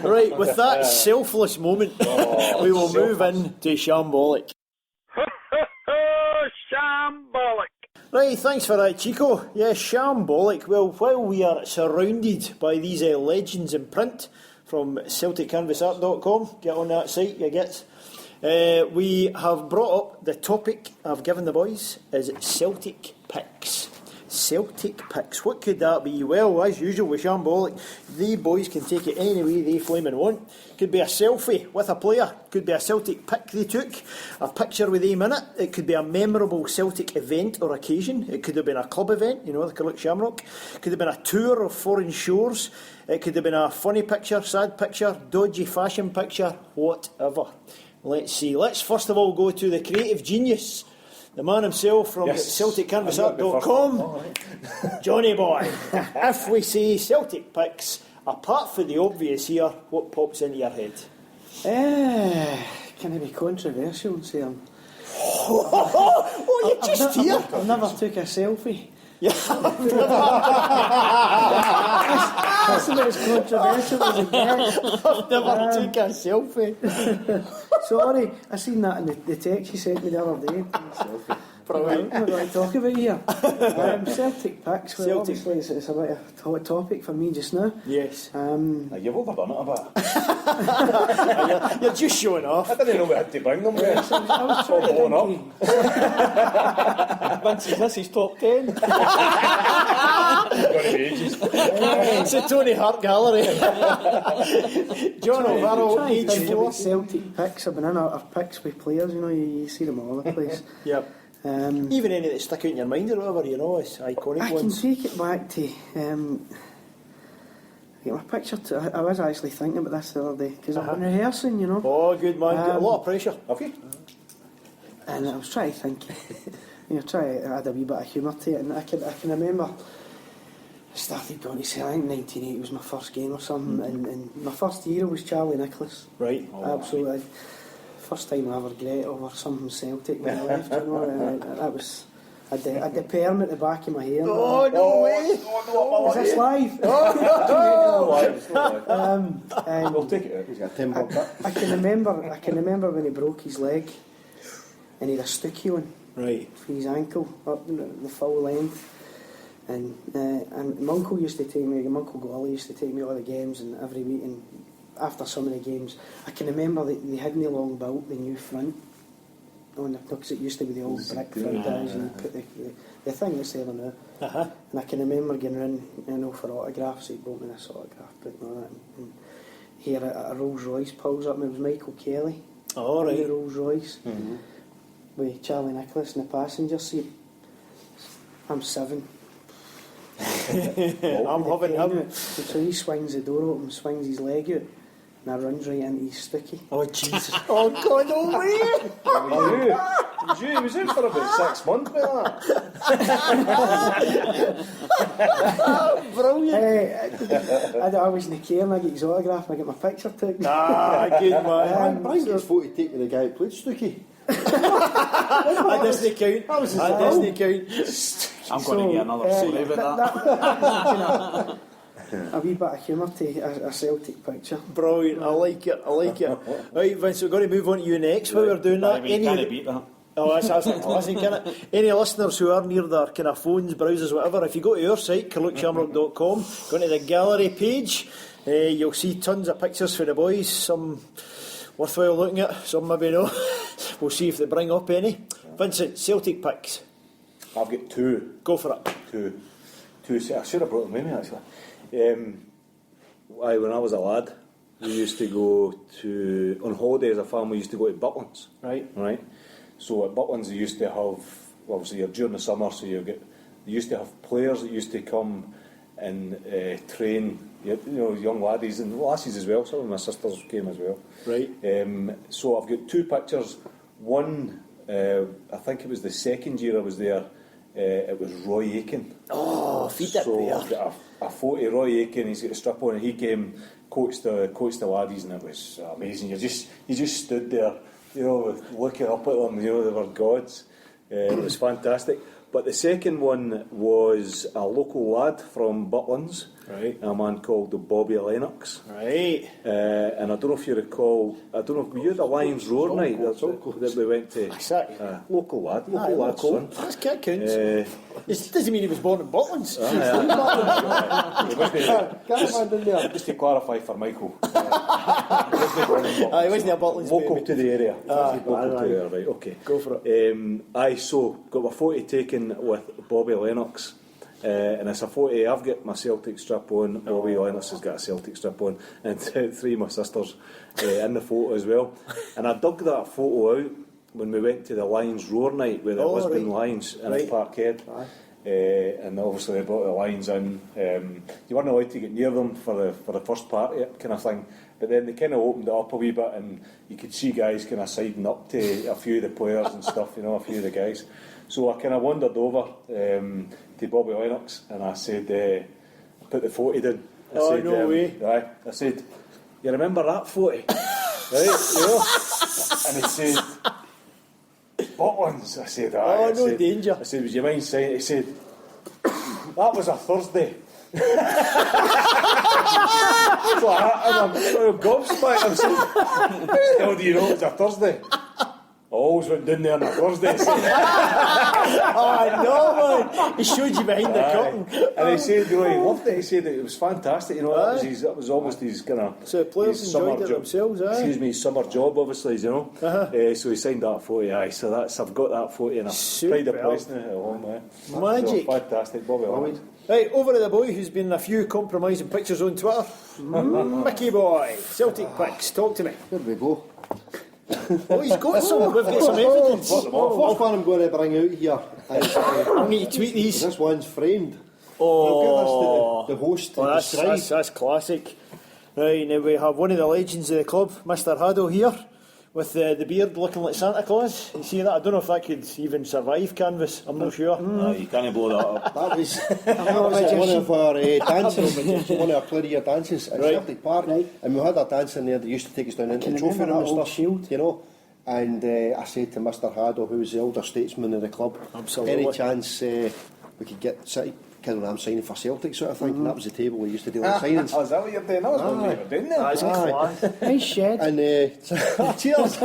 Right, with that selfless moment, we will move in to Shambolic. Shambolic. Right, thanks for that, Chico. Yes, Shambolic. Well, while we are surrounded by these legends in print from CelticCanvasArt.com, get on that site, you get. We have brought up the topic I've given the boys is Celtic Pics. Celtic Pics. What could that be? Well, as usual with Shambolic, the boys can take it any way they flaming want. Could be a selfie with a player. Could be a Celtic pic they took. A picture with them in it. It could be a memorable Celtic event or occasion. It could have been a club event, the Carluke Shamrock. It could have been a tour of foreign shores. It could have been a funny picture, sad picture, dodgy fashion picture, whatever. Let's see. Let's first of all go to the creative genius, the man himself from CelticCanvasArt.com, Johnny Boy. If we say Celtic Pics, apart from the obvious here, what pops into your head? Can I be controversial and say you just here? I never took a selfie. Yeah. That's about as controversial as it gets. I've never took a selfie. Sorry, I seen that in the text you sent me the other day. Brilliant. What do I talk about here? Celtic Pics. Well, obviously it's a bit of a hot topic for me just now. Yes. You've overdone it a bit. You're just showing off. I didn't know we had to bring them. I was trying to up. Vincent, this is top 10. It's going to be ages. It's a Tony Hart gallery. John O'Farrell, age 4. Celtic Pics. I've been in our pics with players, you see them all over the place. Yep. Even any that stick out in your mind or whatever, it's iconic I ones. can take it back to my picture. I was actually thinking about this the other day because I've been rehearsing, Oh, good man. A lot of pressure. Have you? And I was trying to think, try to add a wee bit of humour to it. And I can remember I started going to say, I think 1980 was my first game or something, and my first hero was Charlie Nicholas. Right. Absolutely. First time I ever regret over something Celtic when I left, that was I had the perm at the back of my hair. Oh, no way! Is this live? We'll take it out. He's got a timber cut. I can remember when he broke his leg and he had a sticky one for his ankle up the full length. And my uncle used to take me, my uncle Golly used to take me all the games and every week, and after some of the games I can remember that they hadn't long built the new front on the, because it used to be the old brick front and you put the thing that's there now. And I can remember getting in, for autographs. He brought me this autograph book and all that, and he had a Rolls Royce pulls up, and it was Michael Kelly. Oh, right. The Rolls Royce with Charlie Nicholas in the passenger seat. I'm 7. I'm having him. So he swings the door open, swings his leg out, and I runs right into his sticky. Oh, Jesus. Oh, God, no way. He was in for about 6 months with that. Brilliant. I was in the care and I get his autograph and I get my picture taken. Good man. Brian gets photo taken with the guy who played Stookie. That doesn't count. That doesn't count. I'm going to get another story about that. A wee bit of humour to a Celtic picture. Brilliant, I like it. Right, Vince, we're going to move on to you next while we're doing that. You can't beat that. Oh, that's classic, isn't it? Any listeners who are near their kind of phones, browsers, whatever, if you go to our site, carluckshamrock.com, go to the gallery page, you'll see tons of pictures for the boys, some worthwhile looking at, some maybe no. We'll see if they bring up any. Vincent, Celtic Pics. I've got two. Go for it. Two. I should have brought them with me, actually. When I was a lad, we used to go to, on holiday as a family, we used to go to Butlins. Right. So at Butlins they used to have, obviously you're during the summer, so they used to have players that used to come and train, young laddies and lasses as well. Some of my sisters came as well. Right. So I've got two pictures. One, I think it was the second year I was there. It was Roy Aiken. Oh, feed it so there. I've got a photo of Roy Aiken. He's got a strip on, and he came coached the laddies, and it was amazing. You just stood there, looking up at them. They were gods. It was fantastic. But the second one was a local lad from Butlins, right? A man called Bobby Lennox, right? And I don't know if you recall. I don't know. Were you at the Lions Roar night that we went to? Local lad, son. That's good, counts. It doesn't mean he was born in Butlins. Just to clarify for Michael, he wasn't a Butlins local baby. to the area. Right, okay. Go for it. So got my photo taken with Bobby Lennox, and it's a photo. I've got my Celtic strip on. Bobby Lennox has got a Celtic strip on, and three of my sisters in the photo as well. And I dug that photo out when we went to the Lions Roar night with the Lisbon Lions in Parkhead. And obviously they brought the Lions in. You weren't allowed to get near them for the first party kind of thing, but then they kind of opened it up a wee bit, and you could see guys kind of siding up to a few of the players and stuff, a few of the guys. So I kind of wandered over to Bobby Lennox, and I said, I put the photo down. No way. I said, you remember that photo? Right, and he said, Butlins. I said, danger. I said, would you mind saying it? He said, that was a Thursday. I'm gobsmacked. I'm saying, how do you know it was a Thursday? I always went down there on a Thursday. No, man. He showed you behind the curtain. And he said, he loved it. He said it was fantastic. That was almost his kind of. So the players enjoyed it themselves, Excuse me, his summer job, obviously, So he signed that photo, So I've got that photo, and I've pride of place now at home, Magic. So fantastic, Bobby Lennox. Right, over to the boy who's been in a few compromising pictures on Twitter. Mickey boy, Celtic Pics, talk to me. Here we go. Oh, he's got some. We've got some evidence. First one I'm going to bring out here is, I need to tweet these. This one's framed. Oh, I'll give this to the host to describe. That's classic. Right, now we have one of the legends of the club, Mr. Haddo here, with the beard looking like Santa Claus. You see that? I don't know if that could even survive canvas. I'm not sure. You can't blow that up. That was one of our dances, one of our player dances at Celtic Park. And we had our dance in there. They used to take us down into the trophy room and stuff. And I said to Mr. Haddo, who was the elder statesman of the club, any chance we could get City? I'm signing for Celtic sort of thing, and that was the table we used to do the signings. Is that what you're doing? I was wondering what you were doing there. That's class. Nice shed. And cheers. I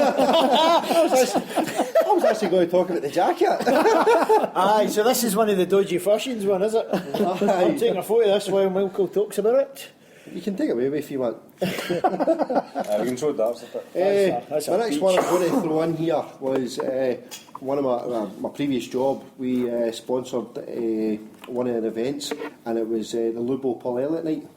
was actually going to talk about the jacket. So this is one of the dodgy fashions one, is it? I'm taking a photo of this while Milko talks about it. You can take it away if you want. We can show that. The next one I'm going to throw in here was one of my previous job. We sponsored one of the events, and it was the Lubo Paul Elliott night.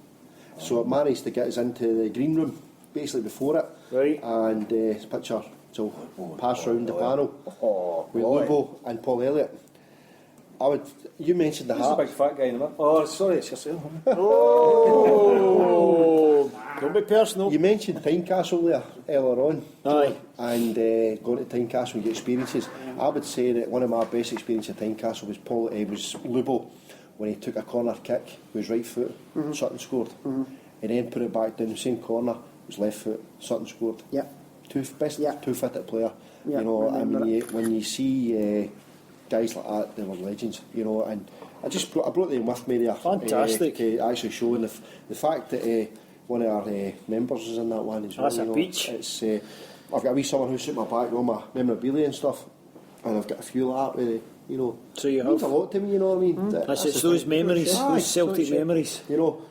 So it managed to get us into the green room basically before it. Right. And this picture, so pass round the panel with Lubo and Paul Elliott. You mentioned the hat. He's a big fat guy in the middle. Oh, sorry, it's yourself. Oh, don't be personal. You mentioned Tynecastle there earlier on. Aye. And going to Tynecastle and get experiences. I would say that one of my best experiences at Tynecastle was was Lubo, when he took a corner kick with his right foot, Sutton scored. And then put it back down the same corner, was left foot, Sutton scored. Yeah. Two-footed player. Yeah, When you see guys like that, they were legends, you know, and I brought them with me there. Fantastic. To actually show, and the fact that one of our members is in that one as well. That's a peach. It's, I've got a wee someone who's sitting my back with all my memorabilia and stuff, and I've got a few like that with it, you know. So you it means a have. lot to me, you know what I mean? It's the those thing. memories, Aye, those Celtic so it's, memories. You know,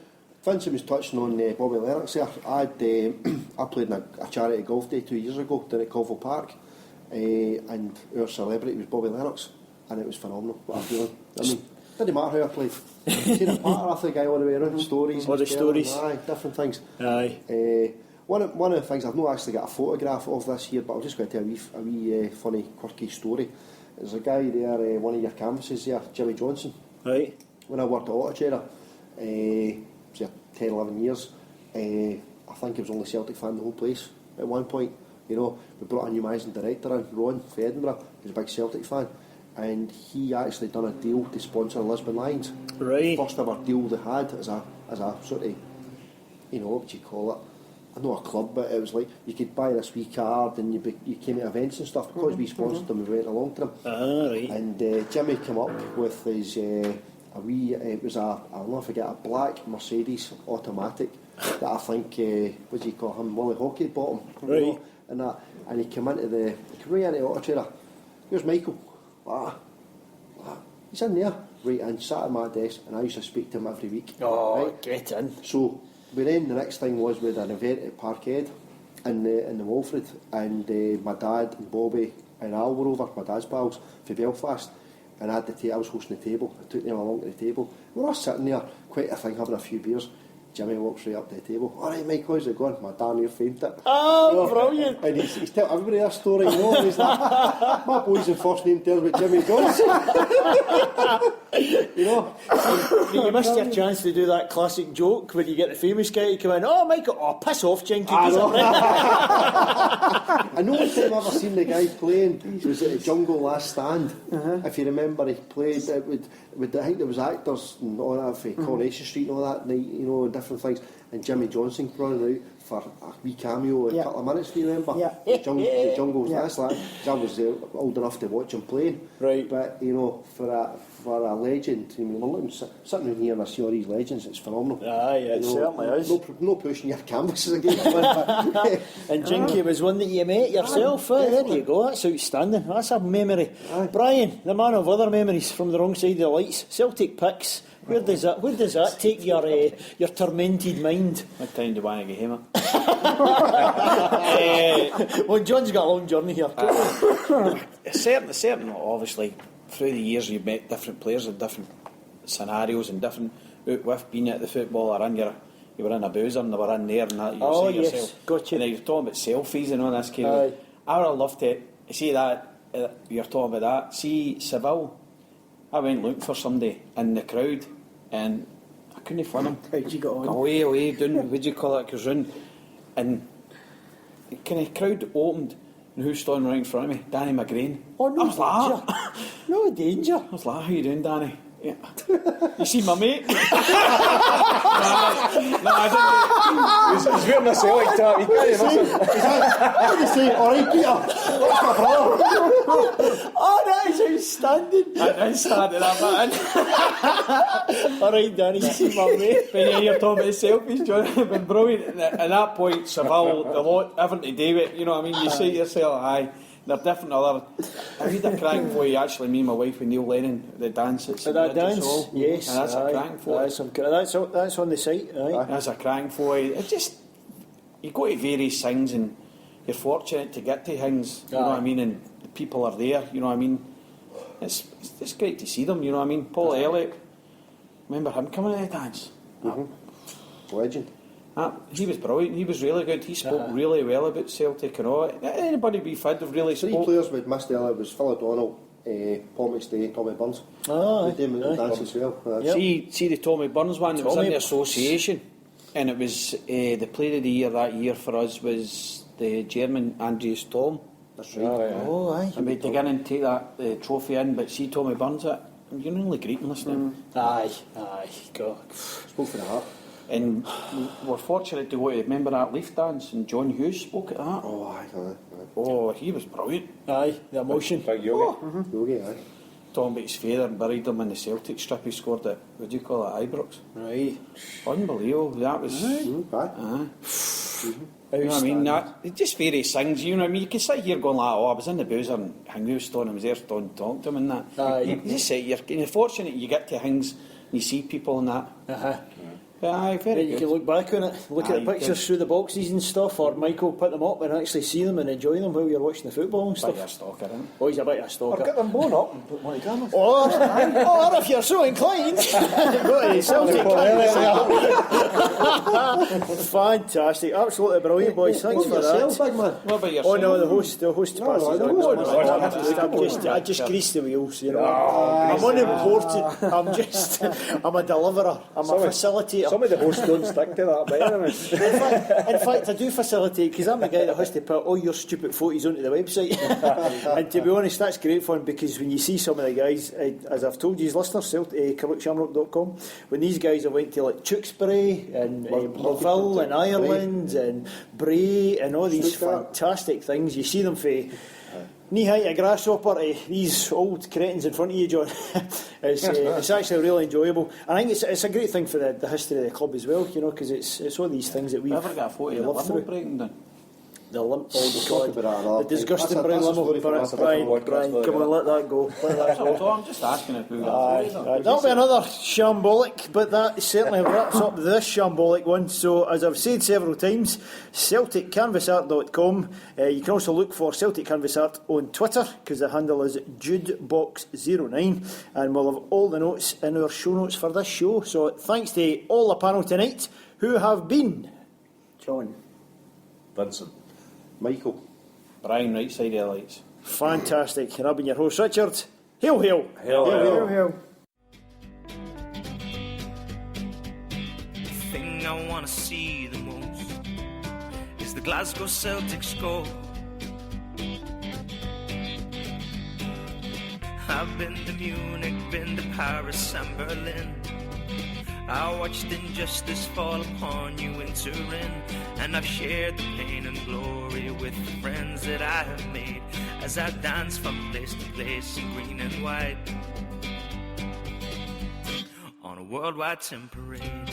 Vincent was touching on Bobby Lennox there. I played in a charity golf day 2 years ago down at Colville Park, and our celebrity was Bobby Lennox, and it was phenomenal. What a feeling. I mean, didn't matter how I played. Seen a part after the guy all the way around, stories. All the stories. Aye, different things. Aye. One of the things, I've not actually got a photograph of this year, but I'm just going to tell a wee funny, quirky story. There's a guy there, one of your canvases there, Jimmy Johnstone. Right. When I worked at Autotrader, it was 10, 11 years, I think he was only Celtic fan the whole place at one point. You know, we brought a new managing director in, Ron, for Edinburgh. He's a big Celtic fan, and he actually done a deal to sponsor the Lisbon Lions. Right. First ever deal they had as a sort of, you know, what would you call it? I know a club, but it was like you could buy this wee card and you came to events and stuff. Because we sponsored them, we went along to them. Right. And Jimmy came up with his a wee, it was I'll never forget, a black Mercedes automatic that I think, what do you call him, Willie Hockey bought him. Right. You know, and he came into the Autotrader. Here's Michael. He's in there. Right, and sat at my desk, and I used to speak to him every week. Oh, right? get in. So, but then the next thing was we had an event at Parkhead in the Walford, and my dad and Bobby and Al were over, my dad's pals, for Belfast, and I was hosting the table. I took them along to the table. We were all sitting there, quite a thing, having a few beers. Jimmy walks right up to the table. All right, Mike, how's it going? My dad near fainted. Oh, brilliant. And he's telling everybody that story, you know. And he's like, my boy's in first name tells me Jimmy Johnson. You know. You missed your chance to do that classic joke when you get the famous guy to come in. Oh, Michael, piss off, Jinky. I know one time I've ever seen the guy playing. He was at the Jungle Last Stand. If you remember, he played it with I think there was actors and all that for Coronation Street and all that night, you know, and different things. And Jimmy Johnson running out for a wee cameo in a couple of minutes. Do you remember? Yeah. The Jungle. That's like I was old enough to watch him playing. Right. But you know, for a legend, I mean, we're looking, sitting in here and I see all these legends. It's phenomenal. Aye, it certainly is. No pushing your canvases against one. And Jinky was one that you met yourself. There you go. That's outstanding. That's a memory. Brian, the man of other memories from the wrong side of the lights. Celtic Pics. Where does that take your tormented mind? What time do you want to get home? Well, John's got a long journey here. Certain, obviously, through the years you've met different players in different scenarios and different with being at the football or in you were in a boozer and they were in there and that. Yes, gotcha. And you're talking about selfies and all this kind of. I would have loved to see that. You're talking about that. See Seville. I went looking for somebody in the crowd and I couldn't find him. How'd you go on? Away, down, what do you call it, Cruisin', and the kind of crowd opened and who's standing right in front of me? Danny McGrain. Oh, no I was danger. like, No danger. I was like, how you doing, Danny? Yeah. You see my mate? No, I didn't. He's wearing a Celtic top. He can't miss him. What do you say? All right, Peter. What's my brother? Oh, that is outstanding. I started that man. All right, Danny, you see my mate. When you're talking about selfies, John, it's been brilliant. At that point, Seville, the lot, everything to do with, you know what I mean? You say to yourself, aye, they're different other. I read a cracking photo, actually, me and my wife with Neil Lennon, the dance at St. That Bridget's dance, Hall. yes. And that's a cracking photo. That's on the site, aye. That's a cracking photo. It's just, you go to various things and you're fortunate to get to things, you know what I mean, and the people are there, you know what I mean. It's great to see them, you know what I mean. Paul Elliott, remember him coming to the dance? Legend. He was brilliant, he was really good, he spoke really well about Celtic and all. Anybody be fed have really Three spoke. players with missed earlier was Phil O'Donnell, Paul McStay, Tommy Burns. Aye. They did dance as well. See the Tommy Burns one, it was Tommy in the association, and it was the player of the year that year for us was the German Andreas Thom. That's right. Oh, aye. And we dig in and take that trophy in, but see Tommy Burns it, you're only greeting listening. Aye, God. Spoke for the heart. And we're fortunate to go to, remember that Leaf dance, and John Hughes spoke at that. Oh, aye. Oh, he was brilliant. Aye, the emotion. Big yogi. Yogi, aye. Tom Bates' father and buried him in the Celtic strip he scored at, what do you call it, Ibrox. Right. Unbelievable, that was... You know what I mean? That, just various things, you know what I mean? You can sit here going like, oh, I was in the boozer and hung with Stone, I was there, Stone talked to him and that. You just say, you're fortunate you get to things, you see people and that. Aye, very You good. can look back on it, look at the pictures through the boxes and stuff, or Michael put them up and actually see them and enjoy them while you're watching the football and stuff. Bit of a stalker, isn't it? Oh, he's a bit of a stalker. Or get them blown up and put one of cameras. Or if you're so inclined, go to Celtic Canvas. Fantastic, absolutely brilliant, boys. Thanks for that. Big man. What about yourself? Oh no, the host passes no, I just grease the wheels, you know. I'm unimportant. I'm a deliverer. I'm a facilitator. Some of the hosts don't stick to that, but anyway. In fact, I do facilitate because I'm the guy that has to put all your stupid photos onto the website. And to be honest, that's great fun because when you see some of the guys, as I've told you, listeners, carluckshamrock.com, when these guys have went to like Tewkesbury and Loville and Ireland and Bray and all these fantastic things, you see them for knee-high to grasshopper to these old cretins in front of you, John. It's actually really enjoyable. I think it's a great thing for the history of the club as well, you know, because it's all these things that we Ever got a photo of the limo breaking down? The limp, The disgusting brown limo. Brian, come on, let that go. I'm just asking if we got That'll be another shambolic, but that certainly wraps up this shambolic one. So, as I've said several times, CelticCanvasArt.com. You can also look for Celtic Canvas Art on Twitter, because the handle is JudeBox09, and we'll have all the notes in our show notes for this show. So, thanks to all the panel tonight, who have been John, Vincent, Michael, Brian, right side of the lights. Fantastic. And I've been your host, Richard. Hail, hail. Hail, hail. Hail. The thing I want to see the most is the Glasgow Celtic score. I've been to Munich, been to Paris and Berlin. I watched injustice fall upon you in Turin, and I've shared the pain and glory with the friends that I have made as I dance from place to place in green and white on a worldwide temperate.